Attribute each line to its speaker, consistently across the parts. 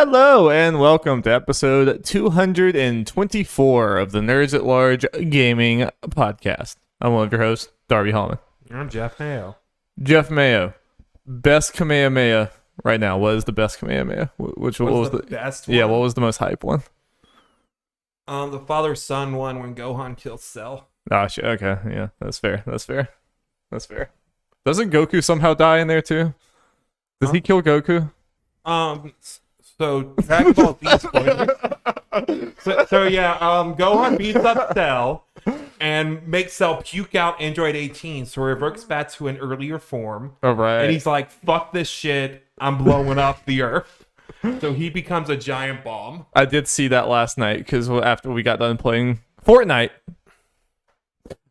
Speaker 1: Hello and welcome to episode 224 of the Nerds at Large Gaming Podcast. I'm one of your hosts, Darby Hallman.
Speaker 2: I'm Jeff Mayo.
Speaker 1: Jeff Mayo, best Kamehameha right now. What is the best Kamehameha? What was the
Speaker 2: best one?
Speaker 1: Yeah, what was the most hype one?
Speaker 2: The father-son one when Gohan kills Cell.
Speaker 1: Oh, shit. Okay, yeah, that's fair. Doesn't Goku somehow die in there too? Does he kill Goku?
Speaker 2: So Dragon Ball Z spoilers. Gohan beats up Cell and makes Cell puke out Android 18, so reverts back to an earlier form.
Speaker 1: All right.
Speaker 2: And he's like, fuck this shit, I'm blowing up the Earth. So he becomes a giant bomb.
Speaker 1: I did see that last night because after we got done playing Fortnite,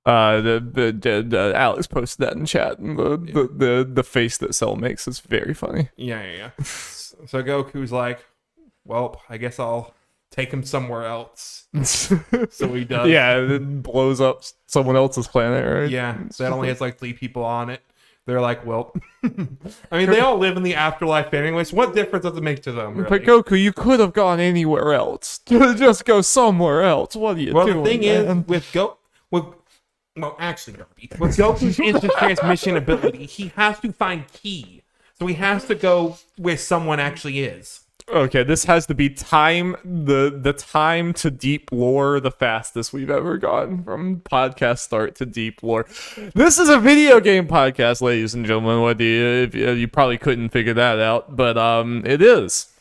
Speaker 1: the Alex posted that in chat. And the face that Cell makes is very funny.
Speaker 2: Yeah. So Goku's like, well, I guess I'll take him somewhere else. So he does.
Speaker 1: Yeah, it blows up someone else's planet, right?
Speaker 2: Yeah, that only has like 3 people on it. They're like, well, I mean, they all live in the afterlife anyways. What difference does it make to them, really?
Speaker 1: But Goku, you could have gone anywhere else. Just go somewhere else. What are you doing?
Speaker 2: Well, the thing is, with Goku's instant transmission ability, he has to find Ki. So he has to go where someone actually is.
Speaker 1: Okay, this has to be the time to deep lore the fastest we've ever gotten from podcast start to deep lore. This is a video game podcast, ladies and gentlemen. What do you probably couldn't figure that out, but it is,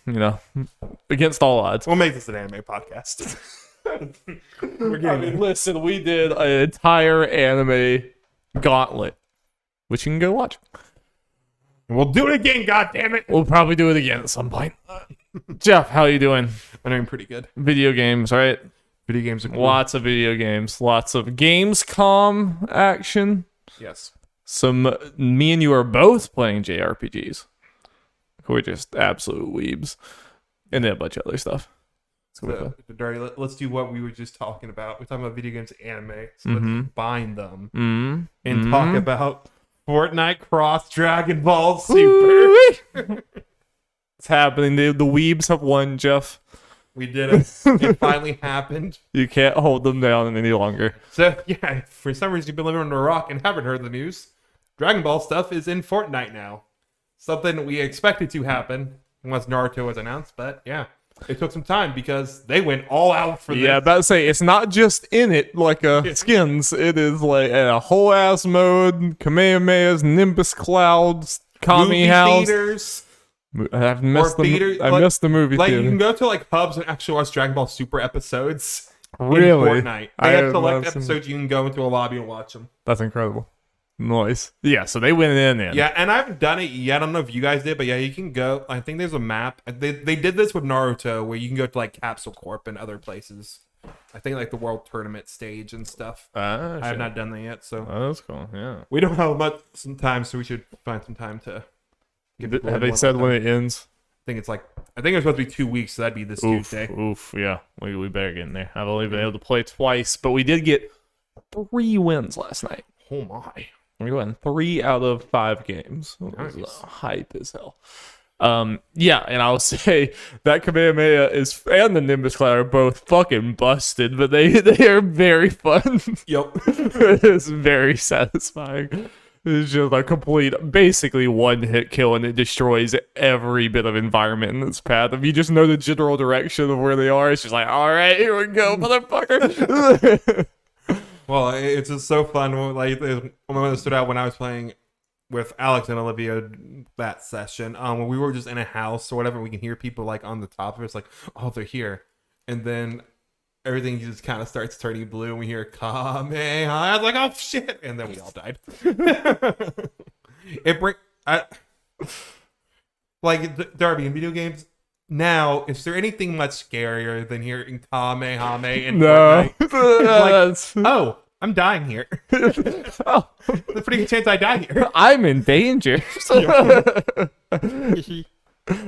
Speaker 1: against all odds.
Speaker 2: We'll make this an anime podcast.
Speaker 1: Listen, we did an entire anime Gauntlet, which you can go watch.
Speaker 2: We'll do it again, goddammit.
Speaker 1: We'll probably do it again at some point. Jeff, how you doing?
Speaker 2: I'm doing pretty good.
Speaker 1: Video games, right?
Speaker 2: Video games are cool.
Speaker 1: Lots of video games. Lots of Gamescom action.
Speaker 2: Yes.
Speaker 1: Me and you are both playing JRPGs. We're just absolute weebs. And then a bunch of other stuff.
Speaker 2: So, Darby, let's do what we were just talking about. We're talking about video games and anime. So let's combine them and talk about Fortnite Cross Dragon Ball Super.
Speaker 1: It's happening. The weebs have won, Jeff.
Speaker 2: We did it. It finally happened.
Speaker 1: You can't hold them down any longer.
Speaker 2: So, yeah, for some reason you've been living under a rock and haven't heard the news. Dragon Ball stuff is in Fortnite now. Something we expected to happen once Naruto was announced, but yeah. It took some time because they went all out for this.
Speaker 1: Yeah, about to say, it's not just in it like skins. It is like a whole ass mode, Kamehamehas, Nimbus Clouds, Kami House.
Speaker 2: Theaters.
Speaker 1: I missed the movie
Speaker 2: theater.
Speaker 1: theater.
Speaker 2: You can go to like hubs and actually watch Dragon Ball Super episodes.
Speaker 1: Really?
Speaker 2: In Fortnite. They have select episodes you can go into a lobby and watch them.
Speaker 1: That's incredible. Nice. Yeah, so they went in there.
Speaker 2: Yeah, and I haven't done it yet. I don't know if you guys did, but yeah, you can go. I think there's a map. They did this with Naruto where you can go to like Capsule Corp and other places. I think like the World Tournament stage and stuff. I have not done that yet, so.
Speaker 1: Oh, that's cool, yeah.
Speaker 2: We don't have some time, so we should find some time to get
Speaker 1: Have they said when it ends?
Speaker 2: I think it's supposed to be 2 weeks, so that'd be this Tuesday.
Speaker 1: Yeah. We better get in there. I've only been able to play twice, but we did get 3 wins last night.
Speaker 2: Oh my.
Speaker 1: We won 3 out of 5 games. It was hype as hell. Yeah, and I'll say that Kamehameha and the Nimbus Cloud are both fucking busted, but they are very fun.
Speaker 2: Yep.
Speaker 1: It's very satisfying. It's just a complete, basically one-hit kill, and it destroys every bit of environment in its path. If you just know the general direction of where they are, it's just like, all right, here we go, motherfucker.
Speaker 2: Well, it's just so fun. Like, one that stood out when I was playing with Alex and Olivia that session. When we were just in a house or whatever, we can hear people like on the top of it. It's like, oh, they're here, and then everything just kind of starts turning blue, and we hear Kamehameha. I was like, oh shit, and then we all died. Darby in video games. Now, is there anything much scarier than hearing Kamehameha in Fortnite? Oh, I'm dying here.
Speaker 1: Oh,
Speaker 2: there's a pretty good chance I die here.
Speaker 1: I'm in danger.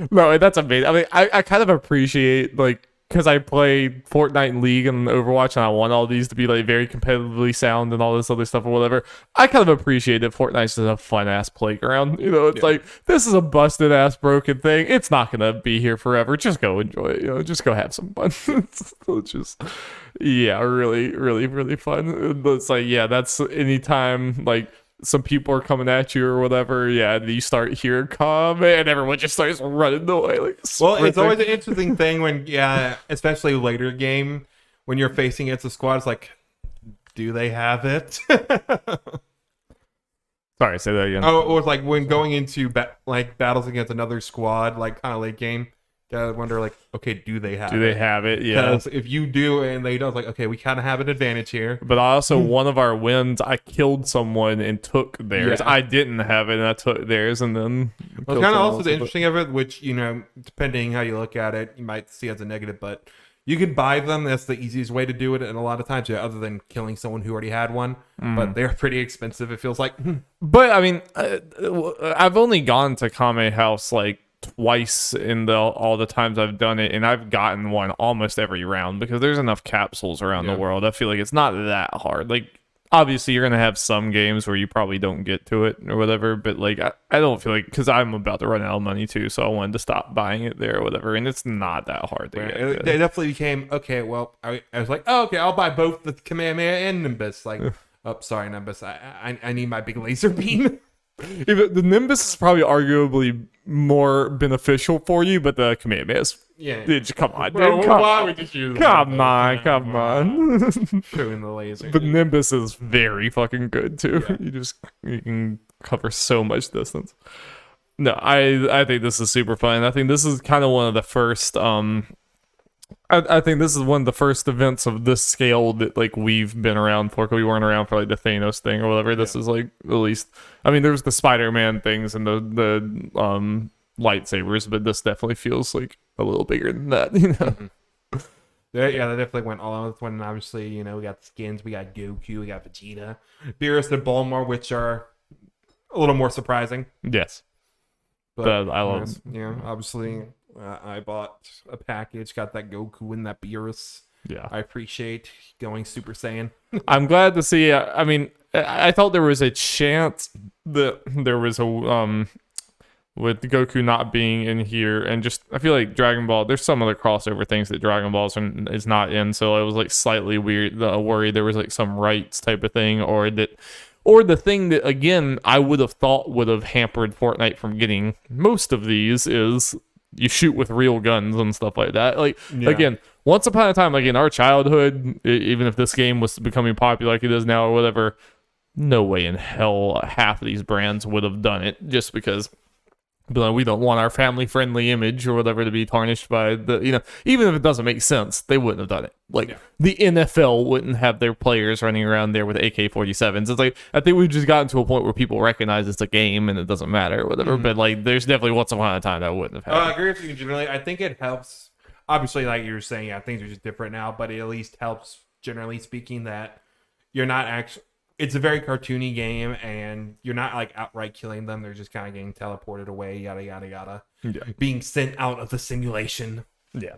Speaker 1: No, that's amazing. I mean, I kind of appreciate like because I play Fortnite and League and Overwatch, and I want all these to be like very competitively sound and all this other stuff or whatever. I kind of appreciate that Fortnite's just a fun ass playground. You know, it's like, this is a busted ass broken thing. It's not gonna be here forever. Just go enjoy it. You know, just go have some fun. It's just, yeah, really, really, really fun. It's like, yeah, that's anytime like some people are coming at you or whatever, yeah, and you start hearing come and everyone just starts running away. Like,
Speaker 2: well, it's always an interesting thing when, yeah, especially later game, when you're facing against a squad, it's like, do they have it?
Speaker 1: Sorry, say that again.
Speaker 2: Oh, or it's like when going into battles against another squad, like kind of late game, gotta wonder, like, okay, do they have
Speaker 1: it? Yeah.
Speaker 2: Because if you do and they don't, like, okay, we kind of have an advantage here.
Speaker 1: But also, one of our wins, I killed someone and took theirs.
Speaker 2: Yeah.
Speaker 1: I didn't have it, and I took theirs, and then...
Speaker 2: Well, it's kind of also the interesting of it, which, you know, depending how you look at it, you might see as a negative, but you can buy them. That's the easiest way to do it, and a lot of times, yeah, other than killing someone who already had one. But they're pretty expensive, it feels like.
Speaker 1: But, I mean, I've only gone to Kame House, like, twice in all the times I've done it, and I've gotten one almost every round because there's enough capsules around the world. I feel like it's not that hard. Like, obviously you're gonna have some games where you probably don't get to it or whatever, but like I don't feel like, because I'm about to run out of money too, so I wanted to stop buying it there or whatever, and it's not that hard to get.
Speaker 2: It definitely became, okay, well, I was like, oh, okay, I'll buy both the Kamehameha and Nimbus. Like, oh, sorry, Nimbus, I need my big laser beam.
Speaker 1: Even the Nimbus is probably arguably more beneficial for you, but the Kamehameha is...
Speaker 2: Yeah.
Speaker 1: Come on, dude.
Speaker 2: Well, why would you choose
Speaker 1: Come on.
Speaker 2: showing the laser?
Speaker 1: But Nimbus is very fucking good too. Yeah. You can cover so much distance. No, I think this is super fun. I think this is kind of one of the first I think this is one of the first events of this scale that like we've been around for, because we weren't around for like the Thanos thing or whatever. This is like, at least, I mean, there's the Spider-Man things and the lightsabers, but this definitely feels like a little bigger than that, you know.
Speaker 2: Yeah, they definitely went all out with one. And obviously, you know, we got skins, we got Goku, we got Vegeta, Beerus, and Bulma, which are a little more surprising.
Speaker 1: Yes,
Speaker 2: but
Speaker 1: I love.
Speaker 2: Yeah, obviously. I bought a package, got that Goku and that Beerus.
Speaker 1: Yeah,
Speaker 2: I appreciate going Super Saiyan.
Speaker 1: I'm glad to see. I mean, I thought there was a chance that there was a with Goku not being in here, and just I feel like Dragon Ball. There's some other crossover things that Dragon Ball is not in, so I was like slightly worried there was like some rights type of thing, or the thing that again I would have thought would have hampered Fortnite from getting most of these is you shoot with real guns and stuff like that. Like, again, once upon a time, like in our childhood, even if this game was becoming popular like it is now or whatever, no way in hell half of these brands would have done it, just because we don't want our family-friendly image or whatever to be tarnished by the, you know, even if it doesn't make sense, they wouldn't have done it. Like, the NFL wouldn't have their players running around there with AK-47s. It's like, I think we've just gotten to a point where people recognize it's a game and it doesn't matter or whatever, but like, there's definitely once upon a time that wouldn't have happened.
Speaker 2: I agree with you generally. I think it helps. Obviously, like you were saying, yeah, things are just different now, but it at least helps, generally speaking, that you're not actually... It's a very cartoony game, and you're not like outright killing them. They're just kind of getting teleported away, yada yada yada, being sent out of the simulation.
Speaker 1: Yeah.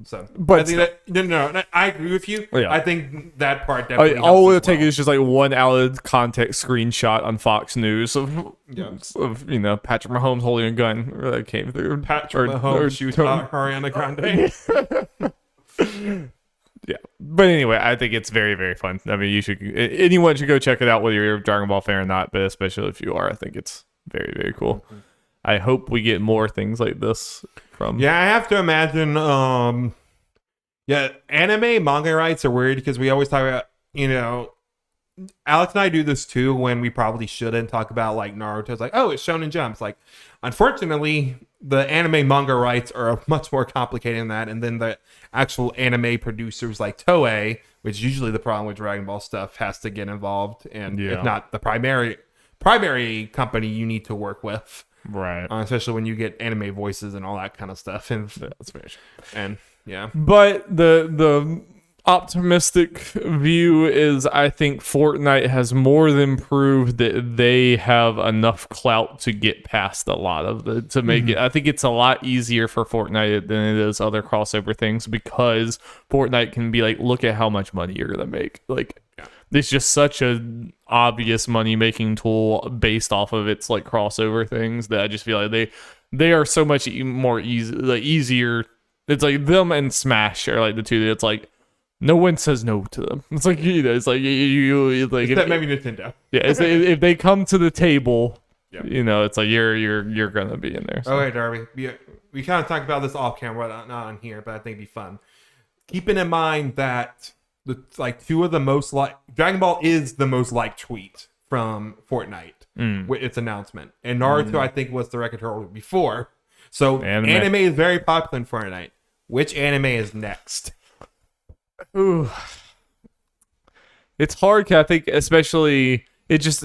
Speaker 2: So,
Speaker 1: but
Speaker 2: I think no, I agree with you.
Speaker 1: Yeah.
Speaker 2: I think that part definitely.
Speaker 1: All we'll take is just like one out of context screenshot on Fox News of you know, Patrick Mahomes holding a gun that came through.
Speaker 2: Patrick Mahomes shoots Ariana Grande.
Speaker 1: Yeah, but anyway, I think it's very, very fun. I mean, anyone should go check it out, whether you're a Dragon Ball fan or not, but especially if you are, I think it's very, very cool. I hope we get more things like this from...
Speaker 2: Yeah, I have to imagine, anime manga rights are weird, because we always talk about, you know, Alex and I do this too when we probably shouldn't talk about like Naruto's like, oh, it's Shonen Jumps. Like, unfortunately, the anime manga rights are much more complicated than that. And then the actual anime producers like Toei, which is usually the problem with Dragon Ball stuff, has to get involved. And if not the primary company you need to work with.
Speaker 1: Right.
Speaker 2: Especially when you get anime voices and all that kind of stuff. And
Speaker 1: that's fair.
Speaker 2: And yeah.
Speaker 1: But the optimistic view is I think Fortnite has more than proved that they have enough clout to get past a lot of the to make it. I think it's a lot easier for Fortnite than it is other crossover things because Fortnite can be like, look at how much money you're gonna make. Like, it's just such a obvious money making tool based off of its like crossover things that I just feel like they are so much more easier. It's like them and Smash are like the two that it's like no one says no to them. It's like, you know, it's like you like
Speaker 2: Except maybe Nintendo.
Speaker 1: Yeah, it's, if they come to the table, you know, it's like you're gonna be in there. So.
Speaker 2: Okay, Darby. We kind of talked about this off camera, not on here, but I think it'd be fun. Keeping in mind that two of the most Dragon Ball is the most liked tweet from Fortnite with its announcement, and Naruto I think was the record holder before. So anime is very popular in Fortnite. Which anime is next?
Speaker 1: Ooh. It's hard, 'cause I think especially it just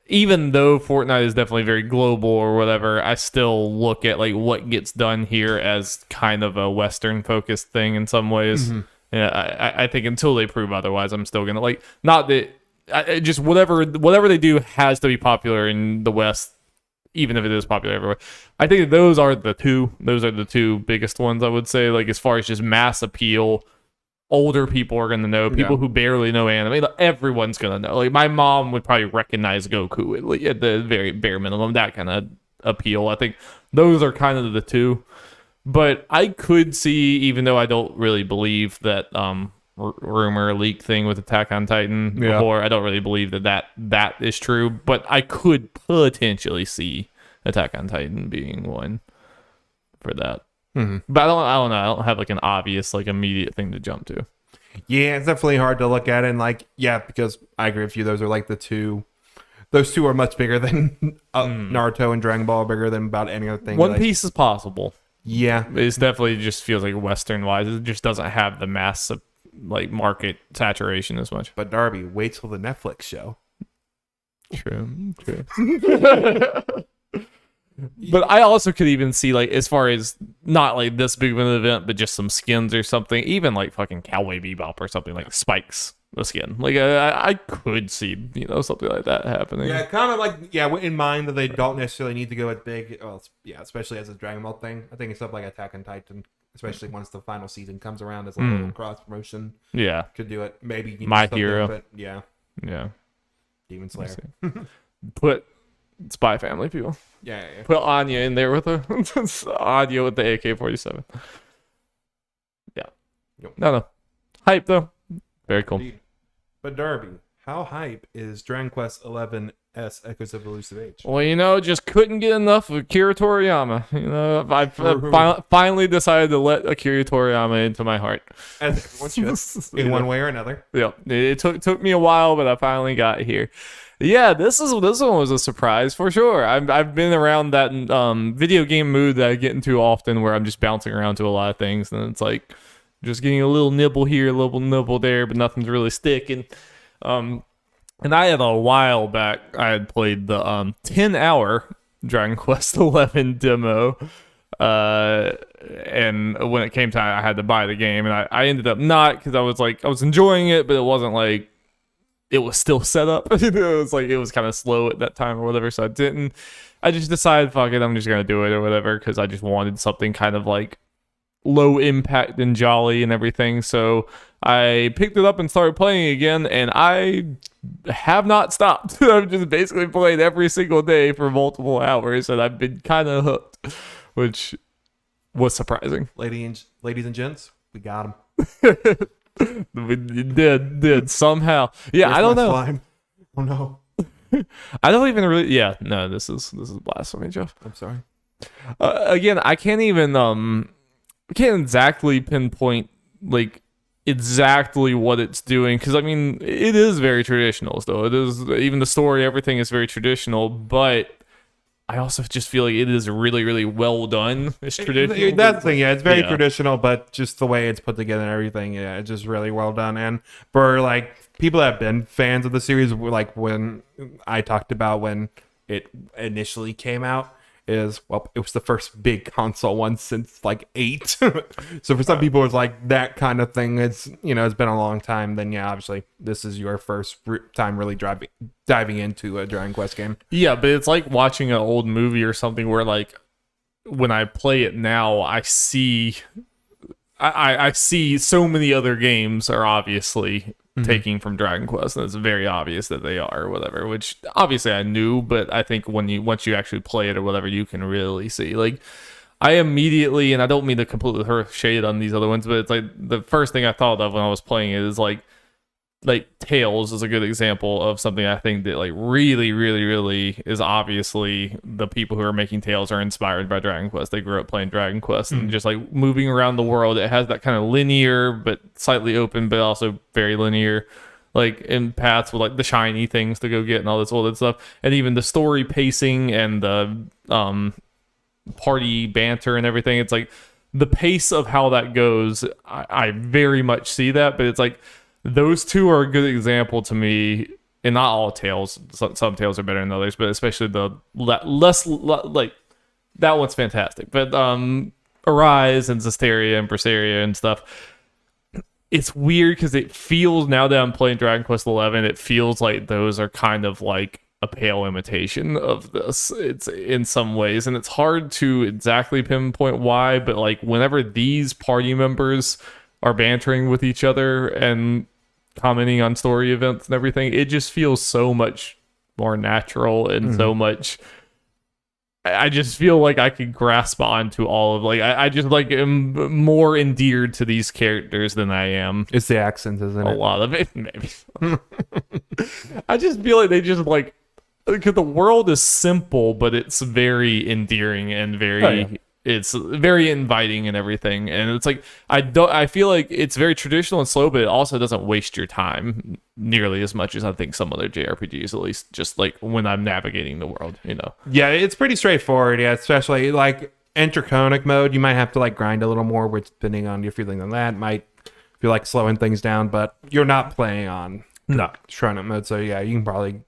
Speaker 1: even though Fortnite is definitely very global or whatever, I still look at like what gets done here as kind of a Western focused thing in some ways. Yeah, I think until they prove otherwise, I'm still gonna like not that just whatever they do has to be popular in the West, even if it is popular everywhere. I think those are the two biggest ones I would say. Like as far as just mass appeal. Older people are going to know. People who barely know anime, everyone's going to know. Like my mom would probably recognize Goku at the very bare minimum. That kind of appeal. I think those are kind of the two. But I could see, even though I don't really believe that rumor leak thing with Attack on Titan before, I don't really believe that is true. But I could potentially see Attack on Titan being one for that. But I don't know. I don't have like an obvious, like immediate thing to jump to.
Speaker 2: Yeah, it's definitely hard to look at, and like, because I agree with you. Those are like the two. Those two are much bigger than Naruto and Dragon Ball. Are bigger than about any other thing.
Speaker 1: One Piece is possible.
Speaker 2: Yeah,
Speaker 1: it's definitely just feels like Western wise. It just doesn't have the mass like market saturation as much.
Speaker 2: But Darby, wait till the Netflix show.
Speaker 1: True. But I also could even see, like, as far as not like this big of an event, but just some skins or something, even like fucking Cowboy Bebop or something, like Spike's a skin. Like, I could see, you know, something like that happening.
Speaker 2: Yeah, kind of like, in mind that they don't necessarily need to go with big, especially as a Dragon Ball thing. I think it's stuff like Attack on Titan, especially once the final season comes around as a little cross promotion.
Speaker 1: Yeah.
Speaker 2: Could do it. Maybe.
Speaker 1: My Hero.
Speaker 2: But yeah. Demon Slayer.
Speaker 1: Put Spy Family people.
Speaker 2: Yeah.
Speaker 1: Put Anya in there with her. Anya with the AK-47. Yeah. No. Hype though. Very cool.
Speaker 2: Indeed. But Darby, how hype is Dragon Quest XI S Echoes of Elusive Age?
Speaker 1: Well, you know, just couldn't get enough of Akira Toriyama. You know, I finally decided to let Akira Toriyama into my heart.
Speaker 2: As everyone should, in one way or another.
Speaker 1: Yeah, it took me a while, but I finally got here. Yeah, this one was a surprise for sure. I've been around that video game mood that I get into often, where I'm just bouncing around to a lot of things, and it's like just getting a little nibble here, a little nibble there, but nothing's really sticking. And I had a while back, I had played the 10-hour Dragon Quest XI demo. And when it came time, I had to buy the game, and I ended up not, because I was enjoying it, but it wasn't like it was still set up. It was kind of slow at that time or whatever, so I didn't. I just decided, fuck it, I'm just gonna do it or whatever, because I just wanted something kind of like low impact and jolly and everything. So I picked it up and started playing again, and I have not stopped. I've just basically played every single day for multiple hours, and I've been kind of hooked, which was surprising.
Speaker 2: Ladies and gents, we got them.
Speaker 1: We did somehow. Yeah,
Speaker 2: Where's
Speaker 1: I don't know.
Speaker 2: Slime? Oh no.
Speaker 1: I don't even really. Yeah, no. This is blasphemy, Jeff.
Speaker 2: I'm sorry.
Speaker 1: Again, I can't exactly pinpoint like exactly what it's doing, because I mean it is very traditional. Though it is, even the story, everything is very traditional, but I also just feel like it is really, really well done. It's traditional.
Speaker 2: That's the thing, it's very traditional, but just the way it's put together and everything, it's just really well done. And for like people that have been fans of the series, like when I talked about when it initially came out, is, well, it was the first big console one since like 8. So for some people, it's like that kind of thing. It's, it's been a long time. Then yeah, obviously this is your first time really diving into a Dragon Quest game.
Speaker 1: Yeah, but it's like watching an old movie or something where like when I play it now, I see so many other games are obviously taking from Dragon Quest, and it's very obvious that they are, or whatever, which obviously I knew, but I think once you actually play it or whatever, you can really see. Like, I immediately, and I don't mean to completely throw shade on these other ones, but it's like the first thing I thought of when I was playing it is like Tales is a good example of something I think that like really, really, really is obviously the people who are making Tales are inspired by Dragon Quest. They grew up playing Dragon Quest and just like moving around the world. It has that kind of linear but slightly open, but also very linear, like in paths with like the shiny things to go get and all this other stuff. And even the story pacing and the party banter and everything. It's like the pace of how that goes. I very much see that, but it's like those two are a good example to me, and not all Tales. Some Tales are better than others, but especially the less like that one's fantastic. But Arise and Zestiria and Berseria and stuff. It's weird because it feels, now that I'm playing Dragon Quest XI, it feels like those are kind of like a pale imitation of this. It's in some ways, and it's hard to exactly pinpoint why. But like whenever these party members are bantering with each other and commenting on story events and everything, it just feels so much more natural and so much. I just feel like I could grasp onto all of, like, I just like am more endeared to these characters than I am.
Speaker 2: It's the accent, isn't it?
Speaker 1: A lot of it, maybe. I just feel like they just like, because the world is simple, but it's very endearing and very it's very inviting and everything. And it's like I feel like it's very traditional and slow, but it also doesn't waste your time nearly as much as I think some other JRPGs, at least just like when I'm navigating the world,
Speaker 2: Yeah, it's pretty straightforward. Yeah, especially like enter Conic mode, you might have to like grind a little more, which depending on your feeling on that might feel like slowing things down, but you're not playing on Shrine mode, so yeah, you can probably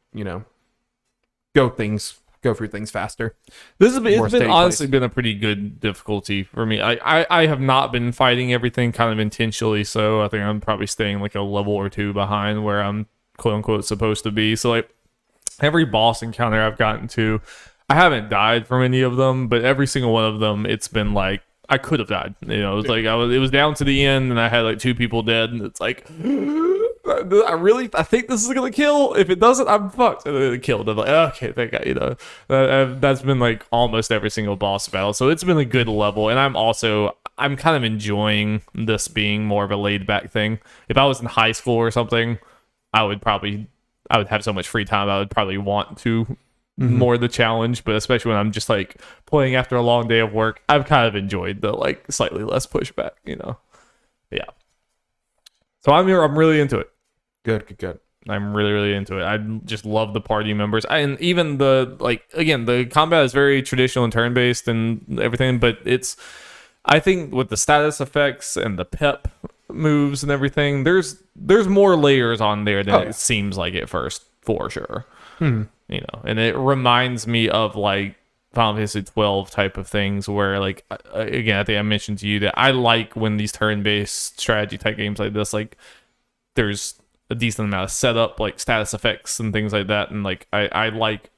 Speaker 2: go through things faster.
Speaker 1: It's been honestly been a pretty good difficulty for me. I have not been fighting everything kind of intentionally, so I think I'm probably staying like a level or two behind where I'm quote unquote supposed to be. So like every boss encounter I've gotten to, I haven't died from any of them, but every single one of them, it's been like I could have died. It was like it was down to the end, and I had like 2 people dead, and it's like I think this is gonna kill. If it doesn't, I'm fucked. And then it killed. I'm like, okay, thank God. That's been like almost every single boss battle, so it's been a good level. And I'm kind of enjoying this being more of a laid back thing. If I was in high school or something, I would have so much free time. I would probably want to more the challenge, but especially when I'm just like playing after a long day of work, I've kind of enjoyed the like slightly less pushback. Yeah. So I'm really into it.
Speaker 2: Good.
Speaker 1: I'm really, really into it. I just love the party members. And even the combat is very traditional and turn-based and everything, but I think with the status effects and the pep moves and everything, there's more layers on there than it seems like at first, for sure. And it reminds me of like Final Fantasy 12 type of things where, like, again, I think I mentioned to you that I like when these turn-based strategy type games like this, like, there's a decent amount of setup, like status effects and things like that, and like I like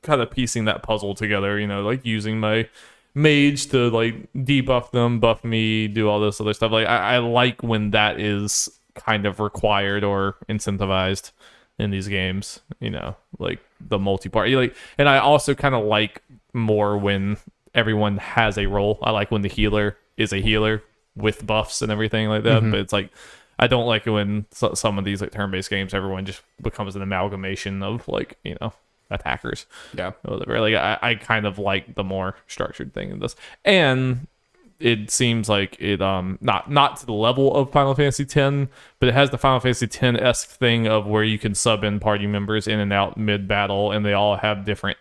Speaker 1: kind of piecing that puzzle together, like using my mage to like debuff them, buff me, do all this other stuff. Like I like when that is kind of required or incentivized in these games, like the multi-party, like, and I also kind of like more when everyone has a role. I like when the healer is a healer with buffs and everything like that, but it's like I don't like it when some of these like turn-based games everyone just becomes an amalgamation of like attackers, or whatever. Like I kind of like the more structured thing in this, and it seems like it not to the level of Final Fantasy X, but it has the Final Fantasy X-esque thing of where you can sub in party members in and out mid battle, and they all have different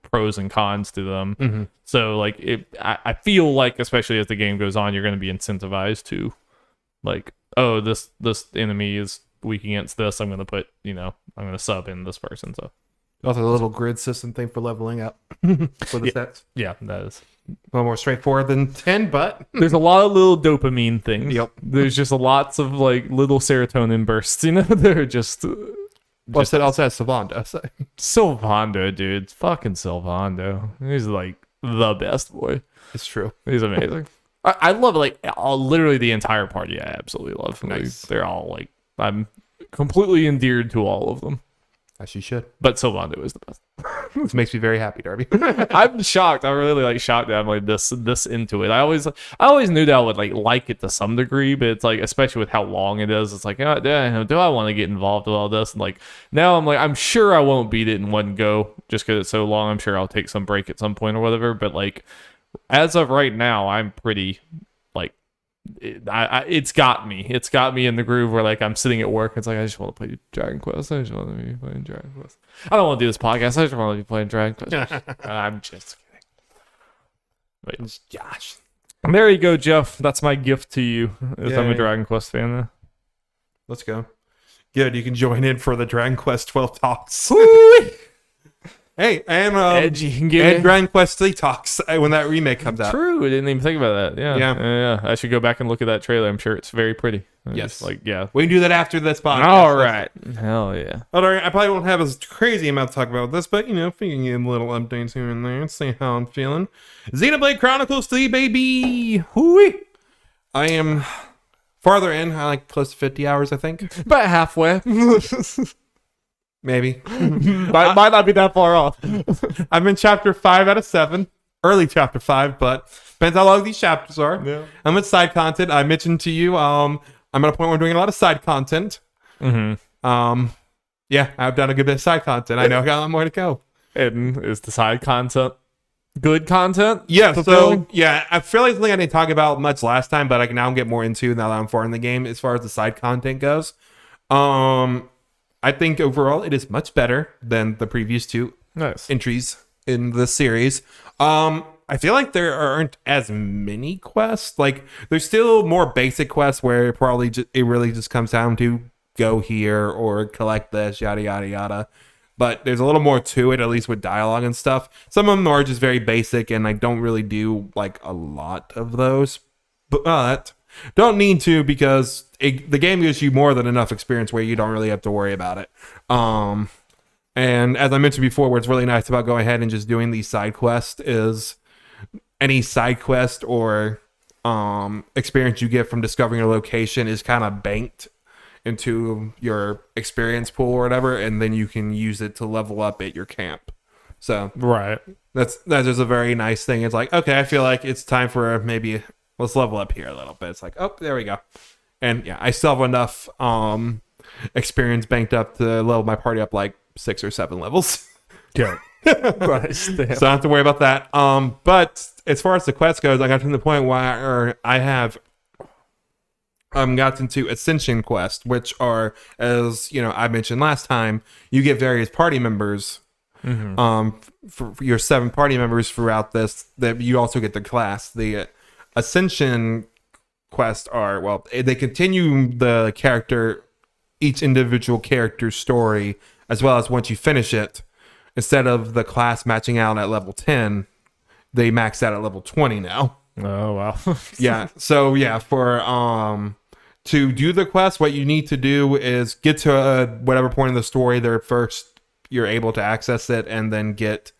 Speaker 1: pros and cons to them. So like I feel like, especially as the game goes on, you're going to be incentivized to like, oh, this enemy is weak against this, I'm going to put I'm going to sub in this person. So
Speaker 2: Also, a little grid system thing for leveling up for the sets.
Speaker 1: Yeah, that is.
Speaker 2: A little more straightforward than 10, but
Speaker 1: There's a lot of little dopamine things.
Speaker 2: Yep.
Speaker 1: There's just lots of like little serotonin bursts. You know, they're just.
Speaker 2: what's it also has Savanda? So.
Speaker 1: Sylvando, dude. Fucking Sylvando. He's like the best boy.
Speaker 2: It's true.
Speaker 1: He's amazing. I love like literally the entire party. I absolutely love.
Speaker 2: Nice.
Speaker 1: They're all like, I'm completely endeared to all of them.
Speaker 2: As you should.
Speaker 1: But Sylvando is the best.
Speaker 2: This makes me very happy, Darby.
Speaker 1: I'm shocked. I'm really like shocked that I'm like this into it. I always knew that I would like it to some degree, but it's like, especially with how long it is, it's like, oh, do I want to get involved with all this? And like now I'm like, I'm sure I won't beat it in one go just because it's so long. I'm sure I'll take some break at some point or whatever. But like as of right now, I'm pretty like it's got me in the groove where like I'm sitting at work. It's like I just want to play Dragon Quest. I just want to be playing Dragon Quest. I don't want to do this podcast. I just want to be playing Dragon Quest. I'm just kidding. Wait.
Speaker 2: It's Josh.
Speaker 1: And there you go, Jeff. That's my gift to you. If I'm a
Speaker 2: Yay.
Speaker 1: Dragon Quest fan now.
Speaker 2: Let's go. Good. You can join in for the Dragon Quest 12 talks. Hey, and
Speaker 1: Edgy.
Speaker 2: and Dragon Quest 3 talks when that remake comes out.
Speaker 1: True. I didn't even think about that. Yeah. I should go back and look at that trailer. I'm sure it's very pretty.
Speaker 2: Yes.
Speaker 1: Yeah.
Speaker 2: We can do that after this podcast.
Speaker 1: All right. Hell yeah.
Speaker 2: Although I probably won't have as crazy amount to talk about this, but you know, if we can get little updates here and there and see how I'm feeling. Xenoblade Chronicles 3, baby! Hooey! I am farther in. I like close to 50 hours, I think.
Speaker 1: About halfway.
Speaker 2: Maybe.
Speaker 1: might not be that far off.
Speaker 2: I'm in chapter 5 out of 7. Early chapter 5, but depends how long these chapters are.
Speaker 1: Yeah.
Speaker 2: I'm with side content. I mentioned to you, I'm at a point where I'm doing a lot of side content.
Speaker 1: Mm-hmm.
Speaker 2: Yeah, I've done a good bit of side content. I know I got a lot more to go.
Speaker 1: And is the side content good content?
Speaker 2: Yeah,
Speaker 1: Fulfilling?
Speaker 2: so yeah, I feel like something I didn't talk about much last time, but I can now get more into now that I'm far in the game as far as the side content goes. I think overall it is much better than the previous two
Speaker 1: Nice.
Speaker 2: entries in the series. I feel like there aren't as many quests. Like there's still more basic quests where it really just comes down to go here or collect this, yada yada yada. But there's a little more to it, at least with dialogue and stuff. Some of them are just very basic, and I don't really do like a lot of those. But don't need to, because the game gives you more than enough experience where you don't really have to worry about it. And as I mentioned before, what's really nice about going ahead and just doing these side quests is any side quest or experience you get from discovering a location is kind of banked into your experience pool or whatever, and then you can use it to level up at your camp. So
Speaker 1: Right.
Speaker 2: that's just a very nice thing. It's like, okay, I feel like it's time for maybe let's level up here a little bit. It's like, oh, there we go. And yeah, I still have enough experience banked up to level my party up like 6 or 7 levels.
Speaker 1: Yeah. Nice.
Speaker 2: So I don't have to worry about that. But as far as the quest goes, I got to the point where I have gotten to Ascension Quest, which are, as you know, I mentioned last time, you get various party members. For your 7 party members throughout this, that you also get the class. The Ascension Quest are, well, they continue the each individual character's story, as well as once you finish it, instead of the class matching out at level 10, they max out at level 20 now.
Speaker 1: Oh wow.
Speaker 2: Yeah. So yeah, for to do the quest, what you need to do is get to whatever point in the story there first you're able to access it, and then get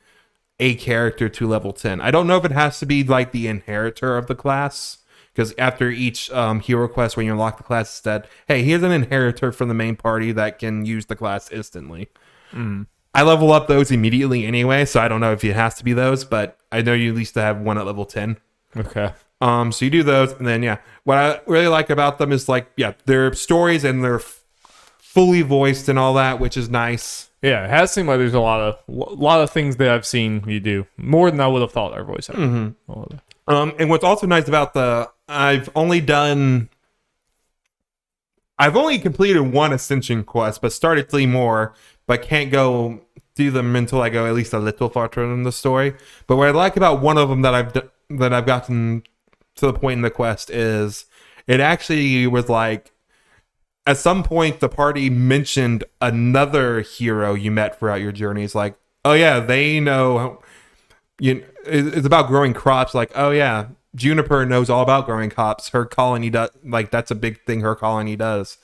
Speaker 2: a character to level 10. I don't know if it has to be like the inheritor of the class, because after each hero quest, when you unlock the class, it said, hey, here's an inheritor from the main party that can use the class instantly. I level up those immediately anyway, so I don't know if it has to be those, but I know you at least have one at level 10.
Speaker 1: Okay.
Speaker 2: So you do those, and then yeah, what I really like about them is like, yeah, their stories and they're fully voiced and all that, which is nice.
Speaker 1: Yeah, it has seemed like there's a lot of things that I've seen you do more than I would have thought our voice had.
Speaker 2: And what's also nice about I've only completed 1 Ascension quest, but started 3 more, but can't go do them until I go at least a little farther in the story. But what I like about one of them that I've gotten to the point in the quest is it actually was like at some point the party mentioned another hero you met throughout your journeys. Like, oh yeah, they know. It's about growing crops. Like, oh yeah, Juniper knows all about growing crops. Her colony does. Like, that's a big thing her colony does.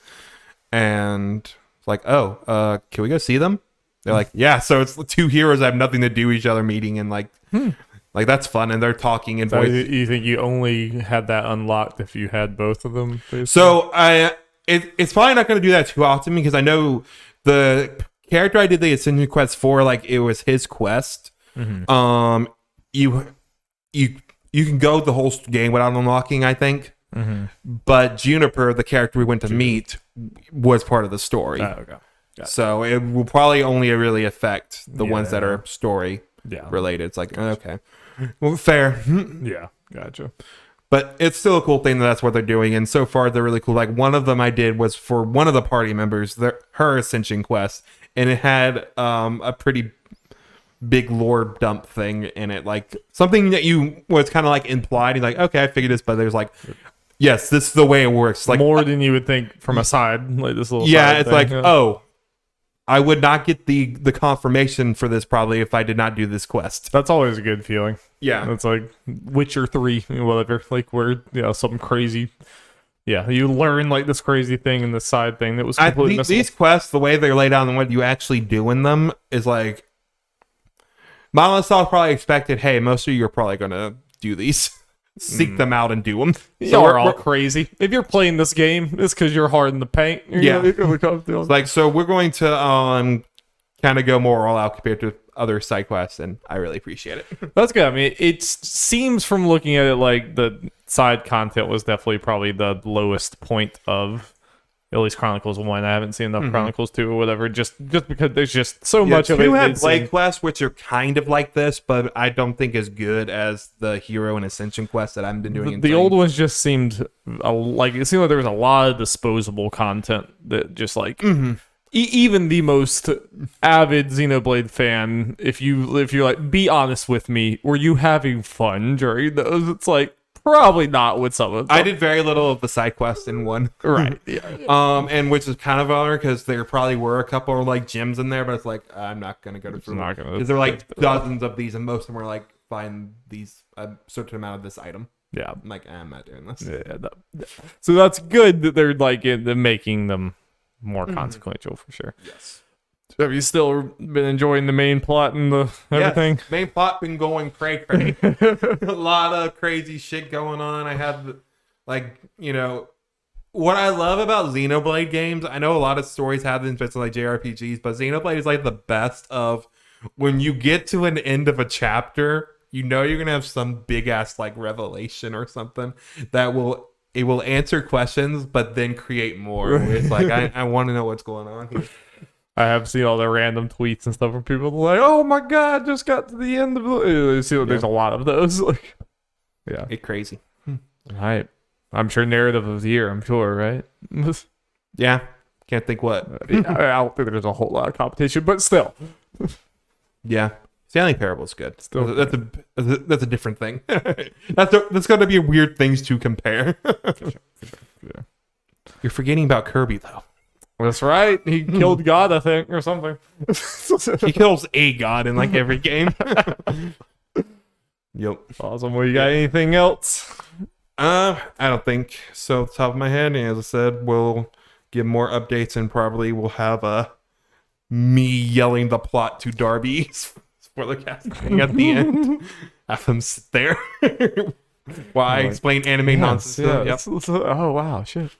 Speaker 2: And like, oh, can we go see them? They're like, yeah. So it's two heroes that have nothing to do with each other meeting, and like that's fun. And they're talking in
Speaker 1: So
Speaker 2: voice.
Speaker 1: you think you only had that unlocked if you had both of them? Basically?
Speaker 2: So it's probably not going to do that too often because I know the character I did the Ascension quest for, like it was his quest.
Speaker 1: Mm-hmm.
Speaker 2: You can go the whole game without unlocking, I think. Mm-hmm. But Juniper, the character we went to meet, was part of the story.
Speaker 1: Oh, okay.
Speaker 2: So it will probably only really affect the ones that are story related. It's like, okay, well, fair.
Speaker 1: Yeah, gotcha.
Speaker 2: But it's still a cool thing that's what they're doing. And so far, they're really cool. Like, one of them I did was for one of the party members, her Ascension quest. And it had a pretty big lore dump thing in it. Like, something that you was kind of like implied. You're like, okay, I figured this. But there's like, yes, this is the way it works. Like,
Speaker 1: more than you would think from a side. Like this little
Speaker 2: yeah,
Speaker 1: side
Speaker 2: it's
Speaker 1: thing.
Speaker 2: like, oh, I would not get the confirmation for this probably if I did not do this quest.
Speaker 1: That's always a good feeling.
Speaker 2: Yeah.
Speaker 1: It's like Witcher 3, whatever, like where, something crazy. Yeah, you learn like this crazy thing and this side thing that was completely missable.
Speaker 2: These quests, the way they're laid out and what you actually do in them is like, Monolith Soft probably expected, hey, most of you are probably going to do these. Seek them out and do them.
Speaker 1: So we're all crazy. If you're playing this game, it's because you're hard in the paint. You're gonna come to
Speaker 2: like, so we're going to kind of go more all out compared to other side quests, and I really appreciate it.
Speaker 1: That's good. I mean, it seems from looking at it like the side content was definitely probably the lowest point of at least Chronicles 1. I haven't seen enough Chronicles 2 or whatever, just because there's just so much of it.
Speaker 2: You have Blade quests, which are kind of like this, but I don't think as good as the Hero and Ascension quests that I've been doing.
Speaker 1: The old ones just seemed like it seemed like there was a lot of disposable content that just like even the most avid Xenoblade fan, if you're like, be honest with me, were you having fun during those? It's like, probably not with some of them.
Speaker 2: I did very little of the side quest in one.
Speaker 1: Right. Yeah.
Speaker 2: And which is kind of honor because there probably were a couple of like gyms in there, but it's like, I'm not going to go to because there were like dozens of these and most of them were like, find these a certain amount of this item.
Speaker 1: Yeah.
Speaker 2: I'm like, I'm not doing this.
Speaker 1: Yeah, so that's good that they're like making them more consequential for sure.
Speaker 2: Yes.
Speaker 1: Have you still been enjoying the main plot and the everything?
Speaker 2: Yes, main plot been going cray. A lot of crazy shit going on. I have, like, what I love about Xenoblade games, I know a lot of stories have them, especially like JRPGs, but Xenoblade is like the best of when you get to an end of a chapter, you're going to have some big ass like revelation or something that will answer questions, but then create more. It's like, I want to know what's going on here.
Speaker 1: I have seen all the random tweets and stuff from people like, "Oh my god, just got to the end of the." There's a lot of those. Like, yeah,
Speaker 2: it's crazy.
Speaker 1: Right. I'm sure narrative of the year. I'm sure, right?
Speaker 2: Yeah. Can't think what.
Speaker 1: I don't think there's a whole lot of competition, but still.
Speaker 2: Yeah. Stanley Parable's good.
Speaker 1: Still,
Speaker 2: that's a different thing. That's going to be weird things to compare.
Speaker 1: Yeah.
Speaker 2: You're forgetting about Kirby though.
Speaker 1: That's right. He killed God, I think, or something.
Speaker 2: He kills a god in like every game. Yep.
Speaker 1: Awesome. Well, you got anything else?
Speaker 2: I don't think so. Off the top of my head, and as I said, we'll give more updates, and probably we'll have me yelling the plot to Darby. Spoilercast thing at the end. Have him sit there while I explain anime nonsense.
Speaker 1: Yeah.
Speaker 2: Yep.
Speaker 1: Oh wow, shit.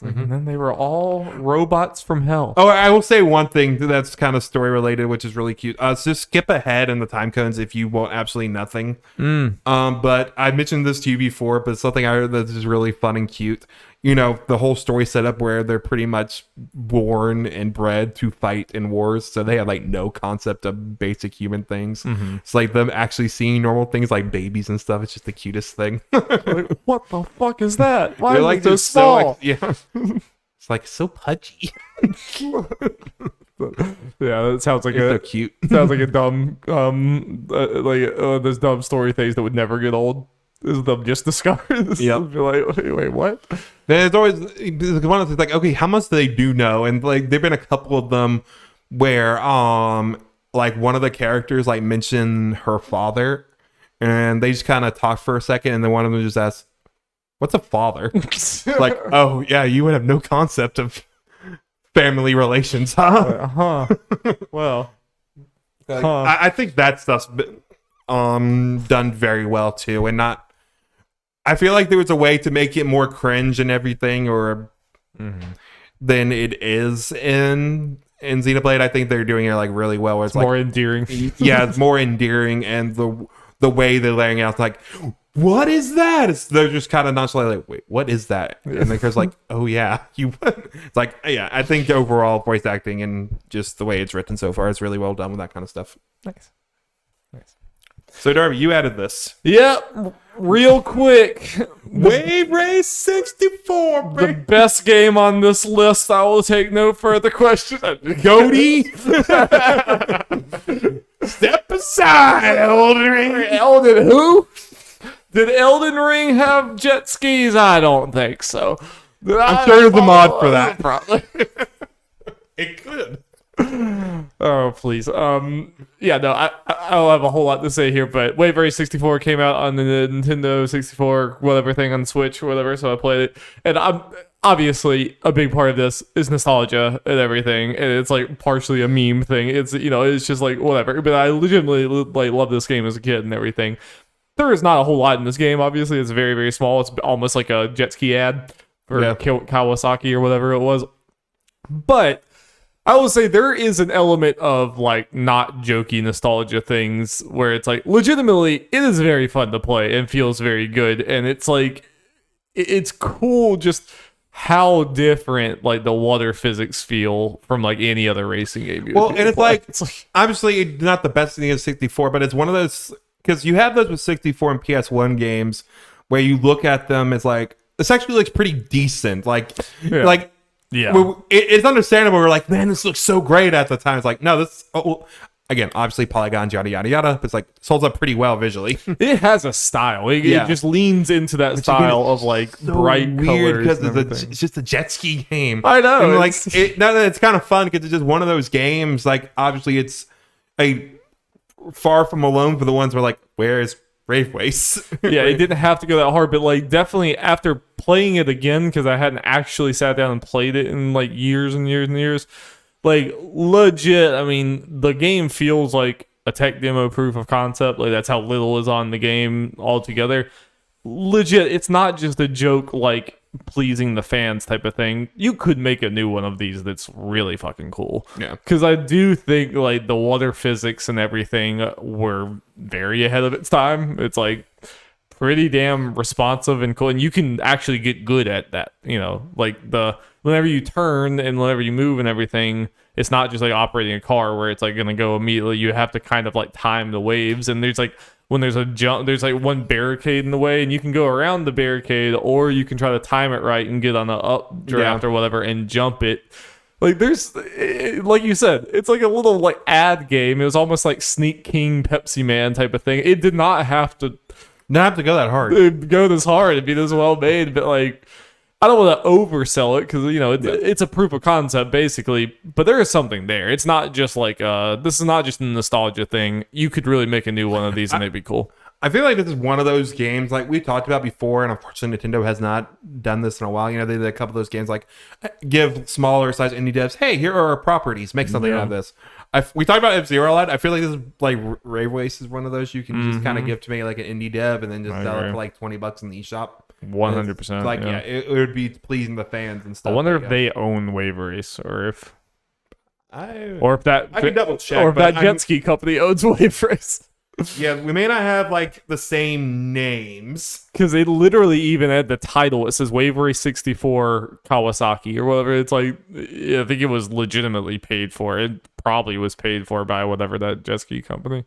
Speaker 1: And then they were all robots from hell.
Speaker 2: Oh, I will say one thing that's kind of story related, which is really cute. So skip ahead in the time codes if you want absolutely nothing. But I mentioned this to you before, but something I heard that is really fun and cute. The whole story setup where they're pretty much born and bred to fight in wars, so they have like no concept of basic human things. It's like them actually seeing normal things like babies and stuff. It's just the cutest thing.
Speaker 1: Like, what the fuck is that? Why
Speaker 2: they're
Speaker 1: is
Speaker 2: like
Speaker 1: it so small?
Speaker 2: yeah. It's like so pudgy.
Speaker 1: Yeah, that sounds like
Speaker 2: so cute.
Speaker 1: Sounds like a dumb those dumb story things that would never get old. This is them just discovered this.
Speaker 2: Yep.
Speaker 1: Be like, wait, what?
Speaker 2: There's always one of the like, okay, how much do they do know? And like, there've been a couple of them where like one of the characters like mentioned her father, and they just kind of talk for a second, and then one of them just asks, "What's a father?" Like, oh yeah, you would have no concept of family relations, huh?
Speaker 1: Well,
Speaker 2: I think that stuff's been, done very well too, and not. I feel like there was a way to make it more cringe and everything, or than it is in Xenoblade. I think they're doing it like really well. Where it's like
Speaker 1: more endearing.
Speaker 2: Yeah, it's more endearing, and the way they're laying out, it's like, what is that? They're just kind of nonchalantly like, wait, what is that? And the character's like, oh yeah, you. It's like, yeah, I think overall voice acting and just the way it's written so far is really well done with that kind of stuff.
Speaker 1: Nice.
Speaker 2: So Darby, you added this.
Speaker 1: Yep. Real quick.
Speaker 2: Wave Race 64,
Speaker 1: The best game on this list. I will take no further questions.
Speaker 2: Goaty. Step aside, Elden Ring.
Speaker 1: Elden who? Did Elden Ring have jet skis? I don't think so.
Speaker 2: I'm sure there's a mod for that.
Speaker 1: Probably.
Speaker 2: It could.
Speaker 1: Oh, please. Yeah, no, I don't have a whole lot to say here, but Wave Race 64 came out on the Nintendo 64, whatever thing on Switch or whatever, so I played it. And I'm obviously a big part of this is nostalgia and everything, and it's like partially a meme thing. It's, you know, it's just like whatever. But I legitimately like love this game as a kid and everything. There is not a whole lot in this game, obviously. It's very, very small. It's almost like a jet ski ad for Kawasaki or whatever it was. But I will say there is an element of like not jokey nostalgia things where it's like legitimately it is very fun to play and feels very good, and it's like it's cool just how different like the water physics feel from like any other racing game.
Speaker 2: Well, and it's like obviously not the best thing in 64, but it's one of those, because you have those with 64 and PS1 games where you look at them as like this actually looks pretty decent, yeah. It's understandable. We're like, man, this looks so great at the time. It's like, no, this, again, obviously polygons, yada, yada, yada. But it's like, it holds up pretty well visually.
Speaker 1: It has a style. It just leans into that style of like so bright
Speaker 2: weird
Speaker 1: colors.
Speaker 2: Because it's just a jet ski game.
Speaker 1: I know.
Speaker 2: And like, it's kind of fun because it's just one of those games. Like, obviously, it's a far from alone for the ones where like, where is Brave Waste?
Speaker 1: Yeah, it didn't have to go that hard, but like definitely after playing it again, because I hadn't actually sat down and played it in like years and years and years, like legit, I mean, the game feels like a tech demo proof of concept. Like that's how little is on the game altogether. Legit, it's not just a joke like pleasing the fans type of thing. You could make a new one of these that's really fucking cool.
Speaker 2: Yeah,
Speaker 1: because I do think like the water physics and everything were very ahead of its time. It's like pretty damn responsive and cool, and you can actually get good at that, you know, like whenever you turn and whenever you move and everything, it's not just like operating a car where it's like gonna go immediately. You have to kind of like time the waves, and there's like when there's a jump, there's like one barricade in the way, and you can go around the barricade, or you can try to time it right and get on the updraft or whatever and jump it. Like there's, like you said, it's like a little like ad game. It was almost like Sneak King Pepsi Man type of thing. It did not have to
Speaker 2: go that hard.
Speaker 1: Go this hard and be this well made, but like I don't want to oversell it because, you know, it's a proof of concept basically, but there is something there. It's not just like this is not just a nostalgia thing. You could really make a new one of these and they'd be cool.
Speaker 2: I feel like this is one of those games like we talked about before, and unfortunately Nintendo has not done this in a while. You know, they did a couple of those games like give smaller size indie devs, hey, here are our properties, make something out of this. We talked about F-Zero a lot. I feel like this is like Rave Waste is one of those you can just kind of give to me like an indie dev and then just sell it for like $20 in the eShop.
Speaker 1: 100%.
Speaker 2: Like, yeah, it would be pleasing the fans and stuff.
Speaker 1: I wonder if they own Wave Race or if
Speaker 2: I
Speaker 1: can
Speaker 2: double check,
Speaker 1: or if that jet ski company owns Wave Race.
Speaker 2: Yeah, we may not have like the same names
Speaker 1: because they literally even had the title. It says Wave Race 64 Kawasaki or whatever. It's like I think it was legitimately paid for. It probably was paid for by whatever that jet ski company.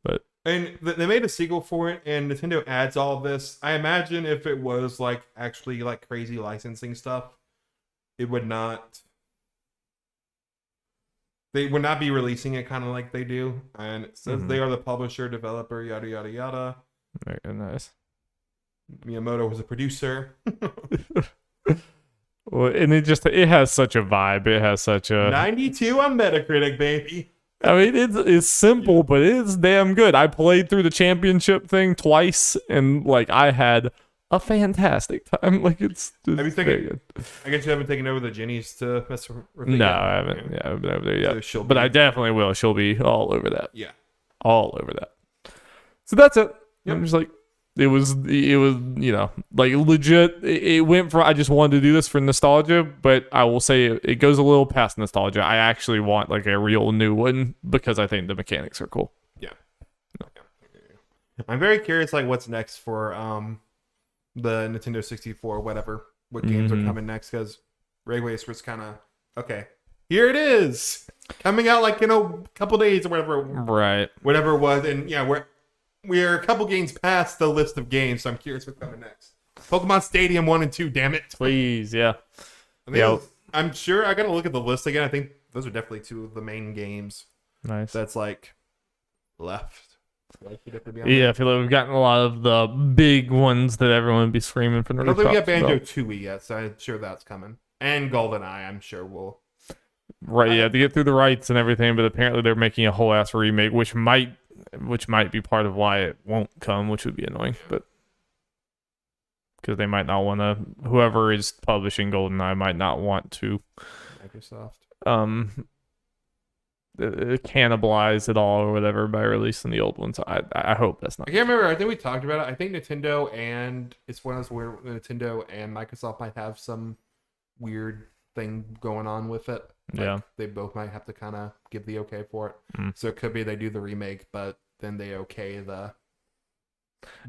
Speaker 1: But
Speaker 2: and they made a sequel for it, and Nintendo adds all of this. I imagine if it was like actually like crazy licensing stuff, it would not. They would not be releasing it kind of like they do. And it says they are the publisher, developer, yada, yada, yada.
Speaker 1: Very nice.
Speaker 2: Miyamoto was a producer.
Speaker 1: Well, and it has such a vibe. It has such a
Speaker 2: 92 on Metacritic, baby.
Speaker 1: I mean, it's simple, but it's damn good. I played through the championship thing twice, and like I had a fantastic time. Like it's very good.
Speaker 2: I guess you haven't taken over the Jennies to mess with it
Speaker 1: No,
Speaker 2: yet?
Speaker 1: I haven't. Yeah, I haven't been over there yet.
Speaker 2: So
Speaker 1: but I definitely will. She'll be all over that.
Speaker 2: Yeah.
Speaker 1: All over that. So that's it.
Speaker 2: Yep.
Speaker 1: I'm just like, it was like legit. It went for, I just wanted to do this for nostalgia, but I will say it goes a little past nostalgia. I actually want like a real new one because I think the mechanics are cool.
Speaker 2: Yeah. I'm very curious, like what's next for the Nintendo 64, whatever. What games are coming next? Because Ray Race was kind of okay. Here it is, coming out like in a couple days or whatever.
Speaker 1: Right.
Speaker 2: Whatever it was, and yeah, we're a couple games past the list of games, so I'm curious what's coming next. Pokemon Stadium 1 and 2, damn it.
Speaker 1: Please, yeah.
Speaker 2: I'm sure I gotta look at the list again. I think those are definitely two of the main games.
Speaker 1: Nice.
Speaker 2: That's like left.
Speaker 1: Yeah, I feel like we've gotten a lot of the big ones that everyone would be screaming from the
Speaker 2: I don't think we got
Speaker 1: rooftops
Speaker 2: Banjo
Speaker 1: about.
Speaker 2: 2E yet, so I'm sure that's coming. And GoldenEye, I'm sure will.
Speaker 1: Right, yeah, to get through the rights and everything, but apparently they're making a whole ass remake, which might be part of why it won't come, which would be annoying, but because they might not want to, whoever is publishing GoldenEye might not want to
Speaker 2: Microsoft.
Speaker 1: Cannibalize it all or whatever by releasing the old ones. I hope that's not.
Speaker 2: I can't remember. I think we talked about it. I think Nintendo and it's one of those where Nintendo and Microsoft might have some weird thing going on with it. Like,
Speaker 1: yeah,
Speaker 2: they both might have to kind of give the okay for it. So it could be they do the remake, but then they okay the.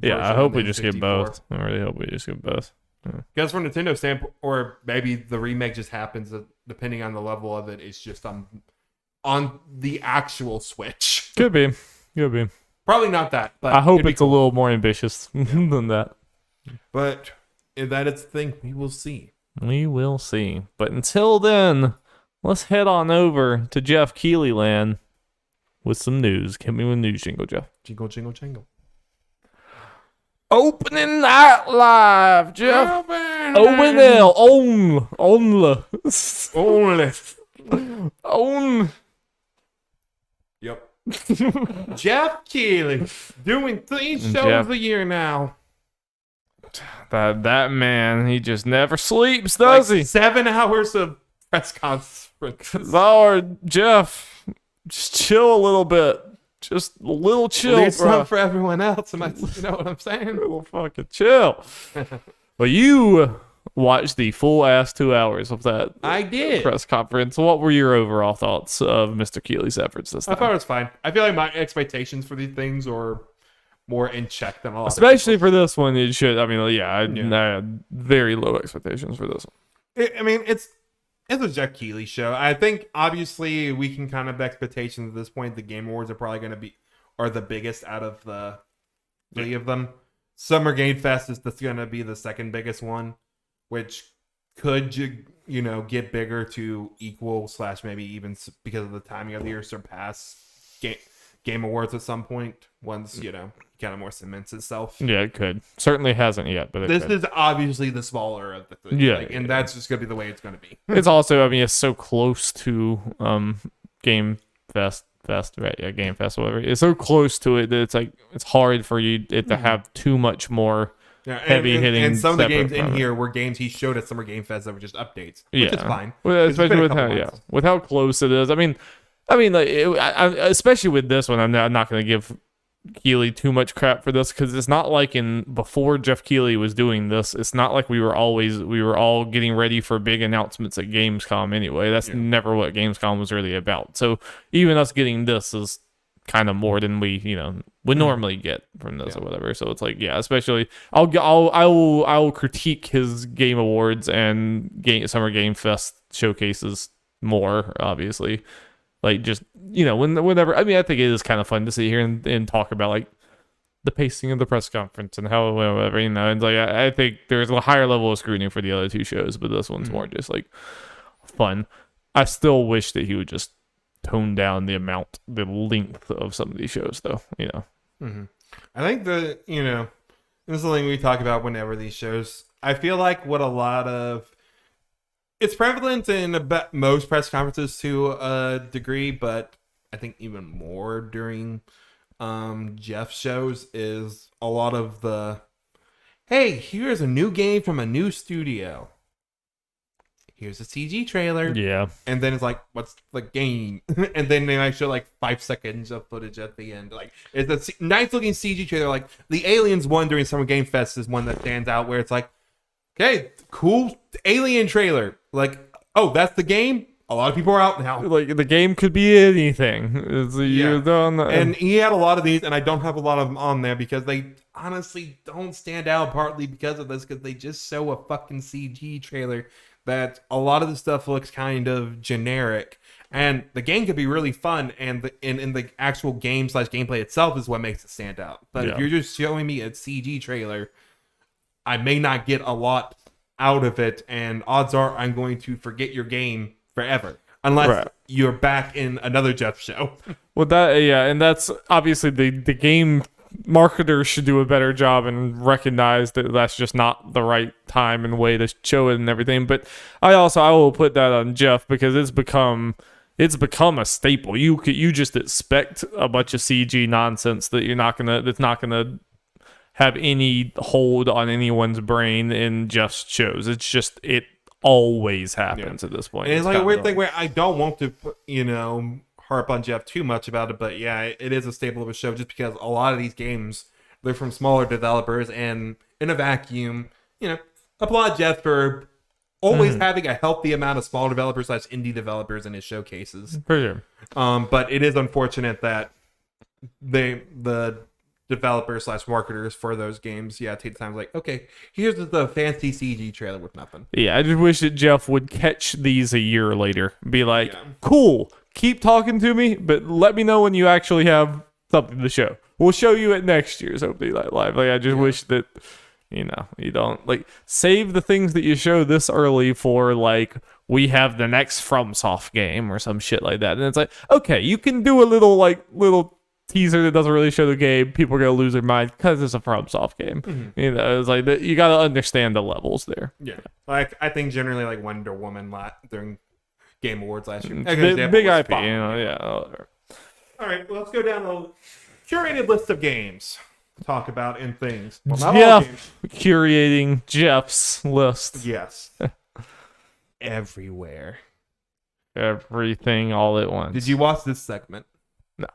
Speaker 1: Yeah, I hope we just get both. I really hope we just get both.
Speaker 2: Because from Nintendo standpoint, or maybe the remake just happens depending on the level of it. It's just on the actual Switch.
Speaker 1: Could be.
Speaker 2: Probably not that, but
Speaker 1: I hope it's a little more ambitious than that.
Speaker 2: But if that is the thing, we will see.
Speaker 1: We will see. But until then, let's head on over to Jeff Keighley land with some news. Hit me with news jingle, Jeff.
Speaker 2: Jingle, jingle, jingle.
Speaker 1: Opening night live, Jeff. ONL. Own.
Speaker 2: Yep. Jeff Keighley doing 3 shows a year now.
Speaker 1: That man, he just never sleeps, does he?
Speaker 2: 7 hours of press conferences.
Speaker 1: Lord, Jeff, just chill a little bit. Just a little chill,
Speaker 2: Leave some
Speaker 1: bro.
Speaker 2: for everyone else. You know what I'm saying?
Speaker 1: A little fucking chill. Well, you watched the full ass 2 hours of that
Speaker 2: I did.
Speaker 1: press conference. What were your overall thoughts of Mr. Keighley's efforts this
Speaker 2: I
Speaker 1: time?
Speaker 2: thought it was fine. I feel like my expectations for these things are more in check than a lot.
Speaker 1: Especially for this one, it should. I mean, yeah, I had very low expectations for this one.
Speaker 2: I mean, it's a Jeff Keighley show. I think obviously we can kind of have expectations at this point. The Game Awards are probably going to are the biggest out of the 3 of them. Summer Game Fest is going to be the second biggest one, which could get bigger to equal / maybe even because of the timing of the year surpass Game Awards at some point once kind of more cements itself.
Speaker 1: Yeah, it could. Certainly hasn't yet, but
Speaker 2: This is obviously the smaller of the three.
Speaker 1: Yeah,
Speaker 2: and that's just gonna be the way it's gonna be.
Speaker 1: It's also, I mean, it's so close to Game Fest, right? Yeah, Game Fest, whatever. It's so close to it that it's like it's hard for it to have too much more heavy hitting.
Speaker 2: And some of the games in here were games he showed at Summer Game Fest that were just updates, which is fine.
Speaker 1: Well, especially with how close it is. I mean, like especially with this one, I'm not going to give Keighley too much crap for this because it's not like before Jeff Keighley was doing this. It's not like we were all getting ready for big announcements at Gamescom anyway. That's never what Gamescom was really about. So even us getting this is kind of more than we would normally get from this or whatever. So it's like especially I will critique his Game Awards and Summer Game Fest showcases more obviously. Like just whenever I think it is kind of fun to sit here and talk about like the pacing of the press conference and how whatever and like I think there's a higher level of scrutiny for the other 2 shows, but this one's more just like fun. I still wish that he would just tone down the length of some of these shows though.
Speaker 2: I think this is something we talk about whenever these shows. I feel like what a lot of it's prevalent in most press conferences to a degree, but I think even more during Jeff shows is a lot of the, hey, here's a new game from a new studio. Here's a CG trailer.
Speaker 1: Yeah.
Speaker 2: And then it's like, what's the game? And then they might show like 5 seconds of footage at the end. Like, it's a nice looking CG trailer. Like, the Aliens one during Summer Game Fest is one that stands out where it's like, okay, cool Alien trailer. Like, oh, that's the game? A lot of people are out now.
Speaker 1: Like, the game could be anything.
Speaker 2: And he had a lot of these, and I don't have a lot of them on there because they honestly don't stand out, partly because of this, because they just show a fucking CG trailer that a lot of the stuff looks kind of generic. And the game could be really fun, and in the actual game/gameplay itself is what makes it stand out. But if you're just showing me a CG trailer, I may not get a lot out of it, and odds are I'm going to forget your game forever. Unless you're back in another Jeff show.
Speaker 1: Well, and that's obviously the game marketers should do a better job and recognize that that's just not the right time and way to show it and everything. But I will put that on Jeff because it's become a staple. You just expect a bunch of CG nonsense that's not gonna have any hold on anyone's brain in Jeff's shows. It's just it always happens at this point.
Speaker 2: And it's like a weird thing where I don't want to harp on Jeff too much about it, but yeah, it is a staple of a show just because a lot of these games, they're from smaller developers, and in a vacuum, applaud Jeff for always having a healthy amount of small developers / indie developers in his showcases.
Speaker 1: For sure.
Speaker 2: But it is unfortunate that the developers / marketers for those games, take the time like, okay, here's the fancy CG trailer with nothing.
Speaker 1: Yeah, I just wish that Jeff would catch these a year later. Be like, cool, keep talking to me, but let me know when you actually have something to show. We'll show you at next year's Opening Night Live. Like, I just wish that, you don't, like, save the things that you show this early for, like, we have the next FromSoft game or some shit like that. And it's like, okay, you can do a little teaser that doesn't really show the game. People are gonna lose their mind because it's a FromSoft game. It's like you gotta understand the levels there.
Speaker 2: Like I think generally like Wonder Woman during Game Awards last year.
Speaker 1: Big IP, All
Speaker 2: right, well, let's go down a curated list of games to talk about and things. Well, not all games.
Speaker 1: Curating Jeff's list.
Speaker 2: Yes. Everywhere.
Speaker 1: Everything all at once.
Speaker 2: Did you watch this segment?
Speaker 1: No.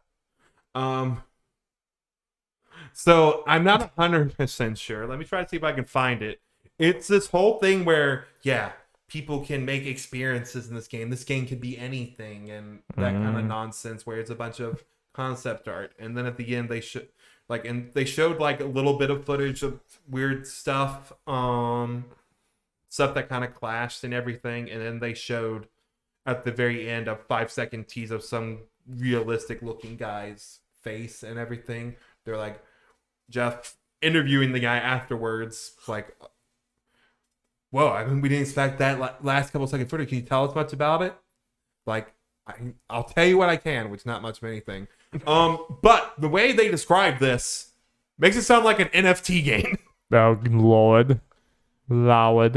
Speaker 2: So I'm not 100% sure. Let me try to see if I can find it. It's this whole thing where, people can make experiences in this game. This game could be anything, and that kind of nonsense where it's a bunch of concept art. And then at the end, they showed like a little bit of footage of weird stuff, stuff that kind of clashed and everything. And then they showed at the very end a 5-second tease of some realistic looking guy's face and everything. They're like, Jeff interviewing the guy afterwards, like, whoa, I mean, we didn't expect that last couple seconds footage. Can you tell us much about it? Like, I'll tell you what I can, which is not much of anything. But the way they describe this makes it sound like an NFT game.
Speaker 1: Oh, Lord.
Speaker 2: So,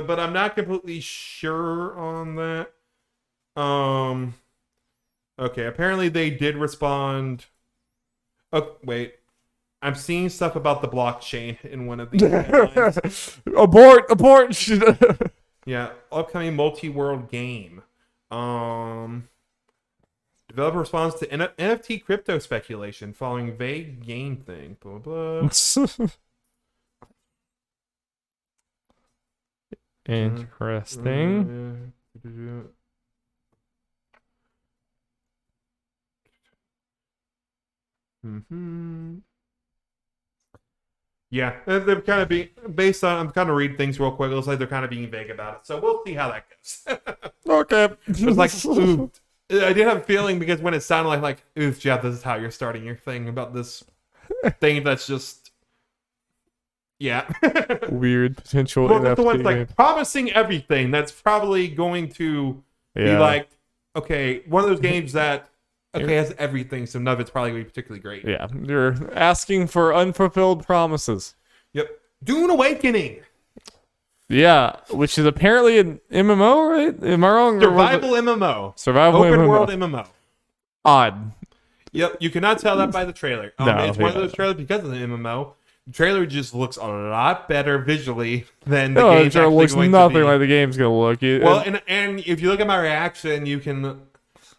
Speaker 2: but I'm not completely sure on that. Okay, apparently they did respond. Oh, wait. I'm seeing stuff about the blockchain in one of these headlines.
Speaker 1: Abort!
Speaker 2: Yeah, upcoming multi-world game. Developer responds to NFT crypto speculation following vague game thing. Blah, blah.
Speaker 1: Interesting.
Speaker 2: Yeah, they're kind of being based on. I'm kind of reading things real quick. It looks like they're kind of being vague about it, so we'll see how that goes.
Speaker 1: Okay.
Speaker 2: It was like, ooh, I did have a feeling because when it sounded like, oof, Jeff, this is how you're starting your thing about this thing that's just,
Speaker 1: weird potential.
Speaker 2: Well, that's the one like promising everything. That's probably going to be like, okay, one of those games that okay, it has everything, so none of it's probably going to be particularly great.
Speaker 1: Yeah, you're asking for unfulfilled promises.
Speaker 2: Yep. Dune Awakening.
Speaker 1: Yeah, which is apparently an MMO, right? Am I wrong?
Speaker 2: Survival MMO.
Speaker 1: Survival
Speaker 2: Open
Speaker 1: MMO.
Speaker 2: world MMO.
Speaker 1: Odd.
Speaker 2: Yep, you cannot tell that by the trailer. It's one of those trailers because of the MMO. The trailer just looks a lot better visually than the game.
Speaker 1: It looks nothing like the game's gonna look.
Speaker 2: Well, and if you look at my reaction, you can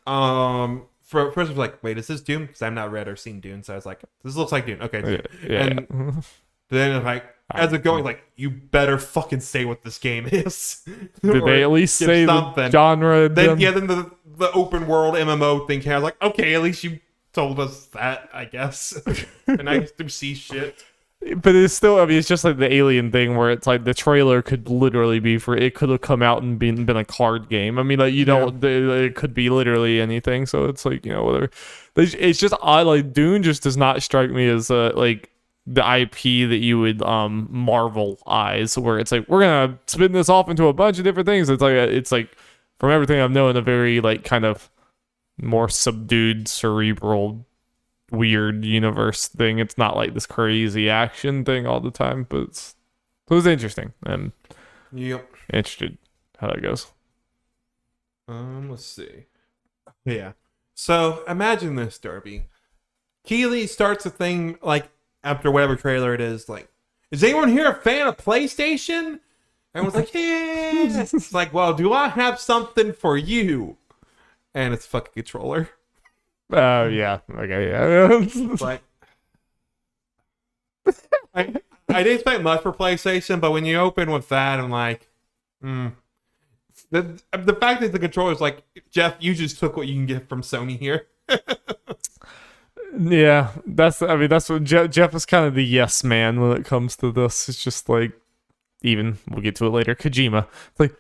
Speaker 2: first I was like, wait, is this Dune? Because I've not read or seen Dune, so I was like, this looks like Dune. Okay,
Speaker 1: yeah.
Speaker 2: And then it's like, as it going, like, you better fucking say what this game is.
Speaker 1: Did they at least say something? The genre?
Speaker 2: Then the open world MMO thing came. I was like, okay, at least you told us that, I guess. And I used to see shit.
Speaker 1: But it's still, I mean, it's just like the Alien thing where it's like the trailer could literally be it could have come out and been a card game. I mean, like, it could be literally anything. So it's like, whatever. It's just odd. Like, Dune just does not strike me as like the IP that you would Marvel eyes, where it's like, we're gonna spin this off into a bunch of different things. It's like from everything I've known, a very like kind of more subdued, cerebral, weird universe thing. It's not like this crazy action thing all the time, but it was interesting. I'm interested how that goes.
Speaker 2: Let's see. Yeah. So imagine this, Darby. Keeley starts a thing like after whatever trailer it is, like, is anyone here a fan of PlayStation? Everyone's like, yeah. It's like, well, do I have something for you? And it's a fucking controller.
Speaker 1: Oh, yeah. Okay, yeah.
Speaker 2: It's like, I didn't expect much for PlayStation, but when you open with that, I'm like, The fact that the controller is like, Jeff, you just took what you can get from Sony here.
Speaker 1: Yeah, that's what Jeff is kind of the yes man when it comes to this. It's just like, even we'll get to it later. Kojima, it's like,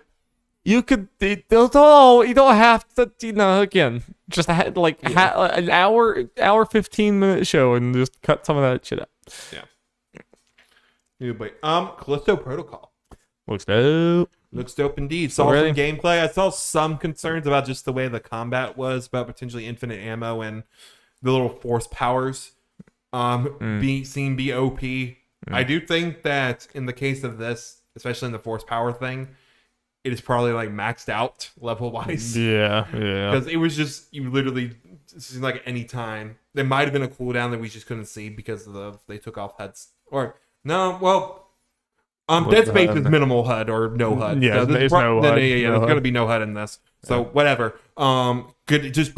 Speaker 1: you don't have to, again, just like an hour 15-minute show and just cut some of that shit out.
Speaker 2: Yeah. But Callisto Protocol
Speaker 1: looks dope.
Speaker 2: Looks dope indeed. Saw some gameplay. I saw some concerns about just the way the combat was, about potentially infinite ammo and the little force powers being OP. I do think that in the case of this, especially in the force power thing, it is probably like maxed out level wise.
Speaker 1: Yeah.
Speaker 2: Because it was just, you literally, it seemed like any time. There might have been a cooldown that we just couldn't see because they took off HUDs. Or, no, well, Dead Space is minimal HUD or no HUD.
Speaker 1: Yeah,
Speaker 2: so
Speaker 1: there's no HUD.
Speaker 2: Yeah, there's going to be no HUD in this. So whatever. Could just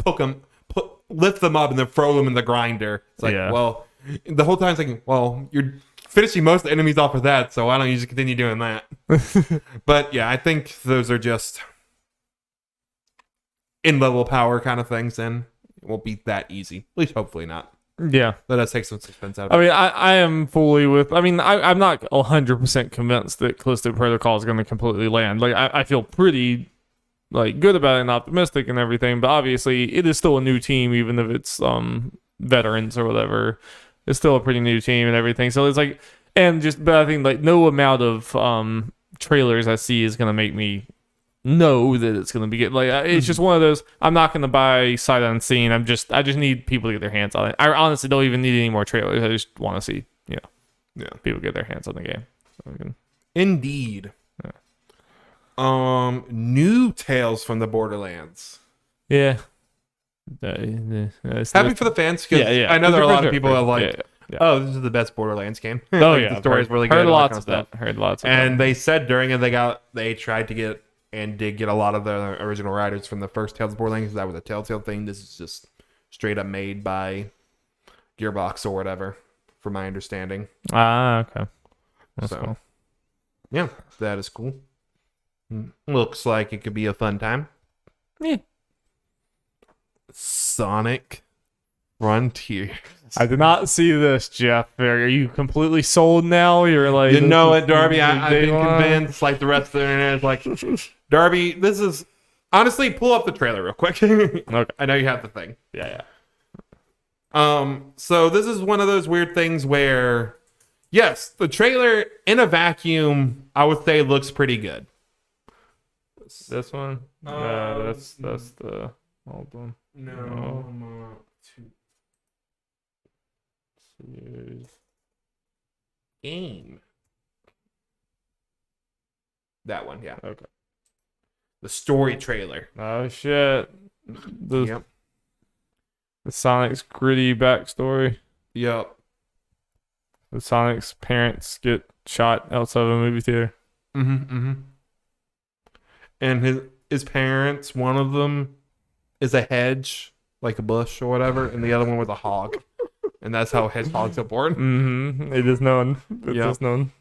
Speaker 2: lift them up and then throw them in the grinder. It's like, well, the whole time it's like, well, you're finishing most of the enemies off of that, so why don't you just continue doing that? But yeah, I think those are just in-level power kind of things, and it won't be that easy. At least hopefully not.
Speaker 1: Yeah.
Speaker 2: Let us take some suspense out of it.
Speaker 1: I mean, I am fully with... I mean, I'm not 100% convinced that Callisto Protocol is going to completely land. Like, I feel pretty like good about it and optimistic and everything, but obviously it is still a new team, even if it's veterans or whatever. It's still a pretty new team and everything. So it's like... but I think, like, no amount of trailers I see is going to make me know that it's going to be good. Like, it's just one of those, I'm not going to buy sight unseen. I just need people to get their hands on it. I honestly don't even need any more trailers. I just want to see, people get their hands on the game. So
Speaker 2: Indeed. Yeah. New Tales from the Borderlands.
Speaker 1: Yeah.
Speaker 2: Happy for the fans, because I know there are a lot of people that like, oh, this is the best Borderlands game.
Speaker 1: Oh,
Speaker 2: like, the story is really good.
Speaker 1: Heard lots of that.
Speaker 2: And they said during it, they tried to get and did get a lot of the original writers from the first Tales of Borderlands. That was a Telltale thing. This is just straight up made by Gearbox or whatever, from my understanding.
Speaker 1: Okay. That's cool.
Speaker 2: Yeah, that is cool. Looks like it could be a fun time.
Speaker 1: Yeah.
Speaker 2: Sonic Frontier.
Speaker 1: I did not see this, Jeff. Are you completely sold now? You're like,
Speaker 2: you know it, Darby. I've been convinced. Like the rest of the internet is like, Darby, this is honestly. Pull up the trailer real quick. Okay. I know you have the thing.
Speaker 1: Yeah.
Speaker 2: So this is one of those weird things where, yes, the trailer in a vacuum, I would say looks pretty good.
Speaker 1: This one? That's the old one.
Speaker 2: No. Game. That one, yeah.
Speaker 1: Okay.
Speaker 2: The story trailer.
Speaker 1: Oh shit. The Sonic's gritty backstory.
Speaker 2: Yep.
Speaker 1: The Sonic's parents get shot outside of a movie theater.
Speaker 2: And his parents, one of them is a hedge, like a bush or whatever, and the other one was a hog. And that's how hedgehogs are born.
Speaker 1: It is known. It is known.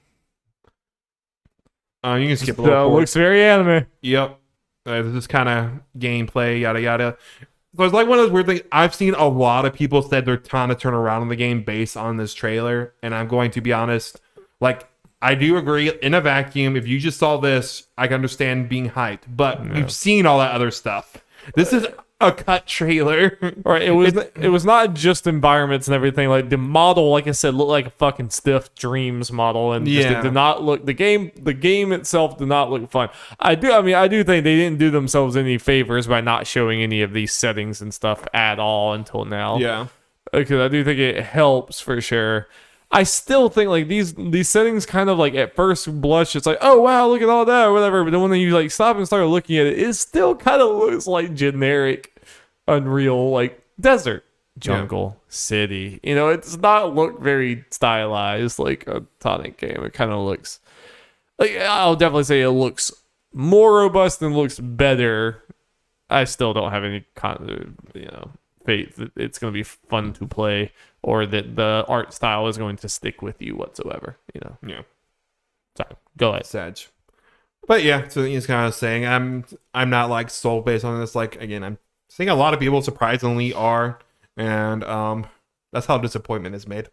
Speaker 2: You can skip a little.
Speaker 1: So it looks very anime.
Speaker 2: Yep. This is kind of gameplay, yada yada. So it's like one of those weird things. I've seen a lot of people said they're trying to turn around on the game based on this trailer, and I'm going to be honest. Like, I do agree. In a vacuum, if you just saw this, I can understand being hyped. But we've seen all that other stuff. This is a cut trailer.
Speaker 1: Right. It was not just environments and everything. Like the model, like I said, looked like a fucking stiff Dreams model, and just, it did not look. The game itself did not look fun. I do think they didn't do themselves any favors by not showing any of these settings and stuff at all until now.
Speaker 2: Yeah.
Speaker 1: Because I do think it helps for sure. I still think like these settings kind of like at first blush, it's like, oh wow, look at all that or whatever. But then when you like stop and start looking at it, it still kind of looks like generic Unreal, like desert, jungle, city. You know, it does not look very stylized like a Sonic game. It kind of looks like, I'll definitely say it looks more robust and looks better. I still don't have any faith that it's going to be fun to play, or that the art style is going to stick with you whatsoever,
Speaker 2: Yeah.
Speaker 1: Sorry, go ahead.
Speaker 2: Sad. But yeah, so he's kind of saying I'm not like sold based on this. Like, again, I'm seeing a lot of people surprisingly are, and that's how disappointment is made.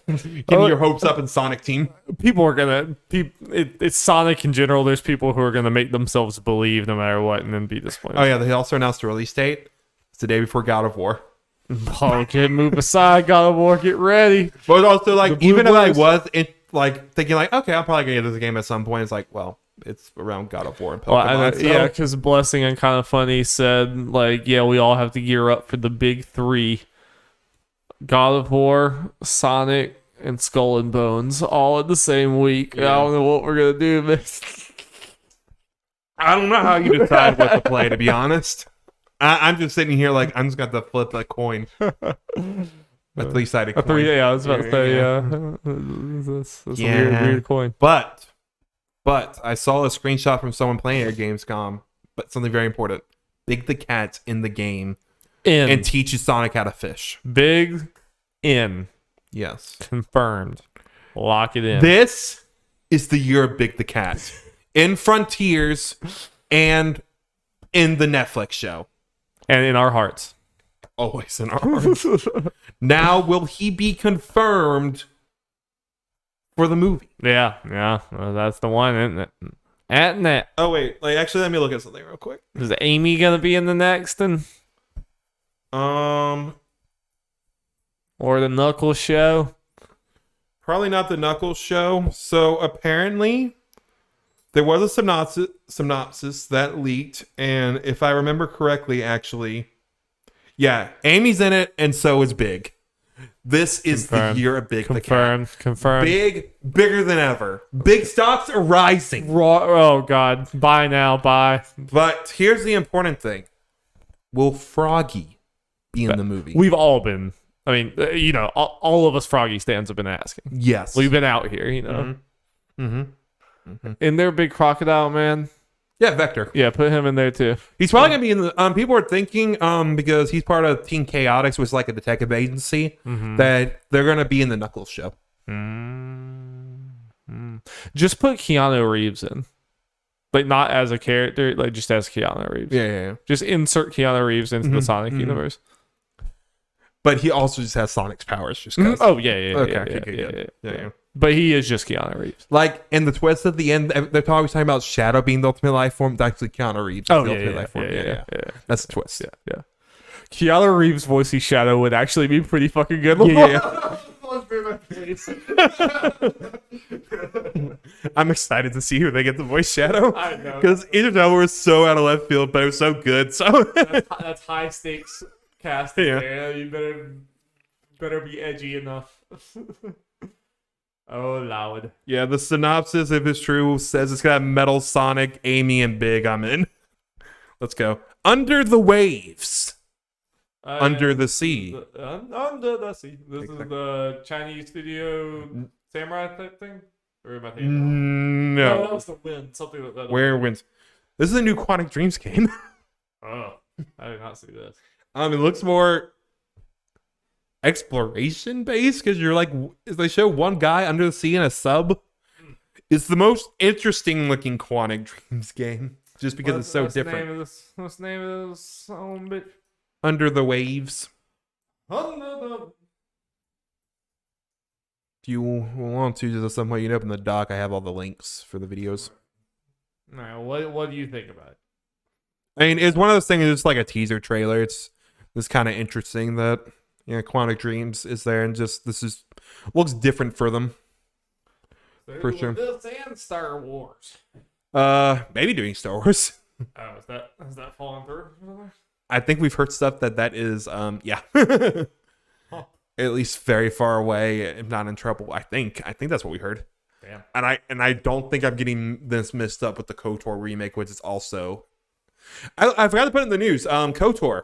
Speaker 2: Getting your hopes up in Sonic Team.
Speaker 1: People are gonna it's Sonic in general. There's people who are gonna make themselves believe no matter what and then be disappointed.
Speaker 2: Oh yeah, they also announced the release date. It's the day before God of War.
Speaker 1: Oh, get move aside, God of War, get ready.
Speaker 2: But also, like, even if I was thinking like, okay, I'm probably gonna get this game at some point, it's like, well, it's around God of War and Pokemon.
Speaker 1: Yeah, because Blessing and Kind of Funny said, like, yeah, we all have to gear up for the big three: God of War, Sonic, and Skull and Bones, all in the same week. Yeah. I don't know what we're gonna do, man.
Speaker 2: I don't know how you decide what to play, to be honest. I'm just sitting here like I'm just got to flip a coin. A three-sided coin.
Speaker 1: I was about to say, That's a weird coin.
Speaker 2: But I saw a screenshot from someone playing at Gamescom, but something very important. Big the Cat's in the game and teaches Sonic how to fish.
Speaker 1: Big in.
Speaker 2: Yes.
Speaker 1: Confirmed. Lock it in.
Speaker 2: This is the year of Big the Cat. In Frontiers and in the Netflix show.
Speaker 1: And in our hearts.
Speaker 2: Always in our hearts. Now, will he be confirmed for the movie?
Speaker 1: Yeah. Well, that's the one, isn't it?
Speaker 2: Oh, wait. Actually, let me look at something real quick.
Speaker 1: Is Amy going to be in the next one?
Speaker 2: Or
Speaker 1: the Knuckles show?
Speaker 2: Probably not the Knuckles show. So, apparently, there was a synopsis that leaked, and if I remember correctly, actually, yeah, Amy's in it, and so is Big. This is the year of Big the Cat.
Speaker 1: Confirmed.
Speaker 2: Bigger than ever. Big stocks are rising.
Speaker 1: Oh, God. Buy now, buy.
Speaker 2: But here's the important thing. Will Froggy be in the movie?
Speaker 1: We've all been. I mean, all of us Froggy stands have been asking.
Speaker 2: Yes.
Speaker 1: We've been out here, In their big crocodile, man.
Speaker 2: Yeah, Vector.
Speaker 1: Yeah, put him in there too.
Speaker 2: He's probably gonna be in the. People are thinking, because he's part of Team Chaotix, which is like a detective agency, that they're gonna be in the Knuckles show.
Speaker 1: Just put Keanu Reeves in, like not as a character, like just as Keanu Reeves.
Speaker 2: Yeah.
Speaker 1: Just insert Keanu Reeves into the Sonic universe.
Speaker 2: But he also just has Sonic's powers. Just
Speaker 1: oh yeah.
Speaker 2: Yeah.
Speaker 1: But he is just Keanu Reeves.
Speaker 2: Like in the twist at the end, they're always talking about Shadow being the ultimate life form. That's actually Keanu Reeves.
Speaker 1: Oh
Speaker 2: the
Speaker 1: yeah,
Speaker 2: ultimate life form. Yeah. That's the twist.
Speaker 1: Yeah. Keanu Reeves voicing Shadow would actually be pretty fucking good.
Speaker 2: Yeah. I'm excited to see who they get the voice shadow.
Speaker 1: I know.
Speaker 2: Because Idris Elba was so out of left field, but it was so good. So
Speaker 1: That's high stakes casting.
Speaker 2: Yeah.
Speaker 1: Yeah, you better be edgy enough. Oh, loud.
Speaker 2: yeah, the synopsis, if it's true, says it's got Metal Sonic, Amy, and Big. I'm in. Let's go. Under the waves. Under the sea.
Speaker 1: Under the sea. This is the Chinese studio samurai type thing? Or am I thinking
Speaker 2: No.
Speaker 1: that was the wind. Something like that.
Speaker 2: Where wins? This is a new Quantic Dreams game.
Speaker 1: Oh, I did not see this.
Speaker 2: It looks more exploration based because you're like, they show one guy under the sea in a sub. It's the most interesting looking Quantic Dreams game just because it's so different.
Speaker 1: What's the name of this bitch?
Speaker 2: Under the waves.
Speaker 1: Under the...
Speaker 2: If you want to, just at some point you can open the doc. I have all the links for the videos.
Speaker 1: All right, what do you think about it?
Speaker 2: I mean, it's one of those things. It's like a teaser trailer. It's kind of interesting that Quantic Dreams is there, and just this is looks different for them. For sure.
Speaker 1: This and Star Wars.
Speaker 2: Maybe doing Star Wars.
Speaker 1: Oh, is that falling through?
Speaker 2: I think we've heard stuff that is yeah.
Speaker 1: Huh.
Speaker 2: At least very far away, if not in trouble. I think that's what we heard.
Speaker 1: Damn.
Speaker 2: And I don't think I'm getting this mixed up with the KOTOR remake, which is also I forgot to put it in the news. KOTOR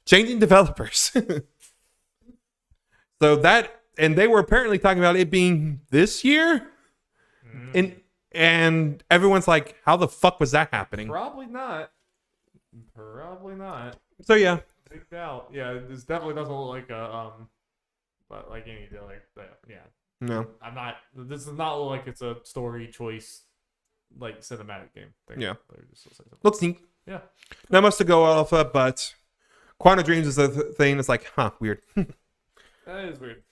Speaker 2: changing developers. So that, and they were apparently talking about it being this year, and everyone's like, how the fuck was that happening?
Speaker 1: Probably not.
Speaker 2: So yeah,
Speaker 1: Big doubt. Yeah, this definitely doesn't look like a but like any like that. Yeah.
Speaker 2: no,
Speaker 1: This does not look like it's a story choice like cinematic game thing.
Speaker 2: Yeah.
Speaker 1: Just
Speaker 2: looks neat.
Speaker 1: yeah.
Speaker 2: That must have go alpha, but Quantum Dreams is the thing that's like, weird.
Speaker 1: That is weird.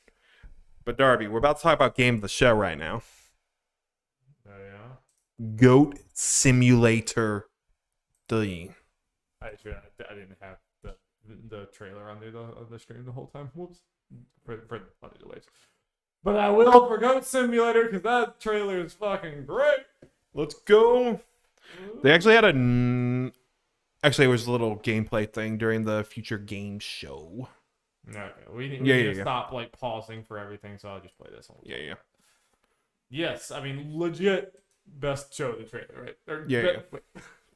Speaker 2: But Darby, we're about to talk about game of the show right now.
Speaker 1: Oh yeah.
Speaker 2: Goat Simulator 3.
Speaker 1: I didn't have the trailer on the stream the whole time. Whoops. For the funny delays. But I will for Goat Simulator because that trailer is fucking great.
Speaker 2: Let's go. They actually had actually, it was a little gameplay thing during the Future Games show.
Speaker 1: Okay, we need to stop like pausing for everything, so I'll just play this one.
Speaker 2: Yeah.
Speaker 1: Yes, I mean legit best show of the trailer, right? Wait,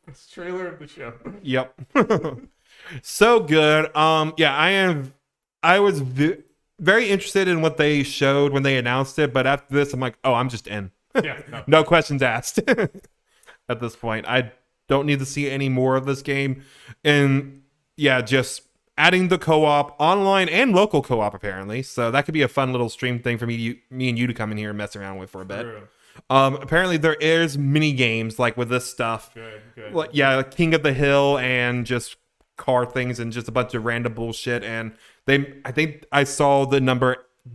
Speaker 1: best trailer of the show.
Speaker 2: Yep. So good. I was very interested in what they showed when they announced it, but after this, I'm like, oh, I'm just in.
Speaker 1: Yeah.
Speaker 2: No questions asked. At this point, I don't need to see any more of this game, and yeah, just adding the co-op online and local co-op apparently. So that could be a fun little stream thing for me and you to come in here and mess around with for a bit.
Speaker 1: True.
Speaker 2: Apparently there is mini games like with this stuff.
Speaker 1: Good.
Speaker 2: Like, yeah, King of the Hill and just car things and just a bunch of random bullshit. And I think I saw the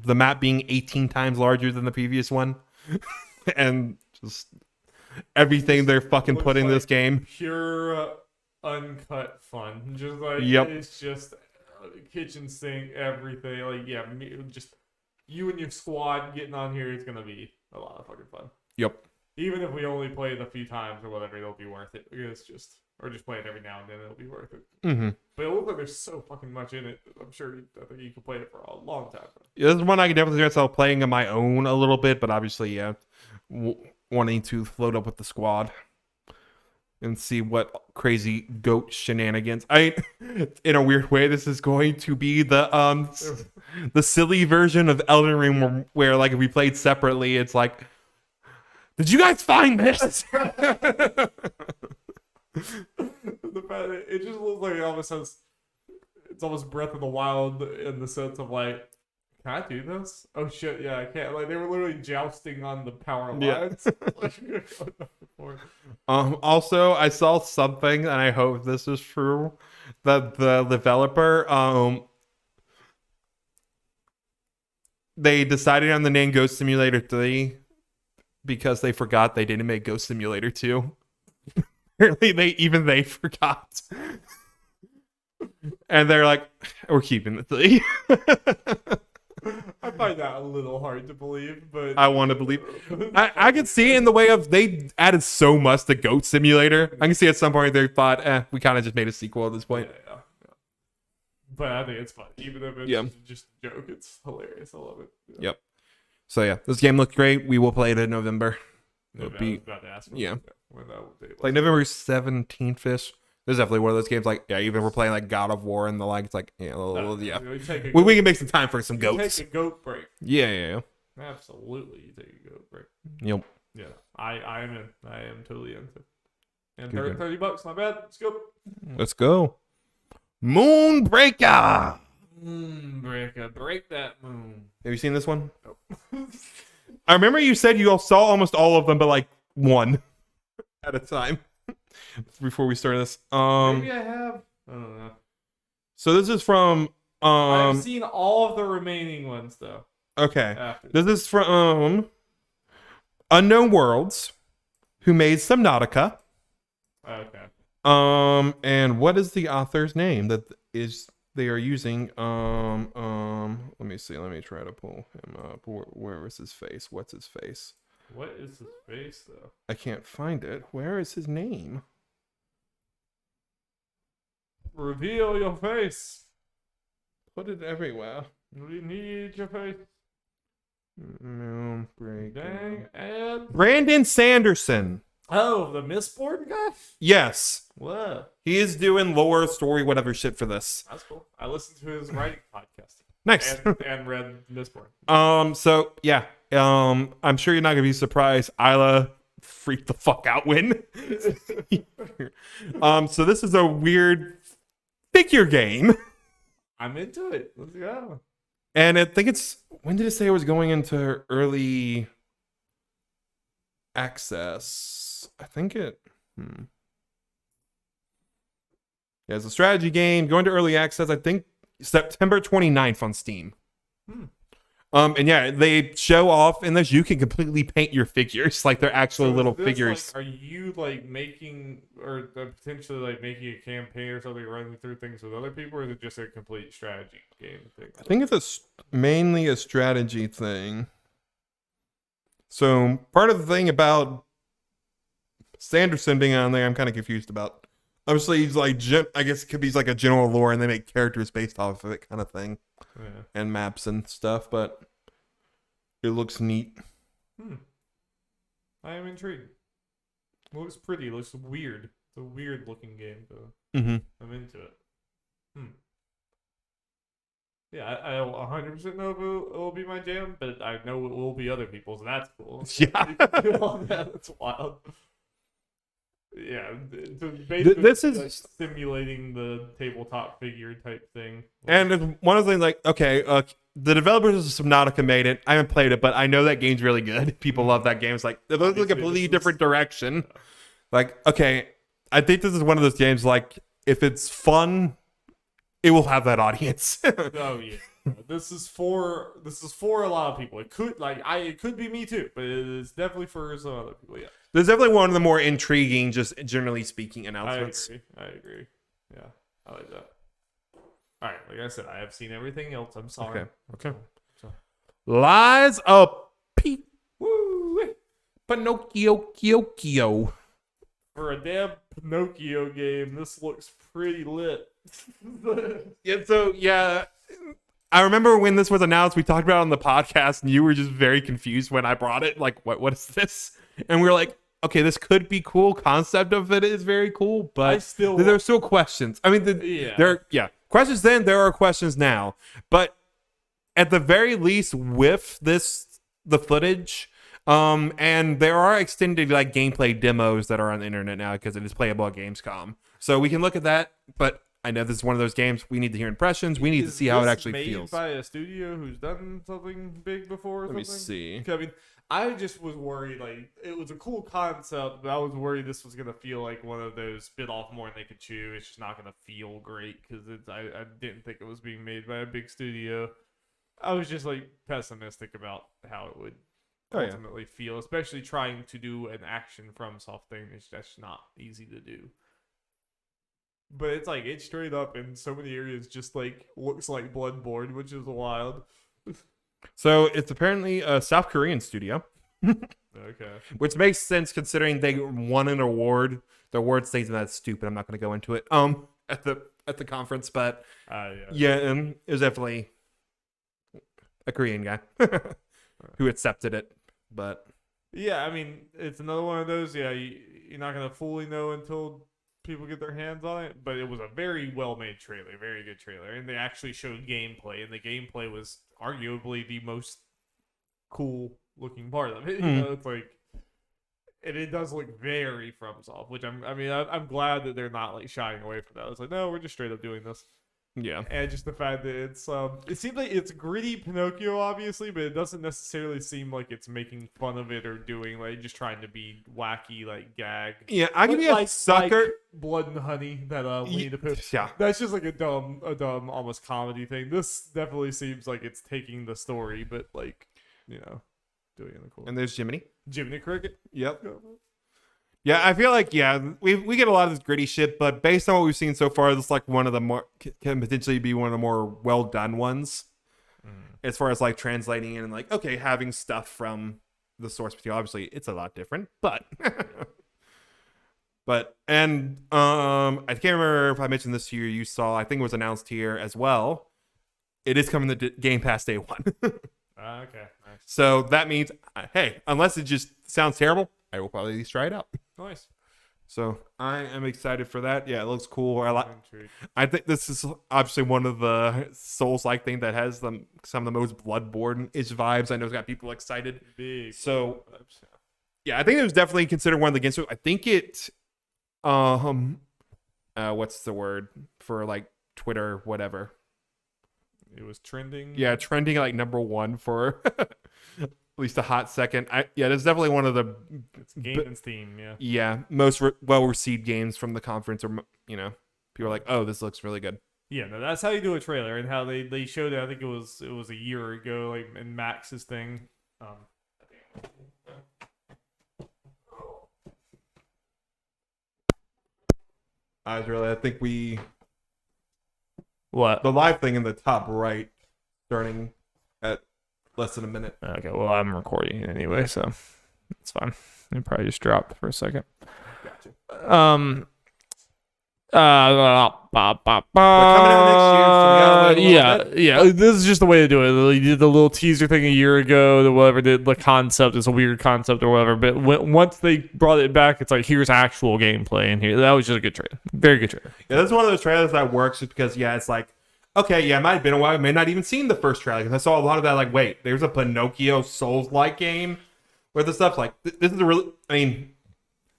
Speaker 2: map being 18 times larger than the previous one. And just everything they're fucking putting in this game.
Speaker 1: Pure uncut fun. Just like It's just kitchen sink, everything. Like just you and your squad getting on here is gonna be a lot of fucking fun.
Speaker 2: Yep.
Speaker 1: Even if we only play it a few times or whatever, it'll be worth it. It's just play it every now and then, it'll be worth it.
Speaker 2: Mm-hmm.
Speaker 1: But it looks like there's so fucking much in it. I think you can play it for a long time.
Speaker 2: Yeah, this is one I can definitely see myself playing on my own a little bit, but obviously, yeah, wanting to float up with the squad and see what crazy goat shenanigans. In a weird way, this is going to be the silly version of Elden Ring where like if we played separately, it's like, did you guys find this?
Speaker 1: It just looks like it's almost Breath of the Wild in the sense of like, can I do this? Oh shit, yeah, I can't. Like they were literally jousting on the power lines.
Speaker 2: Also, I saw something, and I hope this is true, that the developer they decided on the name Ghost Simulator 3 because they forgot they didn't make Ghost Simulator 2. Apparently they forgot. And they're like, we're keeping the 3.
Speaker 1: I find that a little hard to believe, but
Speaker 2: I want to believe. I can see it in the way of they added so much to Goat Simulator. I can see at some point they thought, we kind of just made a sequel at this point.
Speaker 1: Yeah. But I think it's fun, even if it's just a joke. It's hilarious. I love it. Yeah.
Speaker 2: Yep. So yeah, this game looks great. We will play it in November.
Speaker 1: I was about to ask.
Speaker 2: Yeah.
Speaker 1: When that date was.
Speaker 2: Like November 17th-ish. This is definitely one of those games. Like, yeah, even we're playing like God of War and the like. It's like, yeah, yeah. We can make some time for some goats.
Speaker 1: Take a goat break.
Speaker 2: Yeah.
Speaker 1: Absolutely, you take a goat break.
Speaker 2: Yep.
Speaker 1: Yeah, I am in. I am totally into. And
Speaker 2: Good.
Speaker 1: $30, not bad. Let's go.
Speaker 2: Let's go. Moonbreaker.
Speaker 1: Moonbreaker, break that moon.
Speaker 2: Have you seen this one?
Speaker 1: Nope.
Speaker 2: I remember you said you all saw almost all of them, but like one at a time before we started this.
Speaker 1: Maybe I have. I don't know.
Speaker 2: So this is from.
Speaker 1: I've seen all of the remaining ones though.
Speaker 2: Okay.
Speaker 1: After.
Speaker 2: This is from Unknown Worlds, who made Subnautica.
Speaker 1: Okay.
Speaker 2: And what is the author's name that is they are using? Let me see. Let me try to pull him up. Where is his face? What's his face?
Speaker 1: What is his face though?
Speaker 2: I can't find it. Where is his name?
Speaker 1: Reveal your face.
Speaker 2: Put it everywhere.
Speaker 1: We need your face.
Speaker 2: Moonbreaker.
Speaker 1: Dang. And
Speaker 2: Brandon Sanderson.
Speaker 1: oh, the Mistborn guy.
Speaker 2: Yes.
Speaker 1: Whoa,
Speaker 2: He is doing lore, story, whatever shit for this.
Speaker 1: that's cool. I listened to his writing podcast.
Speaker 2: Nice.
Speaker 1: And read Mistborn.
Speaker 2: So yeah. I'm sure you're not gonna be surprised. Isla freaked the fuck out when. So this is a weird figure game.
Speaker 1: I'm into it. Let's go.
Speaker 2: And I think it's when did it say it was going into early access? I think it. Yeah, it's a strategy game going to early access. I think September 29th on Steam. And yeah, they show off in this you can completely paint your figures like they're actual
Speaker 1: So
Speaker 2: little
Speaker 1: is this,
Speaker 2: figures.
Speaker 1: Like, are you like making or potentially like making a campaign or something, running through things with other people, or is it just a complete strategy game thing?
Speaker 2: I think it's mainly a strategy thing. So part of the thing about Sanderson being on there, I'm kind of confused about. Obviously, he's like, I guess it could be like a general lore, and they make characters based off of it, kind of thing, and maps and stuff. But it looks neat.
Speaker 1: I am intrigued. It looks pretty. It looks weird. It's a weird looking game, though. I'm into it. Yeah, I don't 100% know if it will be my jam, but I know it will be other people's. That's cool.
Speaker 2: Yeah.
Speaker 1: That's wild. Yeah, so basically
Speaker 2: This is
Speaker 1: like simulating the tabletop figure type thing.
Speaker 2: And it's one of the things like, okay, the developers of Subnautica made it. I haven't played it, but I know that game's really good. People love that game. It's like, it looks like a completely different direction. Like, okay, I think this is one of those games, like, if it's fun, it will have that audience.
Speaker 1: Oh yeah. This is for a lot of people. It could be me too, but it is definitely for some other people. Yeah.
Speaker 2: There's definitely one of the more intriguing, just generally speaking, announcements.
Speaker 1: I agree. Yeah, I like that. All right, like I said, I have seen everything else. I'm sorry.
Speaker 2: Okay. Lies of P.
Speaker 1: Woo!
Speaker 2: Pinocchio Kyokyo.
Speaker 1: For a damn Pinocchio game, this looks pretty lit.
Speaker 2: Yeah. I remember when this was announced, we talked about it on the podcast, and you were just very confused when I brought it. Like, what is this? And we were like, okay, this could be cool. Concept of it is very cool, but there are still questions. I mean, there are questions then, there are questions now. But at the very least, with the footage, and there are extended like gameplay demos that are on the internet now because it is playable at Gamescom. So we can look at that, but I know this is one of those games we need to hear impressions. We need to see how it actually feels.
Speaker 1: By a studio who's done something big before.
Speaker 2: Let me see.
Speaker 1: I mean, I just was worried. Like, it was a cool concept, but I was worried this was gonna feel like one of those bit off more than they could chew. It's just not gonna feel great because I didn't think it was being made by a big studio. I was just like pessimistic about how it would ultimately feel, especially trying to do an action from soft thing. That's not easy to do. But it's like, it's straight up in so many areas just like looks like Bloodborne, which is wild.
Speaker 2: So it's apparently a South Korean studio,
Speaker 1: Okay.
Speaker 2: which makes sense considering they won an award. The award stays that stupid. I'm not going to go into it. At the conference, but yeah, it was definitely a Korean guy who accepted it. But
Speaker 1: yeah, I mean, it's another one of those. Yeah, you're not gonna fully know until people get their hands on it. But it was a very well-made trailer, very good trailer, and they actually showed gameplay, and the gameplay was arguably the most cool-looking part of it. You know, it's like, and it does look very FromSoft, which I'm glad that they're not like shying away from that. It's like, no, we're just straight up doing this.
Speaker 2: yeah,
Speaker 1: And just the fact that it seems like it's gritty Pinocchio, obviously, but it doesn't necessarily seem like it's making fun of it or doing like just trying to be wacky, like gag.
Speaker 2: yeah, I can be a sucker.
Speaker 1: Like Blood and Honey that Winnie the Pooh.
Speaker 2: Yeah,
Speaker 1: That's just like a dumb, almost comedy thing. This definitely seems like it's taking the story, but like, you know, doing it in a cool.
Speaker 2: and there's Jiminy.
Speaker 1: Jiminy Cricket.
Speaker 2: Yep. Yeah, I feel like we get a lot of this gritty shit, but based on what we've seen so far, this is like one of the more can potentially be one of the more well done ones, as far as like translating in and like having stuff from the source material. Obviously, it's a lot different, but and I can't remember if I mentioned this to you. You saw, I think it was announced here as well. It is coming to Game Pass day one.
Speaker 1: Okay, nice.
Speaker 2: So that means, hey, unless it just sounds terrible, I will probably at least try it out.
Speaker 1: Nice.
Speaker 2: So I am excited for that. Yeah, it looks cool.
Speaker 1: Intrigued.
Speaker 2: I think this is obviously one of the Souls-like thing that has some of the most Bloodborne-ish vibes. I know it's got people excited.
Speaker 1: Big.
Speaker 2: So yeah, I think it was definitely considered one of the games. I think it, what's the word for like Twitter, whatever.
Speaker 1: It was trending.
Speaker 2: Yeah, trending like #1 for at least a hot second. There's definitely one of the
Speaker 1: Gaming's theme. Yeah.
Speaker 2: Yeah, most well-received games from the conference, or people are like, "Oh, this looks really good."
Speaker 1: Yeah, no, that's how you do a trailer, and how they showed it. I think it was a year ago, like in Max's thing.
Speaker 2: I think
Speaker 1: What?
Speaker 2: the live thing in the top right, starting at less than a minute.
Speaker 1: Okay, well, I'm recording it anyway, so it's fine. It probably just dropped for a second.
Speaker 2: Gotcha.
Speaker 1: Coming
Speaker 2: out next year, so we gotta wait a little bit.
Speaker 1: yeah. This is just the way to do it. You did the little teaser thing a year ago. The concept is a weird concept or whatever. But once they brought it back, it's like, here's actual gameplay in here. That was just a good trailer. Very good trailer.
Speaker 2: Yeah, that's one of those trailers that works just because it's like, okay, yeah, it might have been a while. I may not even seen the first trailer because I saw a lot of that. Like, wait, there's a Pinocchio Souls-like game where the stuff's like, this is a really,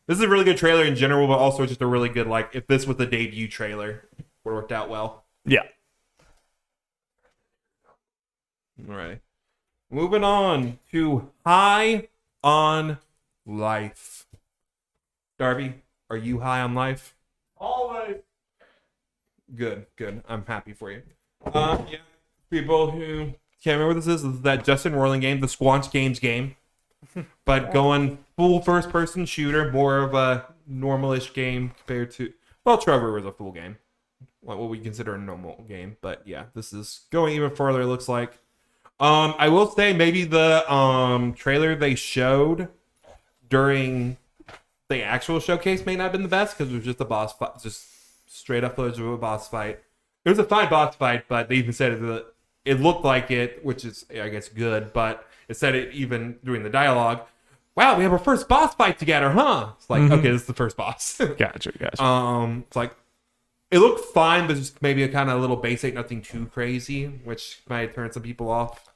Speaker 2: this is a really good trailer in general, but also just a really good, like, if this was the debut trailer, it would have worked out well.
Speaker 1: Yeah.
Speaker 2: All right. Moving on to High on Life. Darby, are you high on life?
Speaker 1: Always.
Speaker 2: Good. I'm happy for you. Yeah. People who can't remember what this is that Justin Roiland game, the Squanch Games game. But going full first-person shooter, more of a normal-ish game compared to... Well, Trevor was a full game. What we consider a normal game. But yeah, this is going even further, it looks like. I will say maybe the trailer they showed during the actual showcase may not have been the best because it was just a boss fight, just straight up footage of a boss fight. It was a fine boss fight, but they even said it looked like it, which is, I guess, good, but it said it even during the dialogue. Wow, we have our first boss fight together, huh? It's like, okay, this is the first boss.
Speaker 1: Gotcha.
Speaker 2: It's like, it looked fine, but just maybe a kind of little basic, nothing too crazy, which might turn some people off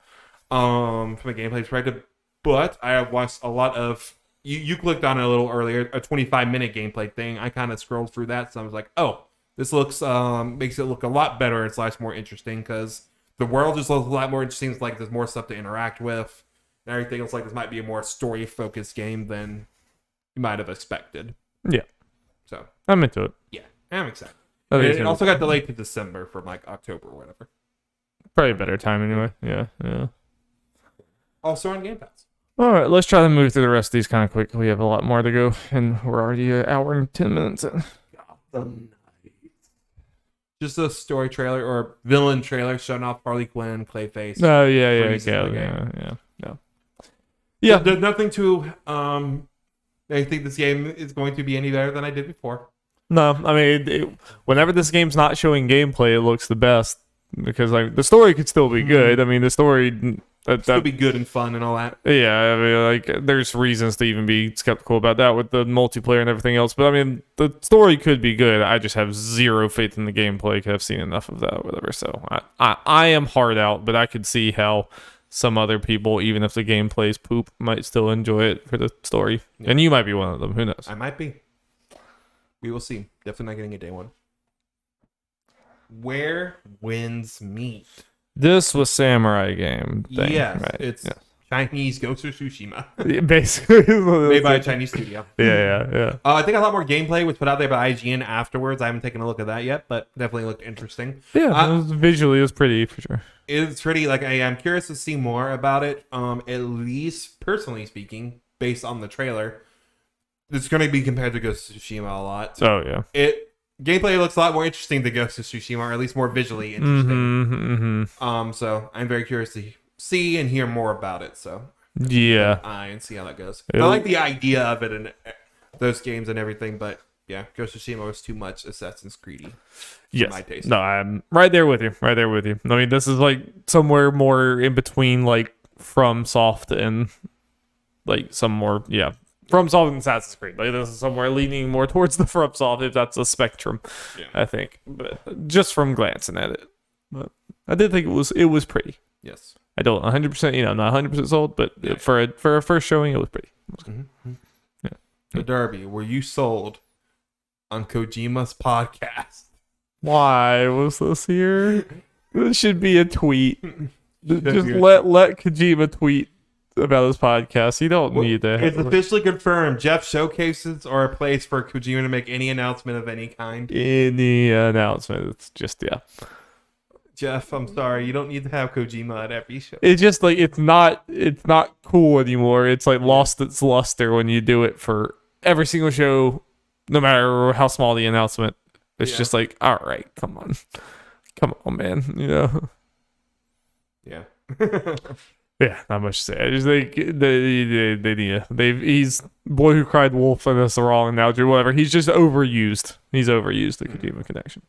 Speaker 2: from a gameplay perspective. But I have watched a lot of... You clicked on it a little earlier, a 25-minute gameplay thing. I kind of scrolled through that, so I was like, oh, this looks makes it look a lot better and / more interesting because the world just looks a lot more interesting. It's like there's more stuff to interact with and everything. It's like this might be a more story-focused game than you might have expected.
Speaker 1: Yeah.
Speaker 2: So
Speaker 1: I'm into it.
Speaker 2: Yeah, I'm excited.
Speaker 1: It
Speaker 2: also got delayed to December from like October or whatever.
Speaker 1: Probably a better time anyway. Yeah.
Speaker 2: Also on Game Pass.
Speaker 1: All right, let's try to move through the rest of these kind of quick. We have a lot more to go, and we're already an hour and 10 minutes in.
Speaker 2: just a story trailer or villain trailer showing off Harley Quinn, Clayface.
Speaker 1: Oh yeah, yeah.
Speaker 2: There's nothing to I think this game is going to be any better than I did before.
Speaker 1: No, I mean, whenever this game's not showing gameplay, it looks the best because like the story could still be good. I mean, the story
Speaker 2: still be good and fun and all that.
Speaker 1: Yeah, I mean, like there's reasons to even be skeptical about that with the multiplayer and everything else. But I mean, the story could be good. I just have zero faith in the gameplay because I've seen enough of that, or whatever. So I am hard out, but I could see how some other people, even if the gameplay's poop, might still enjoy it for the story. Yeah. And you might be one of them. Who knows?
Speaker 2: I might be. We will see. Definitely not getting a day one. Where winds meet.
Speaker 1: This was Samurai game thing.
Speaker 2: Yes,
Speaker 1: right?
Speaker 2: It's Chinese Ghost of Tsushima.
Speaker 1: Basically.
Speaker 2: Made by a Chinese studio.
Speaker 1: Yeah.
Speaker 2: I think a lot more gameplay was put out there by IGN afterwards. I haven't taken a look at that yet, but definitely looked interesting.
Speaker 1: Yeah, visually it was pretty, for sure.
Speaker 2: It's pretty, like, I'm curious to see more about it. At least, personally speaking, based on the trailer, it's going to be compared to Ghost of Tsushima a lot.
Speaker 1: Oh, yeah.
Speaker 2: Gameplay looks a lot more interesting than Ghost of Tsushima, or at least more visually interesting. So I'm very curious to see and hear more about it. So
Speaker 1: yeah,
Speaker 2: and see how that goes. I like the idea of it and those games and everything, but yeah, Ghost of Tsushima was too much Assassin's Creed.
Speaker 1: Yes,
Speaker 2: my taste.
Speaker 1: No, I'm right there with you. I mean, this is like somewhere more in between, like FromSoft and like some more FromSoft and Assassin's Creed. Like this is somewhere leaning more towards the FromSoft, if that's a spectrum. Yeah. I think, but just from glancing at it, but I did think it was pretty.
Speaker 2: Yes,
Speaker 1: I don't 100%, not 100% sold, but for a first showing, it was pretty.
Speaker 2: Yeah. So Darby, were you sold on Kojima's podcast?
Speaker 1: Why was this here? This should be a tweet. Just let Kojima tweet about his podcast. You don't need that.
Speaker 2: It's officially confirmed. Jeff showcases are a place for Kojima to make any announcement of any kind.
Speaker 1: Any announcement. It's just
Speaker 2: Jeff, I'm sorry. You don't need to have Kojima at every show.
Speaker 1: It's just like it's not cool anymore. It's like lost its luster when you do it for every single show, no matter how small the announcement. It's just like, all right, come on, man.
Speaker 2: Yeah.
Speaker 1: Yeah, not much to say. I just think he's Boy Who Cried Wolf, and that's the wrong analogy, whatever. He's just overused. He's overused the Kojima connection.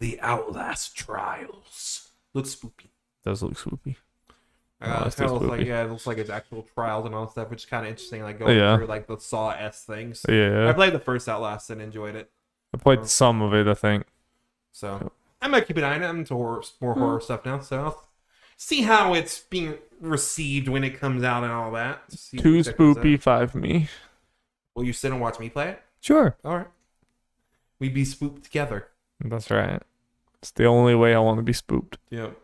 Speaker 2: The Outlast Trials looks spooky.
Speaker 1: Does look spooky.
Speaker 2: It looks like it's actual trials and all that stuff, which is kind of interesting. Like going through like the Saw-esque things.
Speaker 1: Yeah,
Speaker 2: I played the first Outlast and enjoyed it.
Speaker 1: I played some of it, I think.
Speaker 2: So I might keep an eye on it. I'm into more horror stuff now, so I'll see how it's being received when it comes out and all that.
Speaker 1: 2 spoopy, 5 me.
Speaker 2: Will you sit and watch me play it?
Speaker 1: Sure.
Speaker 2: All right. We'd be spooked together.
Speaker 1: That's right. It's the only way I want to be spooked.
Speaker 2: Yep.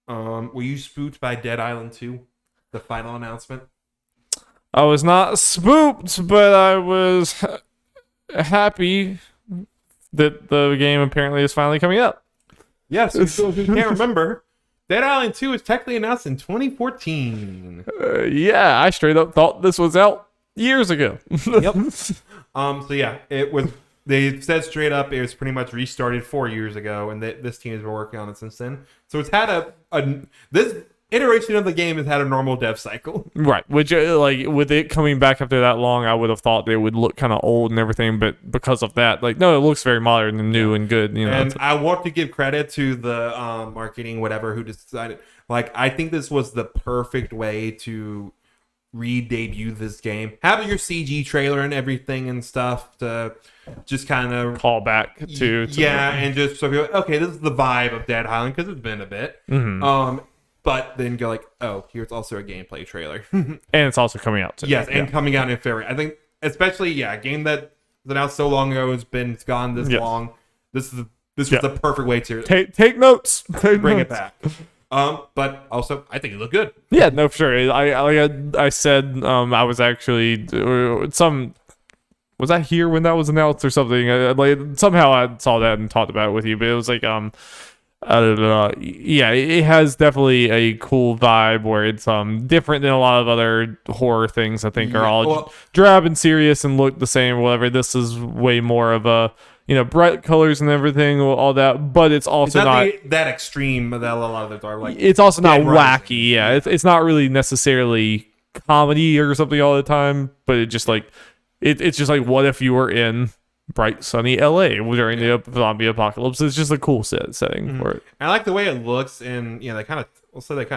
Speaker 2: Were you spooked by Dead Island 2? The final announcement?
Speaker 1: I was not spooked, but I was happy that the game apparently is finally coming up.
Speaker 2: Yes, if you can't remember, Dead Island 2 was technically announced in 2014.
Speaker 1: Yeah, I straight up thought this was out years ago.
Speaker 2: Yep. So yeah, it was. They said straight up it was pretty much restarted 4 years ago, and this team has been working on it since then. So it's had this iteration of the game has had a normal dev cycle.
Speaker 1: Right, which like with it coming back after that long, I would have thought they would look kind of old and everything, but because of that, like no, it looks very modern and new and good.
Speaker 2: And I want to give credit to the marketing whatever who decided. Like I think this was the perfect way to re-debut this game. Having your CG trailer and everything and stuff to just kind of
Speaker 1: call back to
Speaker 2: and just so people okay, this is the vibe of Dead Island because it's been a bit. But then go like, oh, here's also a gameplay trailer.
Speaker 1: And it's also coming out today.
Speaker 2: Yes, and coming out in February. I think especially a game that was announced so long ago has been gone this long. This was the perfect way to
Speaker 1: take notes.
Speaker 2: Bring it back. But also, I think it looked good.
Speaker 1: Yeah, no, for sure. I said, I was actually was I here when that was announced or something? Somehow I saw that and talked about it with you, but it was like, it has definitely a cool vibe where it's different than a lot of other horror things. I think are all drab and serious and look the same or whatever. This is way more of a bright colors and everything, all that, but it's also
Speaker 2: It's
Speaker 1: not
Speaker 2: that extreme that a lot of those are like.
Speaker 1: it's also not
Speaker 2: Dead Rising.
Speaker 1: wacky. Yeah, it's not really necessarily comedy or something all the time, but it's just like what if you were in bright sunny LA during the zombie apocalypse? It's just a cool setting for it.
Speaker 2: I like the way it looks, and they kind of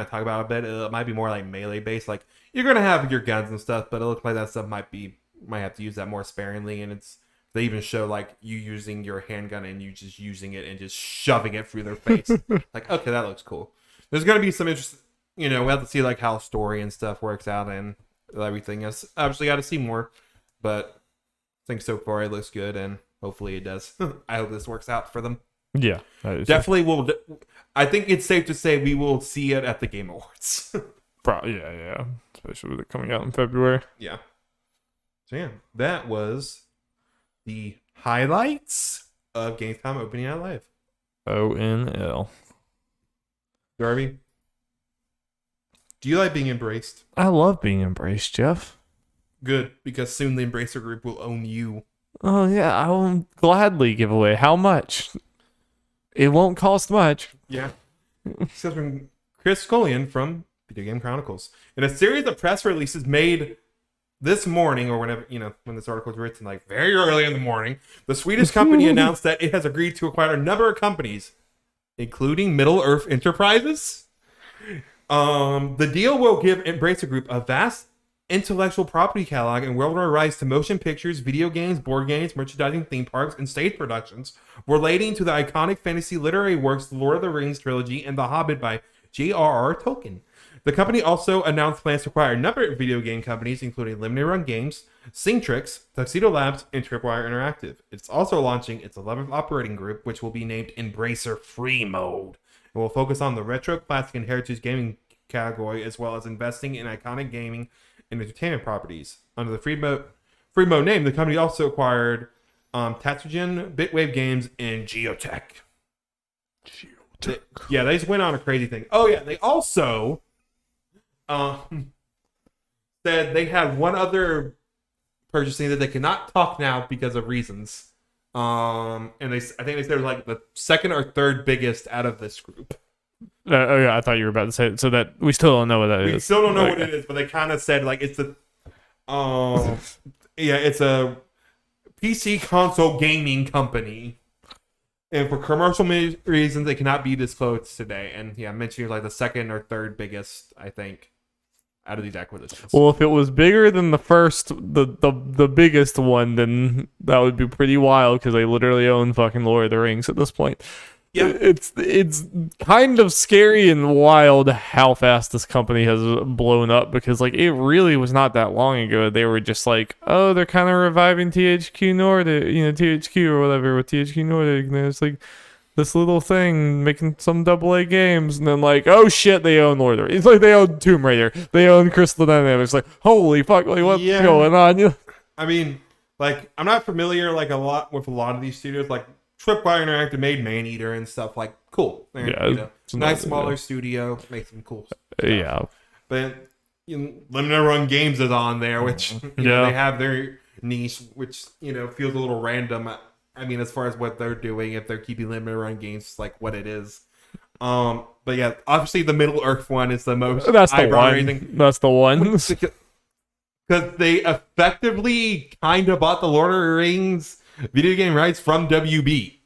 Speaker 2: talk about it a bit. It might be more like melee based. Like you're gonna have your guns and stuff, but it looks like that stuff might have to use that more sparingly. And they even show like you using your handgun and you just using it and just shoving it through their face. Like, okay, that looks cool. There's gonna be some interest. We have to see like how story and stuff works out and everything else. Obviously, got to see more, but I think so far it looks good, and hopefully it does. I hope this works out for them.
Speaker 1: Yeah,
Speaker 2: Definitely will. I think it's safe to say we will see it at the Game Awards.
Speaker 1: Probably, yeah. Especially with it coming out in February.
Speaker 2: Yeah. So yeah, that was the highlights of Gamescom opening night live.
Speaker 1: ONL.
Speaker 2: Darby, do you like being embraced?
Speaker 1: I love being embraced, Jeff.
Speaker 2: Good, because soon the Embracer Group will own you.
Speaker 1: Oh yeah, I will gladly give away. How much? It won't cost much.
Speaker 2: Yeah. This is from Chris Scullion from Video Game Chronicles. In a series of press releases made this morning, or whenever, when this article was written, like very early in the morning, the Swedish company announced that it has agreed to acquire a number of companies, including Middle-earth Enterprises. The deal will give Embracer Group a vast intellectual property catalog and worldwide rights to motion pictures, video games, board games, merchandising, theme parks, and stage productions relating to the iconic fantasy literary works The Lord of the Rings trilogy and The Hobbit by J.R.R. Tolkien. The company also announced plans to acquire a number of video game companies, including Limited Run Games, Singtrix, Tuxedo Labs, and Tripwire Interactive. It's also launching its 11th operating group, which will be named Embracer Free Mode. It will focus on the retro, classic, and heritage gaming category, as well as investing in iconic gaming and entertainment properties. Under the Free Mode name, the company also acquired Tatsugen, Bitwave Games, and Geotech. They just went on a crazy thing. Oh yeah, they also said they had one other purchasing that they cannot talk now because of reasons. And I think they said it was like the second or third biggest out of this group.
Speaker 1: I thought you were about to say it, so that we still don't know what that is.
Speaker 2: We still don't know what it is, but they kind of said like it's a it's a PC console gaming company, and for commercial reasons, they cannot be disclosed today. And I mentioned like the second or third biggest, I think, out of these acquisitions.
Speaker 1: Well, if it was bigger than the first, the biggest one, then that would be pretty wild because they literally own fucking Lord of the Rings at this point. Yeah, it's kind of scary and wild how fast this company has blown up, because like it really was not that long ago they were just like, oh, they're kind of reviving THQ Nordic, THQ or whatever with THQ Nordic, and there's like this little thing making some AA games, and then like, oh shit, they own Lord of the Rings. It's like they own Tomb Raider, they own Crystal Dynamics. Like, holy fuck, like what's going on?
Speaker 2: I mean, like I'm not familiar like a lot with a lot of these studios, like Tripwire Interactive made Maneater and stuff. Like, cool. Nice smaller studio, make some cool stuff.
Speaker 1: Yeah,
Speaker 2: but Limited Run Games is on there, which they have their niche, which feels a little random. I mean, as far as what they're doing, if they're keeping Limited Run Games like what it is. But yeah, obviously the Middle Earth one is the most.
Speaker 1: That's the one. That's the one.
Speaker 2: Because they effectively kind of bought the Lord of the Rings video game rights from WB.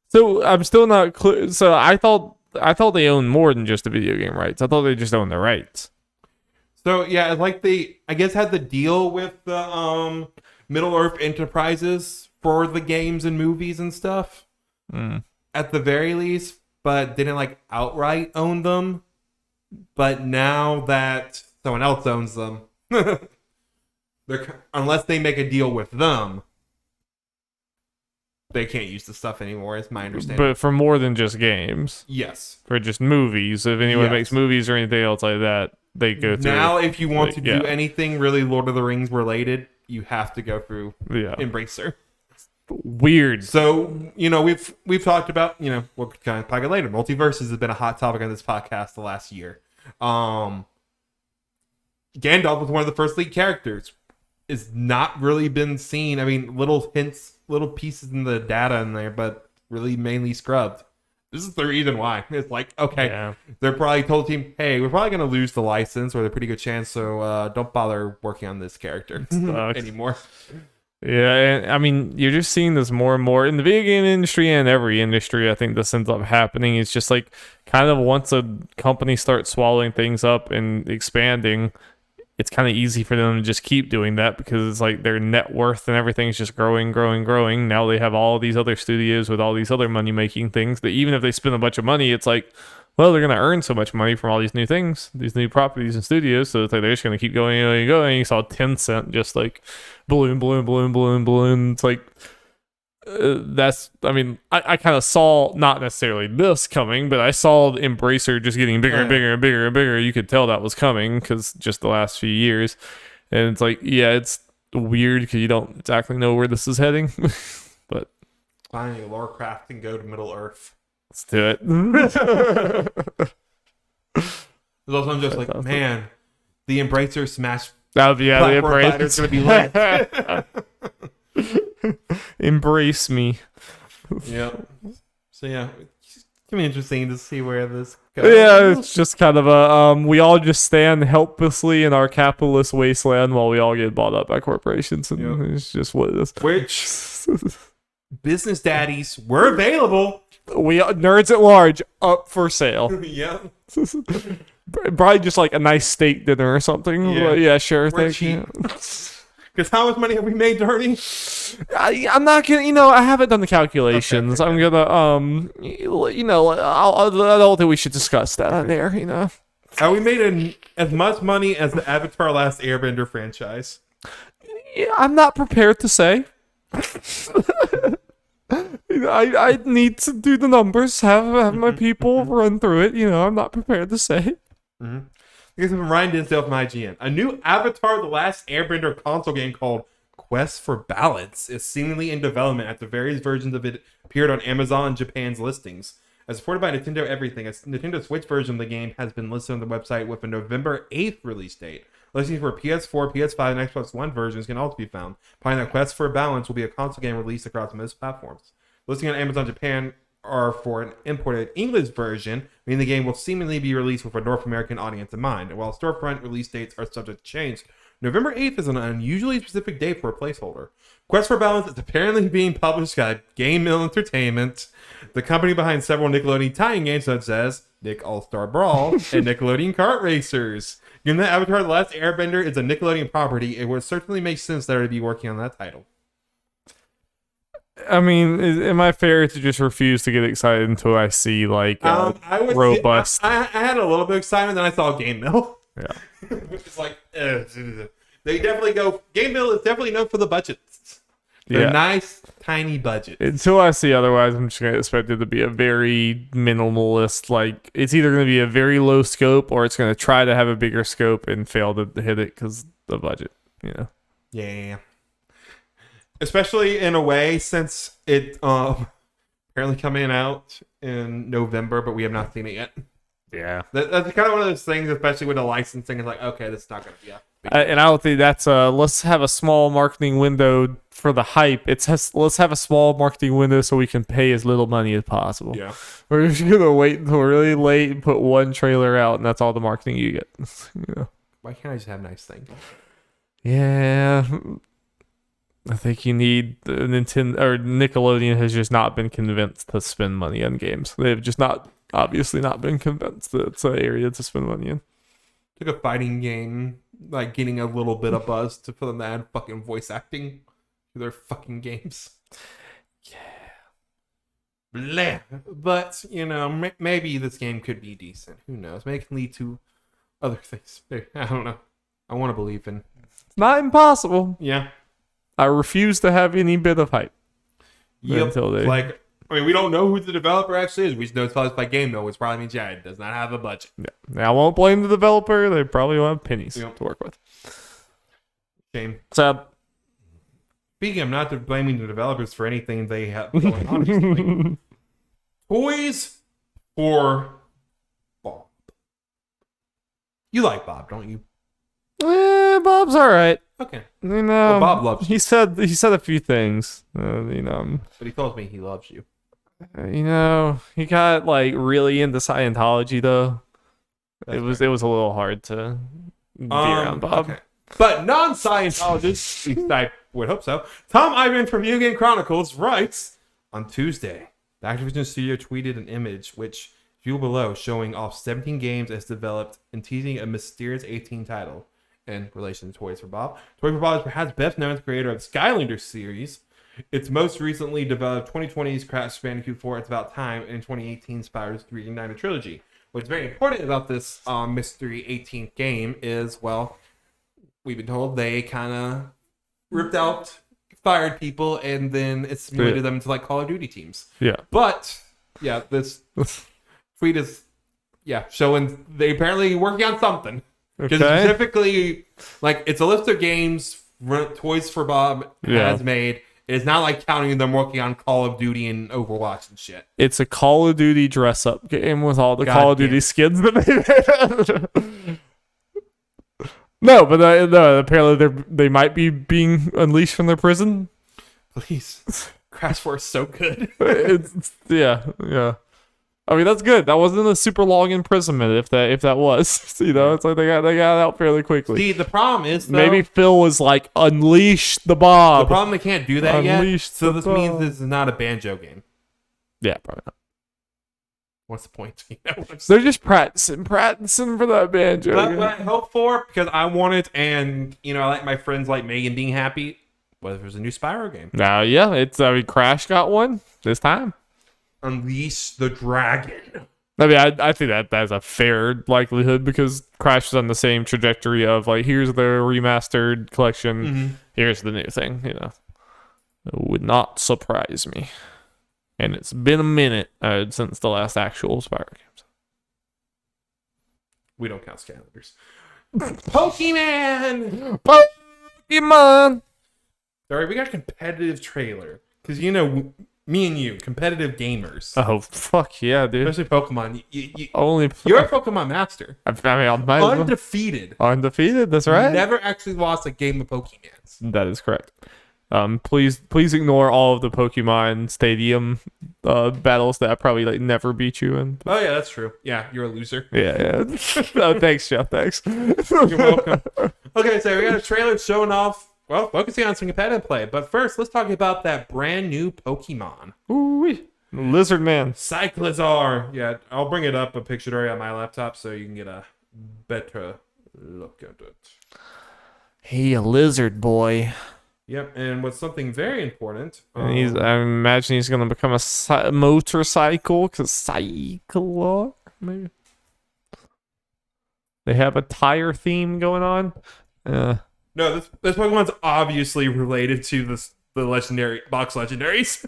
Speaker 1: So I'm still not clear. So I thought they owned more than just the video game rights. I thought they just owned the rights.
Speaker 2: So yeah, like they, I guess, had the deal with the Middle Earth Enterprises for the games and movies and stuff. At the very least, but didn't like outright own them. But now that someone else owns them, unless they make a deal with them, they can't use the stuff anymore, is my understanding.
Speaker 1: But for more than just games.
Speaker 2: Yes.
Speaker 1: For just movies. If anyone makes movies or anything else like that, they go through.
Speaker 2: Now, if you want to do anything really Lord of the Rings related, you have to go through Embracer.
Speaker 1: Weird.
Speaker 2: So, we've talked about, we'll kind of talk it later. Multiversus has been a hot topic on this podcast the last year. Gandalf was one of the first lead characters. Is not really been seen. I mean, little hints little pieces in the data in there, but really mainly scrubbed. This is the reason why. It's like, okay, they're probably told the team, hey, we're probably going to lose the license, or a pretty good chance, so don't bother working on this character anymore.
Speaker 1: Yeah, and I mean, you're just seeing this more and more in the video game industry and every industry. I think this ends up happening. It's just like kind of once a company starts swallowing things up and expanding, it's kind of easy for them to just keep doing that because it's like their net worth and everything's just growing. Now they have all these other studios with all these other money making things that even if they spend a bunch of money, it's like, well, they're going to earn so much money from all these new things, these new properties and studios. So it's like they're just going to keep going and going. You saw Tencent just like balloon. It's like, I mean, I kind of saw not necessarily this coming, but I saw Embracer just getting bigger and bigger. You could tell that was coming because just the last few years. And it's like, yeah, it's weird because you don't exactly know where this is heading. But
Speaker 2: finally, Lorecraft and go to Middle Earth.
Speaker 1: Let's do it.
Speaker 2: There's also I'm just like, awesome. Man, the Embracer Smash.
Speaker 1: The Embracer
Speaker 2: is going to be lit.
Speaker 1: Embrace me.
Speaker 2: Yeah. So yeah, it's gonna be interesting to see where this goes.
Speaker 1: Yeah, it's just kind of a we all just stand helplessly in our capitalist wasteland while we all get bought up by corporations, and it's just what it is.
Speaker 2: Which business daddies were available.
Speaker 1: We nerds at large up for sale.
Speaker 2: Yeah.
Speaker 1: Probably just like a nice steak dinner or something.
Speaker 2: Yeah,
Speaker 1: but yeah, sure.
Speaker 2: We're cheap. Because how much money have we made, Darby?
Speaker 1: I'm not gonna, I haven't done the calculations. Okay. I'm gonna, I don't think we should discuss that on there,
Speaker 2: Have we made as much money as the Avatar Last Airbender franchise?
Speaker 1: Yeah, I'm not prepared to say. I need to do the numbers, have my people run through it. I'm not prepared to say.
Speaker 2: Mm-hmm. Here's from Ryan Dinsdale from IGN. A new Avatar The Last Airbender console game called Quest for Balance is seemingly in development after various versions of it appeared on Amazon and Japan's listings. As supported by Nintendo Everything, a Nintendo Switch version of the game has been listed on the website with a November 8th release date. Listings for PS4, PS5, and Xbox One versions can also be found. Finding that Quest for Balance will be a console game released across most platforms. Listing on Amazon Japan are for an imported English version, meaning the game will seemingly be released with a North American audience in mind. And while storefront release dates are subject to change, November 8th is an unusually specific date for a placeholder. Quest for Balance is apparently being published by Game Mill Entertainment, the company behind several Nickelodeon tie-in games such as Nick All-Star Brawl and Nickelodeon Kart Racers. Given that Avatar The Last Airbender is a Nickelodeon property, it would certainly make sense that it would be working on that title.
Speaker 1: I mean, am I fair to just refuse to get excited until I see robust?
Speaker 2: I had a little bit of excitement, then I saw Game Mill.
Speaker 1: Yeah,
Speaker 2: it's like they definitely go. Game Mill is definitely known for the budgets. They're nice, tiny budget.
Speaker 1: Until I see otherwise, I'm just gonna expect it to be a very minimalist. Like it's either gonna be a very low scope or it's gonna try to have a bigger scope and fail to hit it because the budget.
Speaker 2: Yeah. Especially in a way, since it apparently coming out in November, but we have not seen it yet.
Speaker 1: Yeah,
Speaker 2: that's kind of one of those things, especially with the licensing. It's like, okay, this is not going to be
Speaker 1: and I don't think that's let's have a small marketing window for the hype. Let's have a small marketing window so we can pay as little money as possible.
Speaker 2: Yeah,
Speaker 1: we're just gonna wait until really late and put one trailer out, and that's all the marketing you get.
Speaker 2: Why can't I just have nice things?
Speaker 1: Yeah. I think you need Nintendo or Nickelodeon has just not been convinced to spend money on games. They've just obviously not been convinced that it's an area to spend money in.
Speaker 2: Took a fighting game, like getting a little bit of buzz for them to add fucking voice acting to their fucking games. Yeah. Blah. But, maybe this game could be decent. Who knows? Maybe it can lead to other things. I don't know. I want to believe in.
Speaker 1: It's not impossible.
Speaker 2: Yeah.
Speaker 1: I refuse to have any bit of hype.
Speaker 2: Yep. We don't know who the developer actually is. We just know it's published by Game Mill, which probably means, it does not have a budget.
Speaker 1: Yeah. I won't blame the developer. They probably won't have pennies to work with.
Speaker 2: Shame.
Speaker 1: So,
Speaker 2: speaking of not blaming the developers for anything they have going on, toys for Bob. You like Bob, don't you?
Speaker 1: Bob's all right.
Speaker 2: Okay.
Speaker 1: You know,
Speaker 2: Well, Bob loves you.
Speaker 1: he said a few things.
Speaker 2: But he told me he loves you.
Speaker 1: He got like really into Scientology though. It was a little hard to be around Bob.
Speaker 2: Okay. But non-Scientologists, at least I would hope so. Tom Ivan from Video Game Chronicles writes, on Tuesday, the Activision studio tweeted an image which view below showing off 17 games as developed and teasing a mysterious 18 title in relation to Toys for Bob. Toys for Bob is perhaps best known as the creator of the Skylanders series. It's most recently developed 2020's Crash Bandicoot 4 It's About Time and 2018 Spyro's 3D trilogy. What's very important about this mystery 18th game is, well, we've been told they kind of ripped out, fired people, and then assimilated them into like Call of Duty teams.
Speaker 1: Yeah.
Speaker 2: But yeah, this tweet is showing they apparently working on something. Because specifically, like, it's a list of games Toys for Bob has made. It's not like counting them working on Call of Duty and Overwatch and shit.
Speaker 1: It's a Call of Duty dress-up game with all the Call of Duty skins that they made. No, but apparently they might be being unleashed from their prison.
Speaker 2: Please. Crash 4 is so good.
Speaker 1: Yeah. I mean, that's good. That wasn't a super long imprisonment if that was. It's like they got out fairly quickly.
Speaker 2: See, the problem is, though,
Speaker 1: maybe Phil was like, unleash the Bob.
Speaker 2: The problem, they can't do that yet. So this means this is not a Banjo game.
Speaker 1: Yeah, probably not.
Speaker 2: What's the point?
Speaker 1: They're just practicing for that Banjo.
Speaker 2: That's what I hope for, because I want it, and I like my friends like Megan being happy. What if there's a new Spyro game?
Speaker 1: Yeah, Crash got one this time.
Speaker 2: Unleash the Dragon.
Speaker 1: I mean, I think that's a fair likelihood because Crash is on the same trajectory of like, here's the remastered collection, here's the new thing. It would not surprise me. And it's been a minute since the last actual Spyro games.
Speaker 2: We don't count Skylanders. Pokemon. Sorry, we got a competitive trailer because me and you, competitive gamers.
Speaker 1: Oh, fuck yeah, dude.
Speaker 2: Especially Pokemon. You're a Pokemon master.
Speaker 1: I mean,
Speaker 2: undefeated.
Speaker 1: Undefeated, that's right.
Speaker 2: Never actually lost a game of Pokemans.
Speaker 1: That is correct. Please ignore all of the Pokemon Stadium battles that I probably like never beat you in.
Speaker 2: Oh, yeah, that's true. Yeah, you're a loser.
Speaker 1: Yeah. Oh, thanks, Jeff. Thanks.
Speaker 2: You're welcome. Okay, so we got a trailer showing off, well, focusing on some competitive play. But first, let's talk about that brand new Pokemon.
Speaker 1: Ooh-wee. Lizard Man.
Speaker 2: Cyclizar. Yeah, I'll bring it up a picture on my laptop so you can get a better look at it.
Speaker 1: Hey, a lizard boy.
Speaker 2: Yep, and what's something very important.
Speaker 1: And I imagine he's going to become a motorcycle, because Cyclizar, maybe. They have a tire theme going on.
Speaker 2: No, this Pokemon's obviously related to the legendary box legendaries.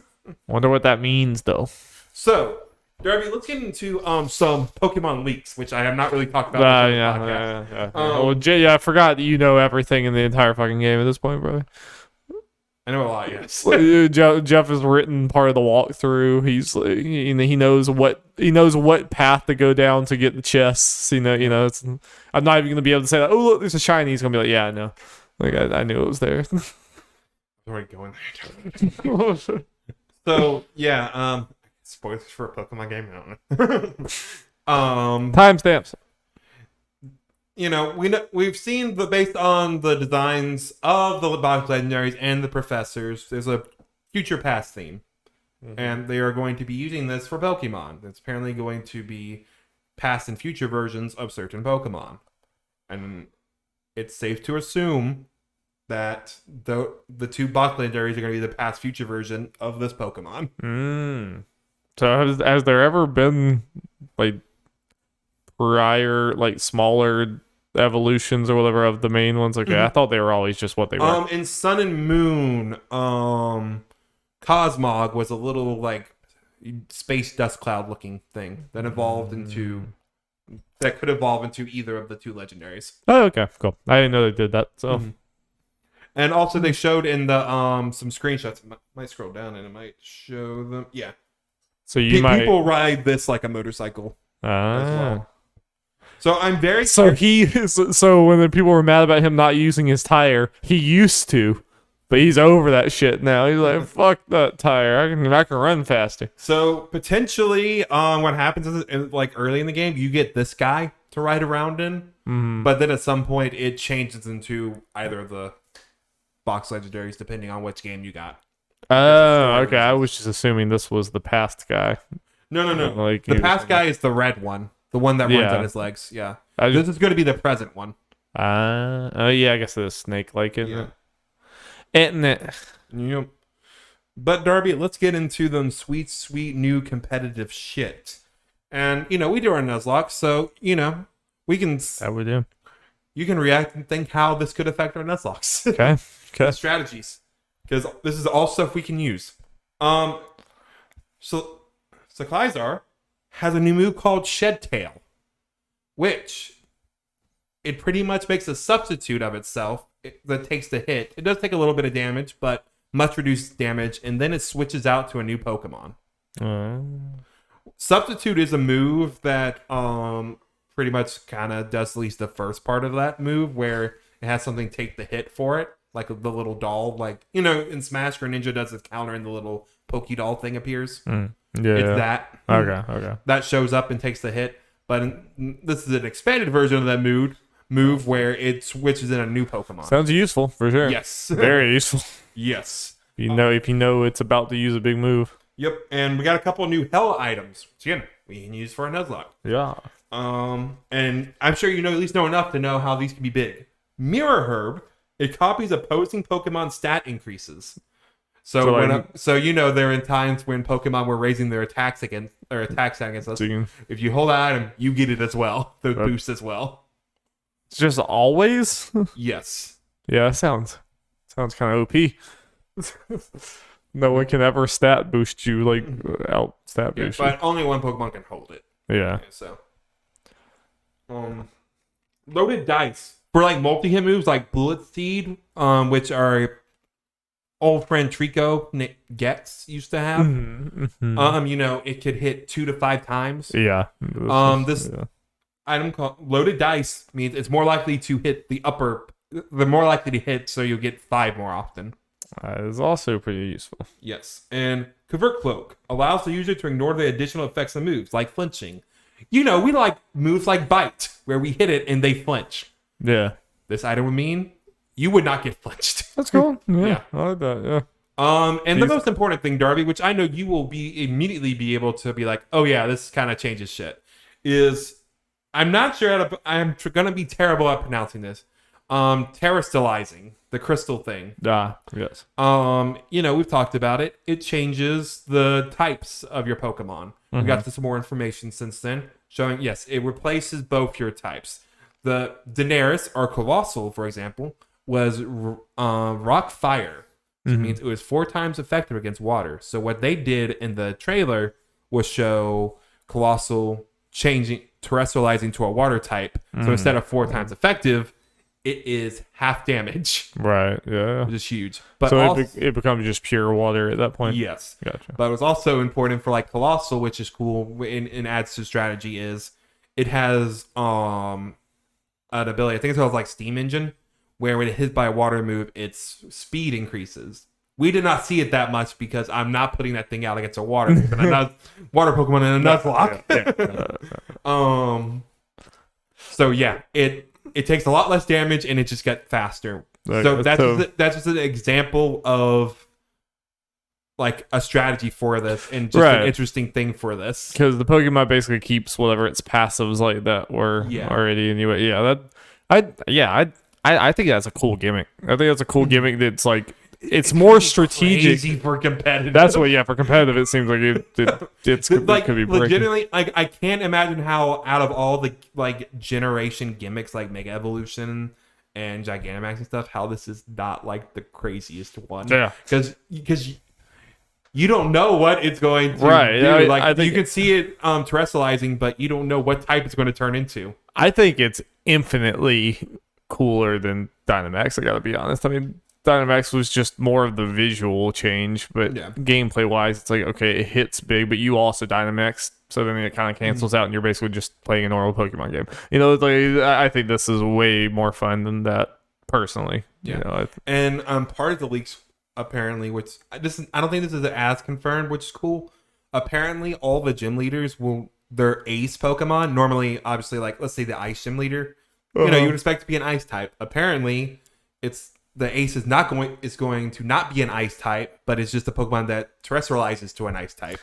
Speaker 1: Wonder what that means, though.
Speaker 2: So, Darby, let's get into some Pokemon leaks, which I have not really talked about.
Speaker 1: I forgot that you know everything in the entire fucking game at this point, brother.
Speaker 2: I know a lot, yes.
Speaker 1: Jeff has written part of the walkthrough. He's like, he knows what path to go down to get the chests. I'm not even gonna be able to say that. Oh, look, there's a shiny. He's gonna be like, yeah, I know. Like I knew it was there.
Speaker 2: Already going there. So yeah, spoilers for a Pokemon game. I don't know.
Speaker 1: Timestamps.
Speaker 2: We've seen based on the designs of the box legendaries and the professors, there's a future past theme, and they are going to be using this for Pokemon. It's apparently going to be past and future versions of certain Pokemon, and it's safe to assume that the two box legendaries are going to be the past future version of this Pokemon.
Speaker 1: So has there ever been like prior like smaller evolutions or whatever of the main ones? I thought they were always just what they were.
Speaker 2: In Sun and Moon, Cosmog was a little like space dust cloud looking thing that could evolve into either of the two legendaries.
Speaker 1: Oh, okay, cool. I didn't know they did that. So
Speaker 2: and also they showed in the some screenshots. Might scroll down and it might show them. Yeah.
Speaker 1: So people
Speaker 2: ride this like a motorcycle as well. So I'm very
Speaker 1: So so when the people were mad about him not using his tire, he used to, but he's over that shit now. He's like, fuck that tire. I can run faster.
Speaker 2: So potentially, what happens is like early in the game, you get this guy to ride around in, but then at some point it changes into either the box legendaries, depending on which game you got.
Speaker 1: Oh, okay. I was just assuming this was the past guy.
Speaker 2: No.
Speaker 1: Like,
Speaker 2: The past guy is the red one, the one that runs on his legs. Yeah, this is going to be the present one.
Speaker 1: Oh yeah, I guess it's snake-like, isn't
Speaker 2: Yeah.
Speaker 1: it? Isn't it?
Speaker 2: Yep. But Darby, let's get into them sweet new competitive shit. And we do our Nuzlocke, so we can.
Speaker 1: That we do.
Speaker 2: You can react and think how this could affect our Nuzlocks.
Speaker 1: Okay.
Speaker 2: Strategies, because this is all stuff we can use. So Kleizar has a new move called Shed Tail, which it pretty much makes a substitute of itself that takes the hit. It does take a little bit of damage, but much reduced damage, and then it switches out to a new Pokemon. Substitute is a move that pretty much kind of does at least the first part of that move, where it has something take the hit for it, like the little doll, like in Smash Greninja does its counter and the little Poké Doll thing appears.
Speaker 1: Yeah.
Speaker 2: It's that.
Speaker 1: Okay.
Speaker 2: That shows up and takes the hit. But this is an expanded version of that move where it switches in a new Pokemon.
Speaker 1: Sounds useful for sure.
Speaker 2: Yes.
Speaker 1: Very useful.
Speaker 2: Yes.
Speaker 1: If you know it's about to use a big move.
Speaker 2: Yep. And we got a couple of new Hell items, which again we can use for a Nuzlocke.
Speaker 1: Yeah.
Speaker 2: And I'm sure at least know enough to know how these can be big. Mirror Herb, it copies opposing Pokemon stat increases. So there are in times when Pokemon were raising their attacks against us. If you hold an item, you get it as well. The boost as well.
Speaker 1: It's just always?
Speaker 2: Yes.
Speaker 1: Yeah, that sounds kind of OP. No one can ever stat boost you, like, out stat boost you.
Speaker 2: But only one Pokemon can hold it.
Speaker 1: Yeah.
Speaker 2: So, loaded dice for like multi-hit moves like Bullet Seed, which our old friend Trico Gets used to have. It could hit 2 to 5 times.
Speaker 1: Yeah.
Speaker 2: This item called loaded dice means it's more likely to hit the upper. They're more likely to hit, so you'll get 5 more often.
Speaker 1: That is also pretty useful.
Speaker 2: Yes, and Covert Cloak allows the user to ignore the additional effects of moves, like flinching. We like moves like Bite, where we hit it and they flinch.
Speaker 1: Yeah.
Speaker 2: This item would mean you would not get flinched.
Speaker 1: That's cool. Yeah.
Speaker 2: Yeah.
Speaker 1: I like that, yeah.
Speaker 2: And the most important thing, Darby, which I know you will immediately be able to be like, oh yeah, this kind of changes shit, is I'm not sure I'm going to be terrible at pronouncing this. Terrestrializing, the crystal thing.
Speaker 1: Yes.
Speaker 2: We've talked about it. It changes the types of your Pokemon. We got some more information since then showing, yes, it replaces both your types. The Daenerys, or Colossal, for example, was Rock Fire. Which means it was 4 times effective against water. So what they did in the trailer was show Colossal terrestrializing to a water type. So instead of 4 times effective, it is half damage.
Speaker 1: Right, yeah.
Speaker 2: Which is huge. But
Speaker 1: so
Speaker 2: also,
Speaker 1: it becomes just pure water at that point?
Speaker 2: Yes.
Speaker 1: Gotcha.
Speaker 2: But it was also important for like Colossal, which is cool and adds to strategy, is it has an ability, I think it's called like Steam Engine, where when it hits by a water move, its speed increases. We did not see it that much because I'm not putting that thing out against a water water Pokemon in a Nuzlocke. So yeah, it takes a lot less damage and it just gets faster. So that's just an example of like a strategy for this and just an interesting thing for this.
Speaker 1: Because the Pokemon basically keeps whatever its passives like that were already anyway. Yeah, I think that's a cool gimmick. I think that's a cool gimmick that's like it's more strategic.
Speaker 2: Crazy for competitive.
Speaker 1: That's what, for competitive, it seems like it could be breaking.
Speaker 2: Legitimately, like I can't imagine how out of all the like generation gimmicks like Mega Evolution and Gigantamax and stuff, how this is not like the craziest one.
Speaker 1: Yeah,
Speaker 2: because you don't know what it's going to do.
Speaker 1: Yeah,
Speaker 2: like
Speaker 1: I think
Speaker 2: you can see it terrestrializing, but you don't know what type it's going to turn into.
Speaker 1: I think it's infinitely cooler than Dynamax. I got to be honest. I mean, Dynamax was just more of the visual change, but
Speaker 2: Yeah.
Speaker 1: gameplay wise, it's like, okay, it hits big, but you also Dynamax, so then it kind of cancels out, and you're basically just playing a normal Pokemon game. You know, it's like, I think this is way more fun than that, personally.
Speaker 2: Yeah.
Speaker 1: You know,
Speaker 2: And part of the leaks, apparently, which I don't think this is as confirmed, which is cool. Apparently, all the gym leaders their ace Pokemon, normally, obviously, like, let's say the ice gym leader, you know, you would expect to be an ice type. Apparently, the ace is going to not be an ice type, but it's just a Pokemon that terrestrializes to an ice type.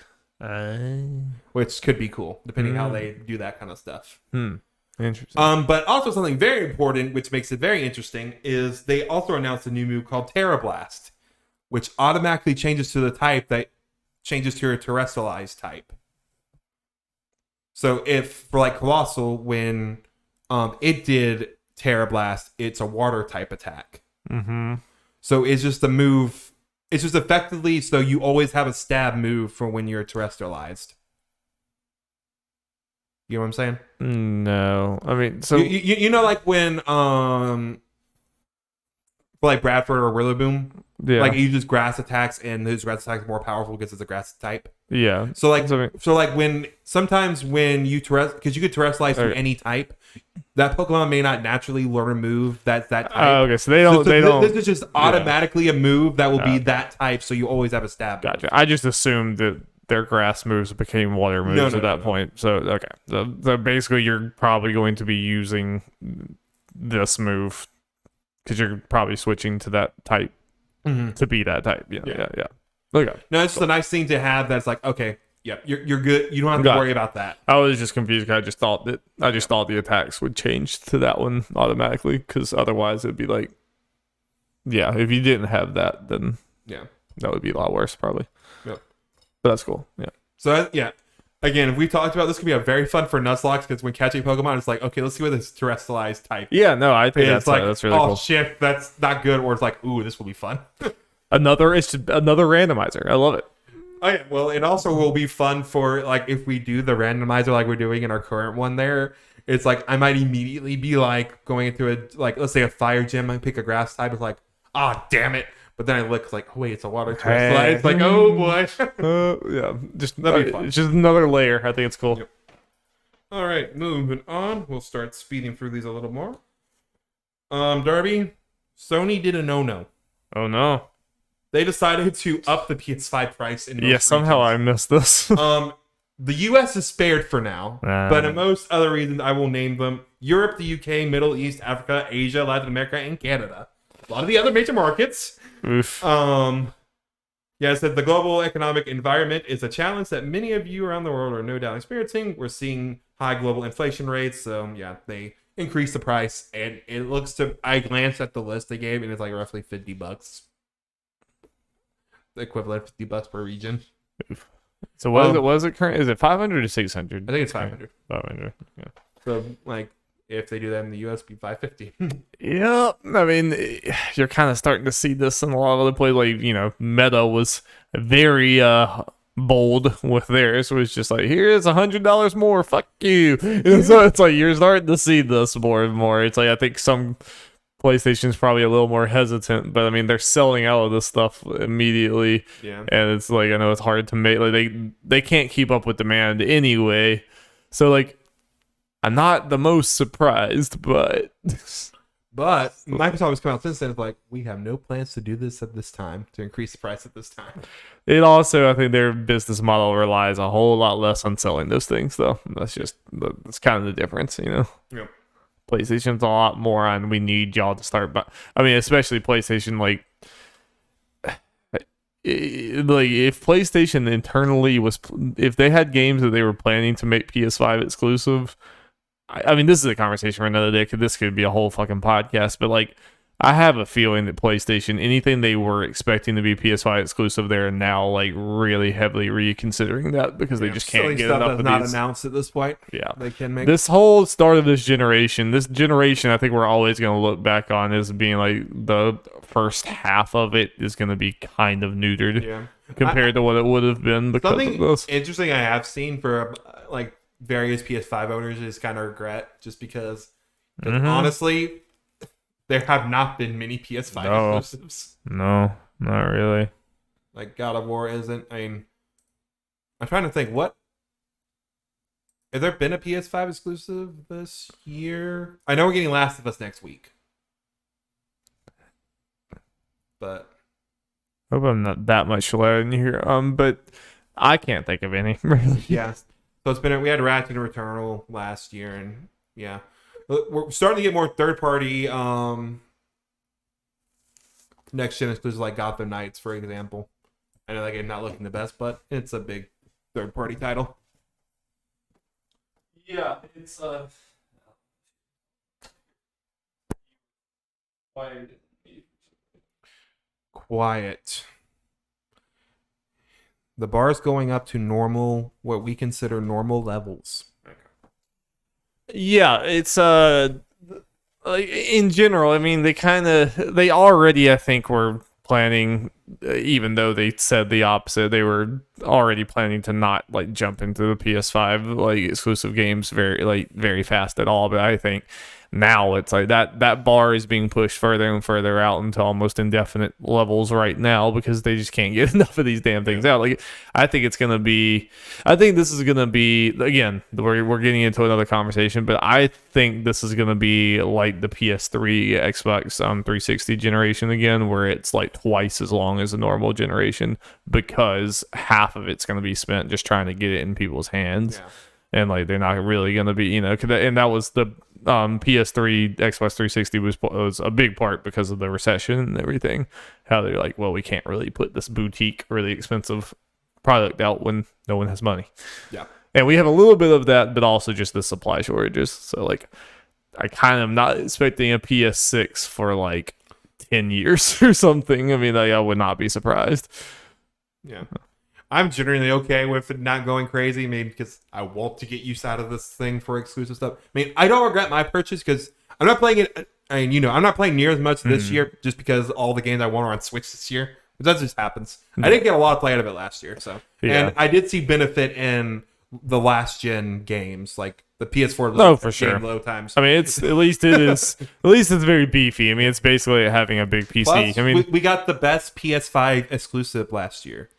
Speaker 2: Which could be cool, depending how they do that kind of stuff.
Speaker 1: Interesting.
Speaker 2: But also something very important, which makes it very interesting, is they also announced a new move called Terra Blast, which automatically changes to the type that changes to your terrestrialized type. So if, for like Colossal, when it did Terra Blast, it's a water type attack.
Speaker 1: Mm-hmm.
Speaker 2: So it's just a move. It's just effectively so you always have a stab move for when you're terrestrialized. You know what I'm saying?
Speaker 1: No, I mean, so
Speaker 2: you know, like when like Bradford or Rillaboom,
Speaker 1: yeah,
Speaker 2: like you just grass attacks, and his grass attack is more powerful because it's a grass type.
Speaker 1: yeah.
Speaker 2: So like,
Speaker 1: So, I mean,
Speaker 2: so like when sometimes when you because you could terrestrialize to any type, that Pokemon may not naturally learn a move that's that type.
Speaker 1: okay, so they don't.
Speaker 2: This is just automatically a move that will be that type, so you always have a stab.
Speaker 1: Gotcha. I just assumed that their grass moves became water moves at that point. So okay, so basically you're probably going to be using this move because you're probably switching to that type to be that type. Yeah. Okay.
Speaker 2: No, it's just a nice thing to have. That's like, okay, yep, you're good. You don't have to worry about that.
Speaker 1: I was just confused because I just thought the attacks would change to that one automatically because otherwise it'd be like, yeah, if you didn't have that, then that would be a lot worse probably.
Speaker 2: Yep.
Speaker 1: But that's cool. Yeah.
Speaker 2: So again, we talked about this could be a very fun for Nuzlocke because when catching Pokemon, it's like, okay, let's see what this terrestrialized type.
Speaker 1: Yeah. No, I think that's
Speaker 2: like,
Speaker 1: that's really cool.
Speaker 2: Oh shit, that's not good. Or it's like, ooh, this will be fun.
Speaker 1: It's another randomizer. I love it.
Speaker 2: Oh, yeah. Well, it also will be fun for like if we do the randomizer like we're doing in our current one. There, it's like I might immediately be like going into let's say a fire gym. I pick a grass type. It's like, damn it. But then I look like, oh wait, it's a water terrestrialized. It's like, oh boy.
Speaker 1: Yeah, just
Speaker 2: that'd be fun.
Speaker 1: It's just another layer. I think it's cool.
Speaker 2: Yep. All right, moving on. We'll start speeding through these a little more. Darby, Sony did a no.
Speaker 1: Oh no.
Speaker 2: They decided to up the PS5 price.
Speaker 1: Somehow I missed this.
Speaker 2: The US is spared for now, but in most other regions, I will name them: Europe, the UK, Middle East, Africa, Asia, Latin America, and Canada. A lot of the other major markets.
Speaker 1: Oof.
Speaker 2: It said the global economic environment is a challenge that many of you around the world are no doubt experiencing. We're seeing high global inflation rates, so they increased the price, and it looks to. I glanced at the list they gave, and it's like roughly $50. The equivalent of $50 per region.
Speaker 1: So what is it current? Is it 500 or 600?
Speaker 2: I think it's 500.
Speaker 1: 500. Yeah.
Speaker 2: So like if they do that in the US, it'd be 550.
Speaker 1: Yeah, I mean, you're kind of starting to see this in a lot of other places. Like, Meta was very bold with theirs. It was just like, here's $100 more. Fuck you. And so it's like you're starting to see this more and more. It's like I think some PlayStation's probably a little more hesitant, but I mean they're selling out of this stuff immediately.
Speaker 2: Yeah,
Speaker 1: and it's like I know it's hard to make. Like they can't keep up with demand anyway. So like, I'm not the most surprised, but
Speaker 2: Microsoft has come out since then. It's like we have no plans to do this at this time to increase the price at this time.
Speaker 1: It also, I think their business model relies a whole lot less on selling those things, though. That's kind of the difference,
Speaker 2: Yep.
Speaker 1: PlayStation's a lot more on we need y'all to start, but I mean, especially PlayStation, like if PlayStation internally if they had games that they were planning to make PS5 exclusive, I mean, this is a conversation for another day, because this could be a whole fucking podcast, but like, I have a feeling that PlayStation, anything they were expecting to be PS5 exclusive, they're now like really heavily reconsidering that because they just can't get it up.
Speaker 2: Not announced at this point.
Speaker 1: Yeah,
Speaker 2: they can make
Speaker 1: this whole start of this generation. I think we're always going to look back on as being like the first half of it is going to be kind of neutered compared to what it would have been because
Speaker 2: something
Speaker 1: of this.
Speaker 2: Interesting I have seen for like various PS5 owners is kind of regret, just because honestly, there have not been many PS5
Speaker 1: No.
Speaker 2: exclusives.
Speaker 1: No, not really.
Speaker 2: Like God of War isn't. I mean, I'm trying to think. What has there been a PS5 exclusive this year? I know we're getting Last of Us next week, but
Speaker 1: Hope I'm not that much louder in here. But I can't think of any. Really.
Speaker 2: yeah. So it's been. We had Ratchet and Returnal last year, and yeah, we're starting to get more third party next gen exclusives like Gotham Knights, for example. I know that game not looking the best, but it's a big third party title.
Speaker 1: Yeah, it's
Speaker 2: Quiet. The bar's going up to normal, what we consider normal levels.
Speaker 1: Yeah, it's like in general, I mean, they already, I think, were planning, even though they said the opposite, they were already planning to not like jump into the PS5 like exclusive games very fast at all. But I think now it's like that bar is being pushed further and further out into almost indefinite levels right now because they just can't get enough of these damn things out. Like I think this is gonna be, again, we're getting into another conversation, but I think this is gonna be like the PS3 Xbox 360 generation again, where it's like twice as long as a normal generation because half of it's gonna be spent just trying to get it in people's hands.
Speaker 2: Yeah.
Speaker 1: And like they're not really gonna be, and that was the PS3 Xbox 360 was a big part because of the recession and everything. How they're like, well, we can't really put this boutique, really expensive product out when no one has money.
Speaker 2: Yeah,
Speaker 1: and we have a little bit of that, but also just the supply shortages. So like, I kind of not expecting a PS6 for like 10 years or something. I mean, I would not be surprised.
Speaker 2: Yeah. I'm generally okay with it not going crazy, maybe because I want to get used out of this thing for exclusive stuff. I mean, I don't regret my purchase because I'm not playing it. I mean, I'm not playing near as much this year just because all the games I want are on Switch this year. But that just happens. I didn't get a lot of play out of it last year, so and I did see benefit in the last gen games, like the PS4.
Speaker 1: Oh, for sure.
Speaker 2: Load times.
Speaker 1: I mean, it's at least it's very beefy. I mean, it's basically having a big PC.
Speaker 2: Plus,
Speaker 1: I mean,
Speaker 2: we got the best PS5 exclusive last year.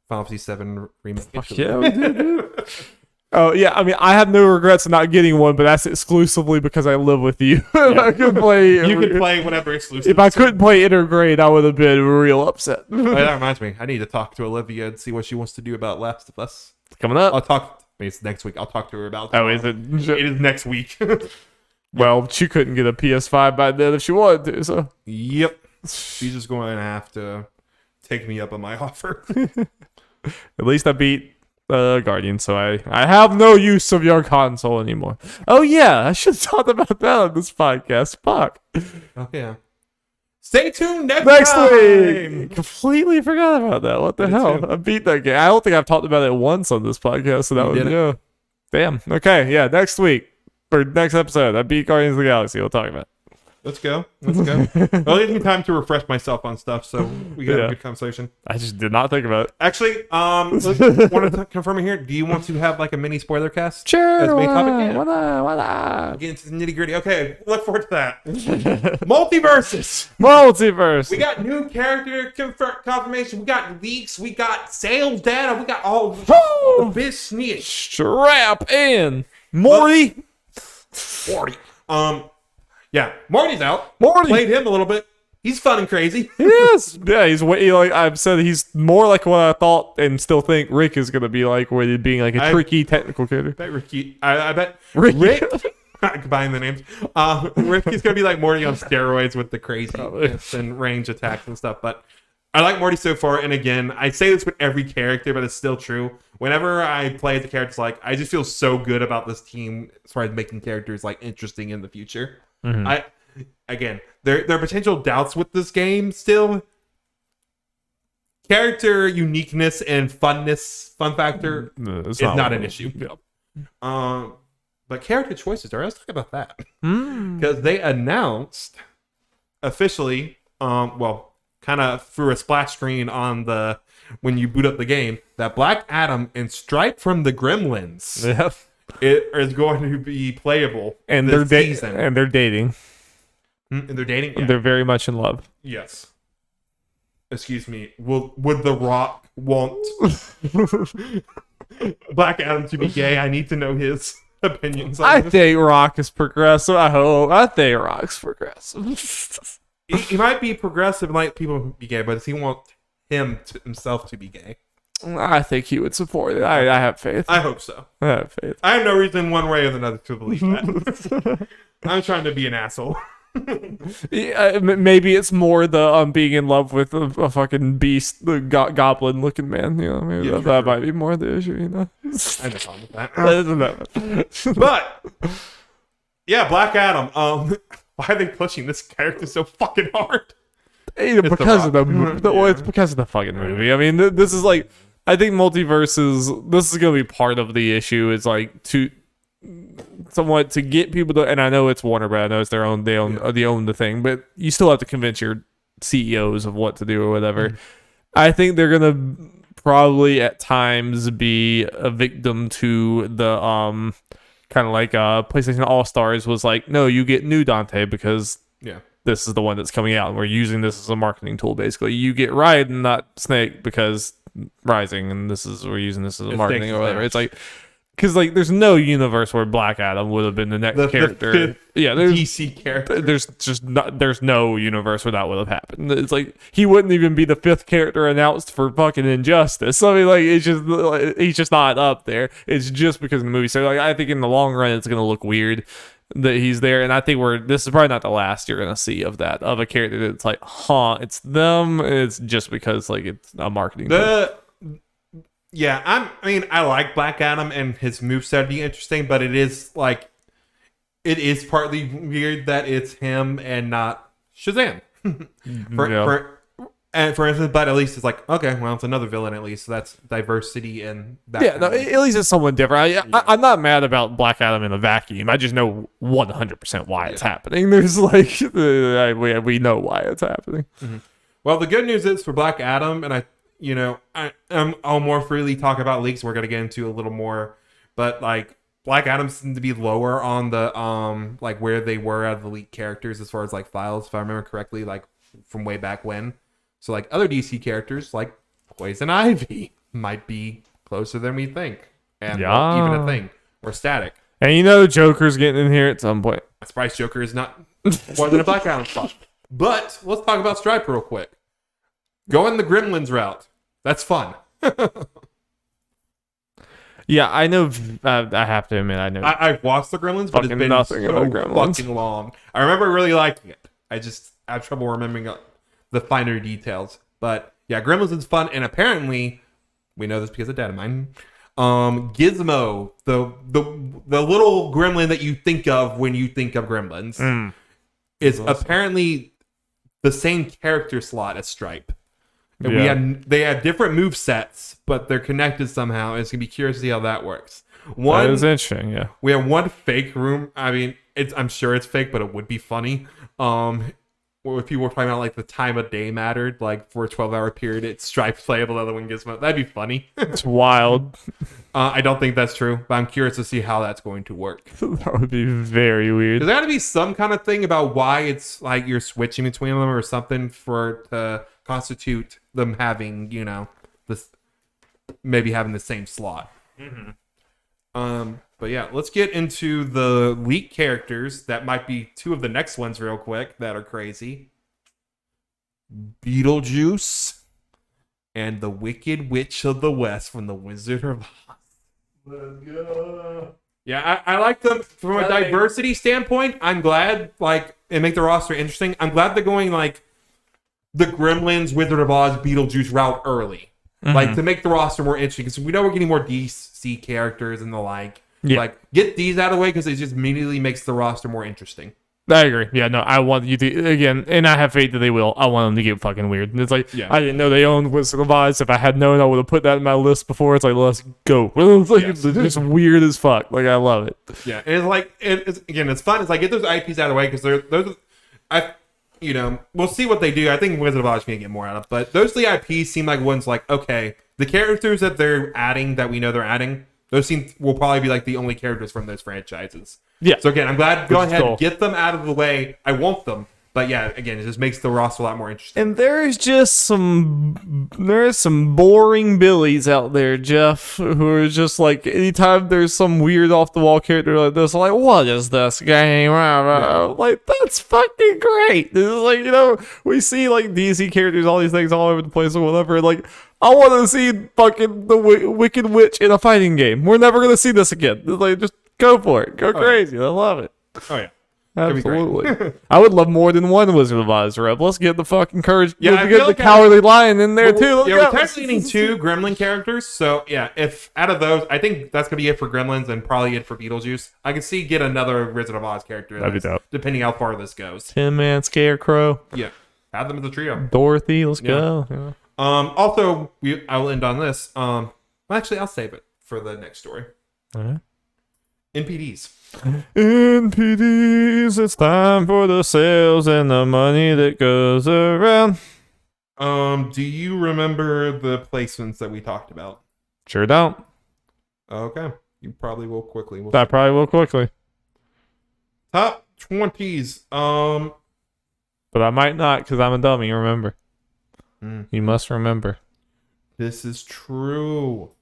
Speaker 2: Final Fantasy VII remake.
Speaker 1: Yeah, we did, dude. Oh yeah, I mean, I have no regrets of not getting one, but that's exclusively because I live with you.
Speaker 2: Yeah.
Speaker 1: I could play.
Speaker 2: You could play whatever exclusive.
Speaker 1: If I couldn't play Intergrade, I would have been real upset.
Speaker 2: Oh, that reminds me, I need to talk to Olivia and see what she wants to do about Last of Us.
Speaker 1: Coming up.
Speaker 2: I'll talk. Maybe it's next week. I'll talk to her about.
Speaker 1: Oh, is it?
Speaker 2: It is next week.
Speaker 1: Well, she couldn't get a PS5 by then if she wanted to. So.
Speaker 2: Yep. She's just going to have to take me up on my offer.
Speaker 1: At least I beat Guardian, so I have no use of your console anymore. Oh yeah, I should have talked about that on this podcast. Fuck.
Speaker 2: Oh yeah. Stay tuned next
Speaker 1: week. Completely forgot about that. What the hell? I beat that game. I don't think I've talked about it once on this podcast. So that was yeah. Damn. Okay. Yeah. Next week or next episode, I beat Guardians of the Galaxy. We'll talk about it.
Speaker 2: Let's go. Well, it gives me time to refresh myself on stuff, so we can have a good conversation.
Speaker 1: I just did not think about it.
Speaker 2: Actually, want to confirm it here? Do you want to have like a mini spoiler cast?
Speaker 1: Sure.
Speaker 2: As a main topic? Yeah.
Speaker 1: Why not?
Speaker 2: Get into the nitty gritty. Okay, look forward to that. Multiversus.
Speaker 1: Multiverse.
Speaker 2: We got new character confirmation. We got leaks. We got sales data. We got all the business.
Speaker 1: Strap in, Morty.
Speaker 2: Yeah, Morty's out.
Speaker 1: Morty
Speaker 2: played him a little bit. He's fun and crazy.
Speaker 1: Yes, yeah. He's like I've said. He's more like what I thought and still think Rick is gonna be like, where he's being like a tricky technical character.
Speaker 2: I bet Rick. Combining the names. Rick is gonna be like Morty on steroids with the crazy and range attacks and stuff. But I like Morty so far. And again, I say this with every character, but it's still true. Whenever I play the characters, like I just feel so good about this team as far as making characters like interesting in the future. Mm-hmm. There are potential doubts with this game still. Character uniqueness and fun factor is not an issue. Yeah. But character choices are. Let's talk about that because they announced officially, kind of through a splash screen on when you boot up the game, that Black Adam and Stripe from the Gremlins. It is going to be playable
Speaker 1: and they're dating.
Speaker 2: And they're dating. Yeah.
Speaker 1: They're very much in love.
Speaker 2: Yes. Excuse me. Would The Rock want Black Adam to be gay? I need to know his opinions on
Speaker 1: I
Speaker 2: this.
Speaker 1: think Rock is progressive. I think Rock's progressive.
Speaker 2: He might be progressive and like people to be gay, but does he want himself to be gay?
Speaker 1: I think he would support it. I have faith.
Speaker 2: I hope so.
Speaker 1: I have faith.
Speaker 2: I have no reason one way or another to believe that. I'm trying to be an asshole.
Speaker 1: Yeah, maybe it's more the being in love with a fucking beast, the goblin looking man. You know, maybe that might be more the issue. You know,
Speaker 2: I have no problem with that. But yeah, Black Adam. Why are they pushing this character so fucking hard?
Speaker 1: Because of it's because of the fucking movie. I mean, this is like, I think Multiversus. This is gonna be part of the issue. Is like to somewhat to get people to, and I know it's Warner, but I know it's their own. They own the thing, but you still have to convince your CEOs of what to do or whatever. I think they're gonna probably at times be a victim to the kind of like PlayStation All Stars was like, no, you get new Dante because this is the one that's coming out, and we're using this as a marketing tool. Basically, you get Raiden, not Snake, because Rising, and we're using this as a marketing or whatever. It's like. Because like, there's no universe where Black Adam would have been the next character. There's
Speaker 2: DC character.
Speaker 1: There's no universe where that would have happened. It's like he wouldn't even be the 5th character announced for fucking Injustice. I mean, like it's just he's just not up there. It's just because of the movie. So like, I think in the long run, it's gonna look weird that he's there, and I think this is probably not the last you're gonna see of a character that's like, it's them. It's just because like it's a marketing.
Speaker 2: Yeah, I like Black Adam and his moveset would be interesting, but it is partly weird that it's him and not Shazam. For instance, but at least it's like, okay, well, it's another villain at least, so that's diversity and that.
Speaker 1: Yeah, no, at least it's someone different. I'm not mad about Black Adam in a vacuum. I just know 100% why it's happening. There's like, we know why it's happening.
Speaker 2: Mm-hmm. Well, the good news is for Black Adam, and I'll more freely talk about leaks. We're gonna get into a little more, but like Black Adam seemed to be lower on the like where they were out of the leaked characters as far as like files, if I remember correctly, like from way back when. So like other DC characters like Poison Ivy might be closer than we think, and even a thing or Static.
Speaker 1: And Joker's getting in here at some point.
Speaker 2: I'm surprised Joker is not more than a Black Adam spot. But let's talk about Stripe real quick. Going the Gremlins route. That's fun.
Speaker 1: Yeah, I know. I have to admit, I know.
Speaker 2: I've watched the Gremlins, but it's been
Speaker 1: nothing
Speaker 2: so
Speaker 1: about Gremlins.
Speaker 2: fucking long. I remember really liking it. I just have trouble remembering the finer details. But yeah, Gremlins is fun, and apparently, we know this because of dad of mine. Gizmo, the little gremlin that you think of when you think of Gremlins, is apparently the same character slot as Stripe. And they have different move sets, but they're connected somehow. And it's gonna be curious to see how that works.
Speaker 1: That is interesting. Yeah,
Speaker 2: we have one fake room. I mean, I'm sure it's fake, but it would be funny. If people were talking about like the time of day mattered, like for a 12-hour period, it's Stripe playable, the other one Gizmo. That'd be funny.
Speaker 1: It's wild.
Speaker 2: I don't think that's true, but I'm curious to see how that's going to work.
Speaker 1: That would be very weird.
Speaker 2: There's got to be some kind of thing about why it's like you're switching between them or something to constitute them having, this maybe having the same slot. But yeah, let's get into the leaked characters. That might be 2 of the next ones real quick that are crazy. Beetlejuice and the Wicked Witch of the West from the Wizard of Oz. Let's go. Yeah, I like them from a diversity standpoint. I'm glad, and make the roster interesting. I'm glad they're going the Gremlins, Wizard of Oz, Beetlejuice route early. To make the roster more interesting, because we know we're getting more DC characters and the like. Yeah. Get these out of the way because it just immediately makes the roster more interesting.
Speaker 1: I agree. Yeah, no, I want you to, again, and I have faith that they will. I want them to get fucking weird. And it's like, I didn't know they owned Wizard of Oz. If I had known, I would have put that in my list before. It's like, let's go. It's just weird as fuck. I love it.
Speaker 2: Yeah, and it's fun. It's get those IPs out of the way because we'll see what they do. I think Wizard of Oz is going to get more out of, but those 3 IPs seem like ones okay, the characters that they're adding that we know they're adding, those will probably be the only characters from those franchises. Yeah. So again, I'm glad. Go ahead, get them out of the way. I want them. But yeah, again, it just makes the roster a lot more interesting.
Speaker 1: And there's some boring billies out there, Jeff, who are just like, anytime there's some weird off the wall character like this, like, what is this game? Like, that's fucking great. This is like, you know, we see like DC characters, all these things all over the place or whatever. Like, I want to see fucking the Wicked Witch in a fighting game. We're never gonna see this again. Like, just go for it, go crazy. I love it.
Speaker 2: Oh yeah.
Speaker 1: Absolutely. I would love more than one Wizard of Oz rep. Let's get the fucking courage.
Speaker 2: Yeah,
Speaker 1: Let's
Speaker 2: I
Speaker 1: get
Speaker 2: feel
Speaker 1: the
Speaker 2: like
Speaker 1: Cowardly Lion in there too.
Speaker 2: Yeah, we're technically needing 2 Gremlin characters. So yeah, if out of those, I think that's gonna be it for Gremlins and probably it for Beetlejuice. I can see get another Wizard of Oz character.
Speaker 1: That'd be dope.
Speaker 2: Depending how far this goes.
Speaker 1: Tin Man, Scarecrow.
Speaker 2: Yeah, add them as a trio.
Speaker 1: Dorothy, let's go. Yeah.
Speaker 2: Also, I will end on this. Well, actually, I'll save it for the next story.
Speaker 1: Alright.
Speaker 2: NPDs.
Speaker 1: NPDs, it's time for the sales and the money that goes around.
Speaker 2: Do you remember the placements that we talked about?
Speaker 1: Sure don't.
Speaker 2: Okay, you probably will quickly.
Speaker 1: I probably will quickly.
Speaker 2: Top 20s.
Speaker 1: But I might not because I'm a dummy, remember. You must remember.
Speaker 2: This is true.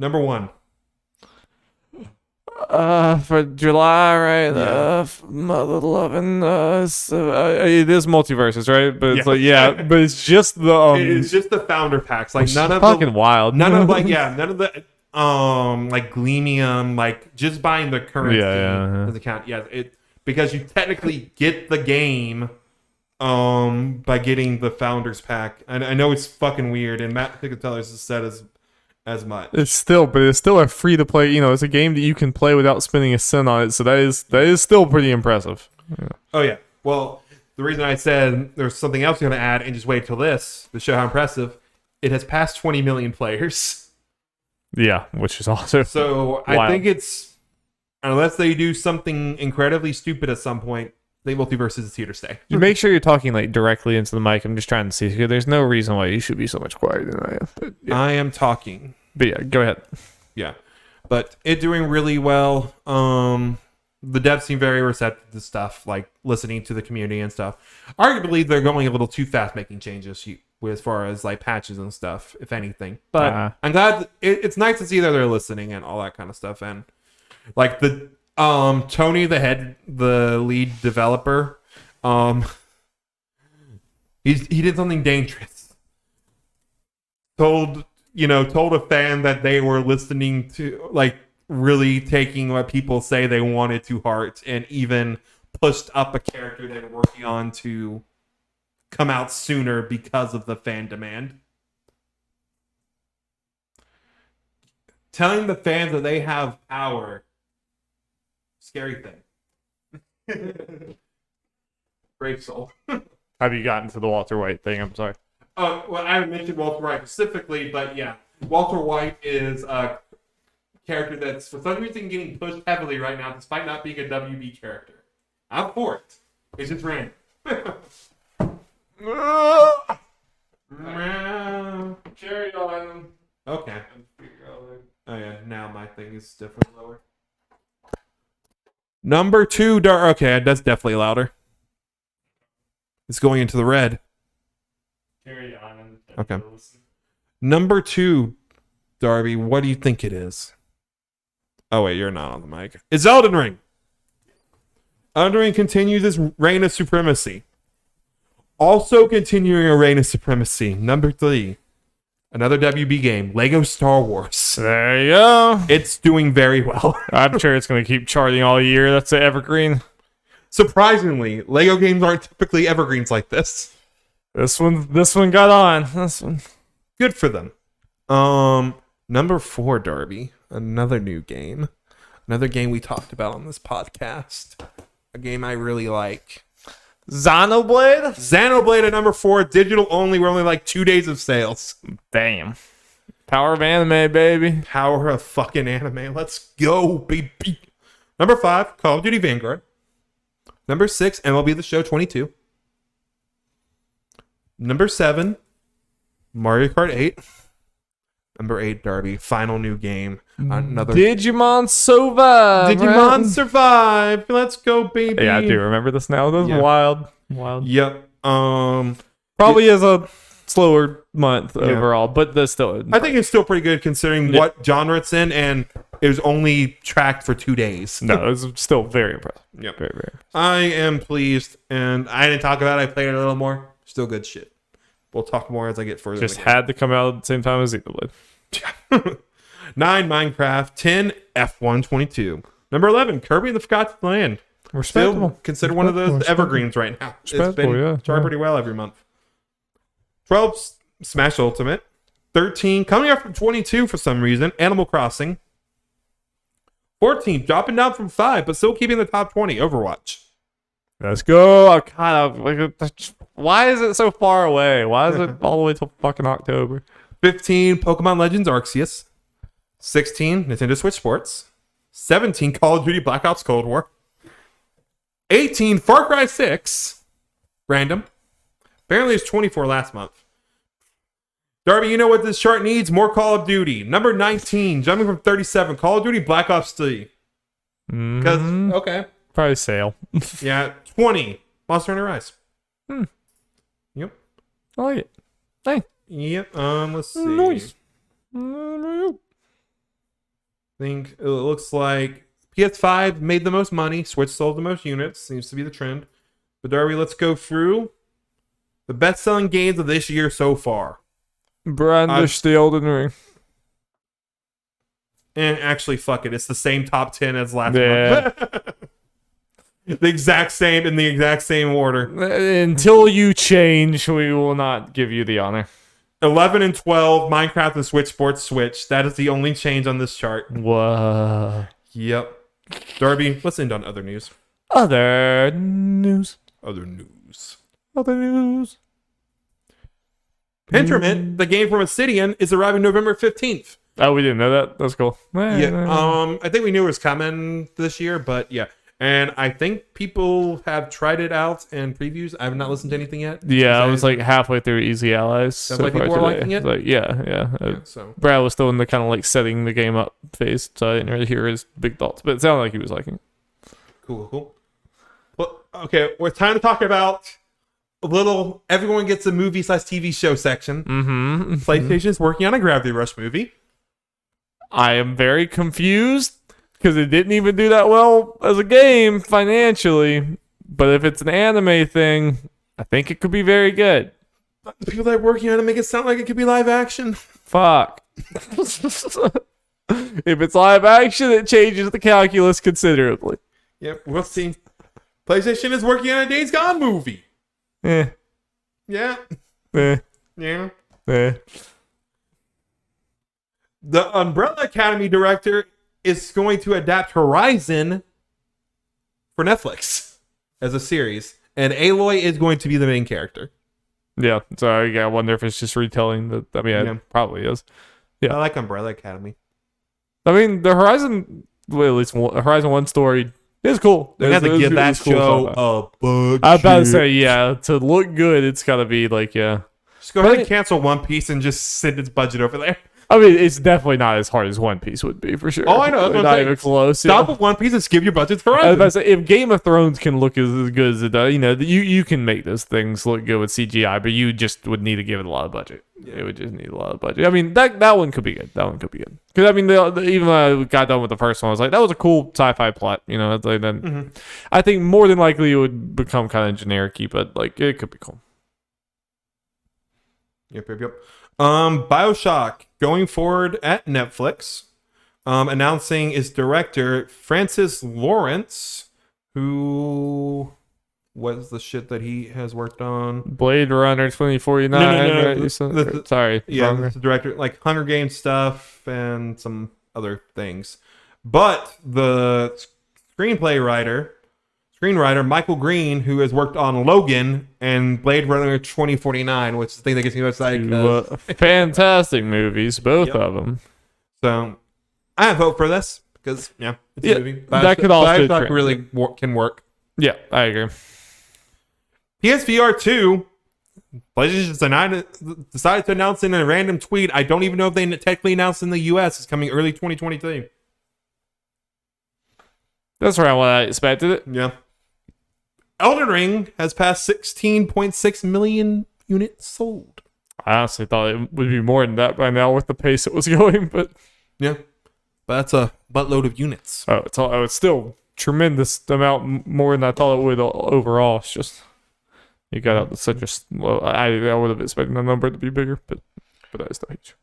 Speaker 2: Number 1.
Speaker 1: For July, right?
Speaker 2: Yeah.
Speaker 1: Mother loving. It is Multiversus, right? But it's
Speaker 2: Yeah.
Speaker 1: like, but it's just the.
Speaker 2: It's just the founder packs. Like none of
Speaker 1: fucking
Speaker 2: the,
Speaker 1: wild.
Speaker 2: none of like none of the like Gleamium, like just buying the currency doesn't count. Yeah, because you technically get the game by getting the founders pack. And I know it's fucking weird, and Matt Picatellis has said as much.
Speaker 1: It's still a free to play. You know, it's a game that you can play without spending a cent on it. So that is still pretty impressive. Yeah.
Speaker 2: Oh yeah. Well, the reason I said there's something else you're gonna add, and just wait till this to show how impressive it has passed 20 million players.
Speaker 1: Yeah, which is also
Speaker 2: so.
Speaker 1: wild.
Speaker 2: I think it's unless they do something incredibly stupid at some point. I think Multiversus is here to stay.
Speaker 1: Just make sure you're talking like directly into the mic. I'm just trying to see. There's no reason why you should be so much quieter than I am. But, yeah.
Speaker 2: I am talking.
Speaker 1: But yeah, go ahead.
Speaker 2: Yeah, but it doing really well. The devs seem very receptive to stuff, like listening to the community and stuff. Arguably, they're going a little too fast making changes as far as like patches and stuff, if anything. But I'm glad it's nice to see that they're listening and all that kind of stuff. And like the Tony, the lead developer, he did something dangerous. Told a fan that they were listening to, like, really taking what people say they wanted to heart, and even pushed up a character they were working on to come out sooner because of the fan demand. Telling the fans that they have power. Scary thing. Brave soul.
Speaker 1: Have you gotten to the Walter White thing? I'm sorry.
Speaker 2: Well, I haven't mentioned Walter White specifically, but yeah, Walter White is a character that's for some reason getting pushed heavily right now, despite not being a WB character. I'm for it. It's just random.
Speaker 1: Carry on.
Speaker 2: Okay. Oh yeah, now my thing is definitely lower. Number 2, okay, that's definitely louder. It's going into the red.
Speaker 1: Carry on.
Speaker 2: Okay. Number 2, Darby, what do you think it is? Oh wait, you're not on the mic. It's Elden Ring. Elden Ring continues its reign of supremacy. Also continuing a reign of supremacy. Number 3, another WB game, Lego Star Wars.
Speaker 1: There you go.
Speaker 2: It's doing very well.
Speaker 1: I'm sure it's going to keep charting all year. That's an evergreen.
Speaker 2: Surprisingly, Lego games aren't typically evergreens like this.
Speaker 1: This one got on. This one.
Speaker 2: Good for them. Number 4, Darby. Another new game. Another game we talked about on this podcast. A game I really like.
Speaker 1: Xenoblade?
Speaker 2: Xenoblade at number 4, digital only. We're only like 2 days of sales.
Speaker 1: Damn. Power of anime, baby.
Speaker 2: Power of fucking anime. Let's go, baby. Number 5, Call of Duty Vanguard. Number 6, MLB The Show 22. Number 7, Mario Kart 8. Number 8, Darby. Final new game. Another
Speaker 1: Digimon Survive.
Speaker 2: Digimon
Speaker 1: right?
Speaker 2: Survive. Let's go, baby.
Speaker 1: Yeah, I do remember this now. This is wild.
Speaker 2: Yep.
Speaker 1: Probably is a slower month overall, but that's still.
Speaker 2: I think it's still pretty good considering what genre it's in, and it was only tracked for 2 days.
Speaker 1: No, it's still very impressive.
Speaker 2: Yep.
Speaker 1: Very, very.
Speaker 2: I am pleased, and I didn't talk about it. I played it a little more. Still good shit. We'll talk more as I get further.
Speaker 1: Just had to come out at the same time as Xenoblade.
Speaker 2: 9, Minecraft. 10, F122. Number 11, Kirby and the Forgotten Land.
Speaker 1: Respectable.
Speaker 2: Still considered one of those evergreens right now. It's been charting pretty well every month. 12, Smash Ultimate. 13, coming up from 22 for some reason, Animal Crossing. 14, dropping down from 5, but still keeping the top 20, Overwatch.
Speaker 1: Let's go. I kind of why is it so far away? Why is it all the way till fucking October?
Speaker 2: 15, Pokemon Legends Arceus. 16, Nintendo Switch Sports. 17, Call of Duty Black Ops Cold War. 18, Far Cry 6. Random. Apparently it's 24 last month. Darby, you know what this chart needs? More Call of Duty. Number 19, jumping from 37, Call of Duty Black Ops 3. Because, okay.
Speaker 1: Probably sale.
Speaker 2: Yeah, 20, Monster Hunter Rise. Yep.
Speaker 1: I like it. Hey.
Speaker 2: Yep. Let's see.
Speaker 1: Nice.
Speaker 2: I think it looks like PS5 made the most money. Switch sold the most units. Seems to be the trend. But Darby, let's go through the best-selling games of this year so far.
Speaker 1: Brandish the Elden Ring.
Speaker 2: And actually, fuck it. It's the same top 10 as last month. The exact same in the exact same order.
Speaker 1: Until you change, we will not give you the honor.
Speaker 2: 11 and 12, Minecraft and Switch Sports Switch. That is the only change on this chart.
Speaker 1: Whoa.
Speaker 2: Yep. Darby, let's end on other news.
Speaker 1: Other news.
Speaker 2: Other news.
Speaker 1: Other news.
Speaker 2: Pentiment, the game from Obsidian, is arriving November 15th.
Speaker 1: Oh, we didn't know that. That's cool.
Speaker 2: Yeah. I think we knew it was coming this year, but yeah. And I think people have tried it out and previews. I have not listened to anything yet.
Speaker 1: Yeah, I was like halfway through Easy Allies.
Speaker 2: Sounds like people are liking it?
Speaker 1: Like, yeah.
Speaker 2: So
Speaker 1: Brad was still in the kind of like setting the game up phase, so I didn't really hear his big thoughts, but it sounded like he was liking it.
Speaker 2: Cool. Well, okay, it's time to talk about a little everyone gets a movie/TV show section. PlayStation is working on a Gravity Rush movie.
Speaker 1: I am very confused because it didn't even do that well as a game financially. But if it's an anime thing, I think it could be very good.
Speaker 2: The people that are working on it make it sound like it could be live action.
Speaker 1: Fuck. If it's live action, it changes the calculus considerably.
Speaker 2: Yep, we'll see. PlayStation is working on a Days Gone movie. Yeah. The Umbrella Academy director is going to adapt Horizon for Netflix as a series, and Aloy is going to be the main character.
Speaker 1: Yeah, so I wonder if it's just retelling the. I mean, it probably is. Yeah,
Speaker 2: I like Umbrella Academy.
Speaker 1: I mean, the Horizon, well, at least Horizon 1 story is cool.
Speaker 2: They have to give that show a budget.
Speaker 1: I was about to say, to look good, it's got to be like,
Speaker 2: Just go ahead and cancel One Piece and just send its budget over there.
Speaker 1: I mean, it's definitely not as hard as One Piece would be, for sure.
Speaker 2: Oh, I know.
Speaker 1: Not even close.
Speaker 2: Stop with One Piece and give your budget for Horizon.
Speaker 1: I was about to say, if Game of Thrones can look as good as it does, you can make those things look good with CGI, but you just would need to give it a lot of budget. It would just need a lot of budget. I mean, that one could be good. Because, I mean, even when I got done with the first one, I was like, that was a cool sci-fi plot. I think more than likely it would become kind of generic-y, but, like, it could be cool.
Speaker 2: Yep. BioShock going forward at Netflix, announcing its director Francis Lawrence, who was the shit that he has worked on.
Speaker 1: Blade Runner 2049.
Speaker 2: No.
Speaker 1: Sorry.
Speaker 2: Yeah, the director, like Hunger Games stuff and some other things. But the screenwriter Michael Green, who has worked on Logan and Blade Runner 2049, which is the thing that gets me excited.
Speaker 1: Fantastic movies, both of them.
Speaker 2: So I have hope for this because it's a movie.
Speaker 1: That could also
Speaker 2: really can work.
Speaker 1: Yeah, I agree.
Speaker 2: PSVR 2 PlayStation decided to announce in a random tweet. I don't even know if they technically announced in the US. It's coming early 2023.
Speaker 1: That's around what I expected it.
Speaker 2: Yeah. Elden Ring has passed 16.6 million units sold.
Speaker 1: I honestly thought it would be more than that by now with the pace it was going, but
Speaker 2: yeah, but that's a buttload of units.
Speaker 1: It's still tremendous amount more than I thought it would overall. It's just you got out to such a slow. I would have expected the number to be bigger, but that's still huge.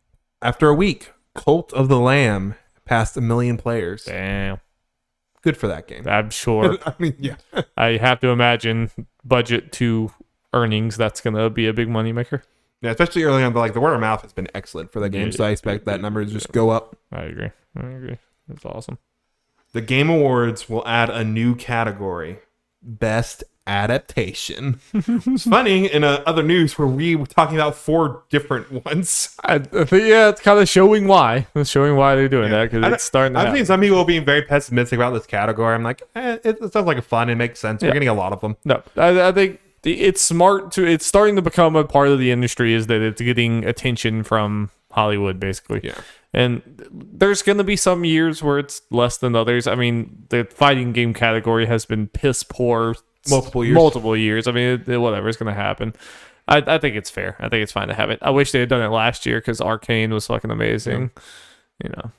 Speaker 2: After a week, Cult of the Lamb passed 1 million players.
Speaker 1: Damn,
Speaker 2: good for that game.
Speaker 1: I'm sure.
Speaker 2: I mean, yeah,
Speaker 1: I have to imagine budget to earnings. That's gonna be a big moneymaker.
Speaker 2: Yeah, especially early on, but like the word of mouth has been excellent for the game, so I expect that number to just go up.
Speaker 1: I agree. That's awesome.
Speaker 2: The Game Awards will add a new category: Best Adaptation. It's funny in other news where we were talking about 4 different ones.
Speaker 1: I think it's kind of showing why. It's showing why they're doing that because it's starting.
Speaker 2: I've seen some people being very pessimistic about this category. I'm like, it sounds like a fun. It makes sense. We're getting a lot of them.
Speaker 1: No, I think. It's smart it's starting to become a part of the industry is that it's getting attention from Hollywood basically.
Speaker 2: Yeah.
Speaker 1: And there's going to be some years where it's less than others. I mean, the fighting game category has been piss poor multiple years. I mean, whatever is going to happen. I think it's fair. I think it's fine to have it. I wish they had done it last year because Arcane was fucking amazing. Yeah. You know,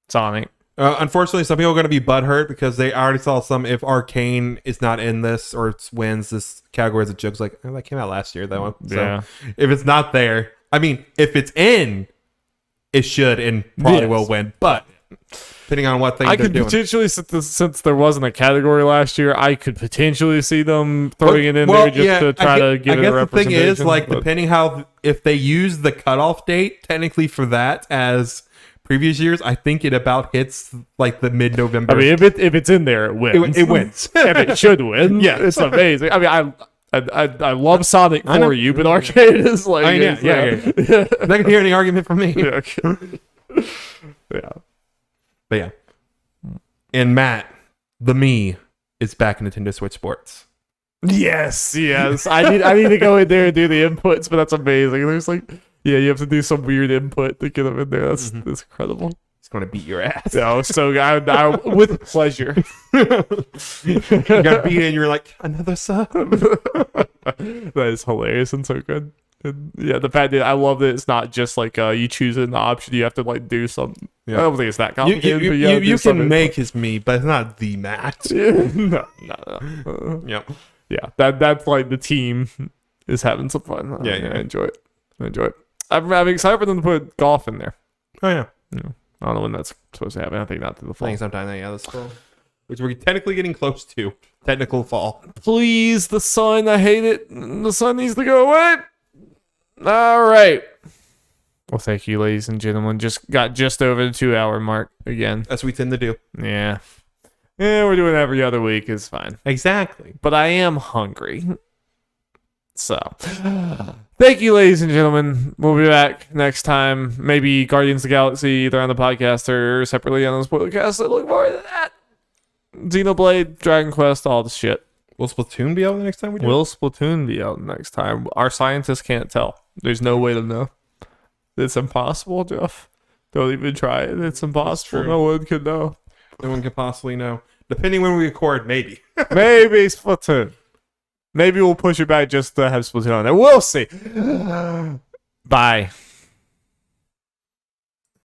Speaker 1: Sonic.
Speaker 2: Unfortunately, some people are going to be butthurt because they already saw some. If Arcane is not in this or it wins this category as a joke, it's like, that came out last year, that one. So
Speaker 1: yeah.
Speaker 2: If it's not there, I mean, if it's in, it should and probably will win. But depending on what thing
Speaker 1: I
Speaker 2: they're
Speaker 1: could
Speaker 2: doing.
Speaker 1: potentially, since there wasn't a category last year, I could potentially see them throwing it in there just to try to give it a representation.
Speaker 2: The thing is, like, depending how, if they use the cutoff date technically for that as previous years, I think it about hits like the mid-November.
Speaker 1: I mean, if it's in there, it wins.
Speaker 2: It wins.
Speaker 1: If it should win, yeah, it's amazing. I mean, I love Sonic for you, but Arcade is like,
Speaker 2: yeah. I'm not gonna hear any argument from me.
Speaker 1: Yeah.
Speaker 2: But yeah. And Matt, the me, is back in Nintendo Switch Sports.
Speaker 1: Yes. I need to go in there and do the inputs, but that's amazing. There's like. Yeah, you have to do some weird input to get them in there. That's incredible.
Speaker 2: He's going to beat your ass.
Speaker 1: No, so I with pleasure.
Speaker 2: You got beat and you're like, another sub.
Speaker 1: That is hilarious and so good. And yeah, the fact that I love that it's not just like you choose an option. You have to like do something. Yeah. I don't think it's that complicated.
Speaker 2: You can make his me, but it's not the Matt.
Speaker 1: No.
Speaker 2: Yep.
Speaker 1: Yeah, that's like the team is having some fun.
Speaker 2: Yeah.
Speaker 1: I enjoy it. I'm excited for them to put golf in there.
Speaker 2: Oh yeah.
Speaker 1: I don't know when that's supposed to happen. I think not to the fall.
Speaker 2: I think sometime this fall, which we're technically getting close to. Technical fall.
Speaker 1: Please, the sun. I hate it. The sun needs to go away. All right. Well, thank you, ladies and gentlemen. Got just over the 2-hour mark again.
Speaker 2: That's what we tend to do.
Speaker 1: Yeah, we're doing every other week. It's fine.
Speaker 2: Exactly.
Speaker 1: But I am hungry. So, thank you, ladies and gentlemen. We'll be back next time. Maybe Guardians of the Galaxy, either on the podcast or separately on the Spoilercast. I look forward to that. Xenoblade, Dragon Quest, all the shit.
Speaker 2: Will Splatoon be out the next time we do?
Speaker 1: Will Splatoon be out next time? Our scientists can't tell. There's no way to know. It's impossible, Jeff. Don't even try it. It's impossible. No one can know.
Speaker 2: No one can possibly know. Depending when we record, maybe.
Speaker 1: Maybe Splatoon. Maybe we'll push it back just to have Splatoon on there. We'll see. Bye.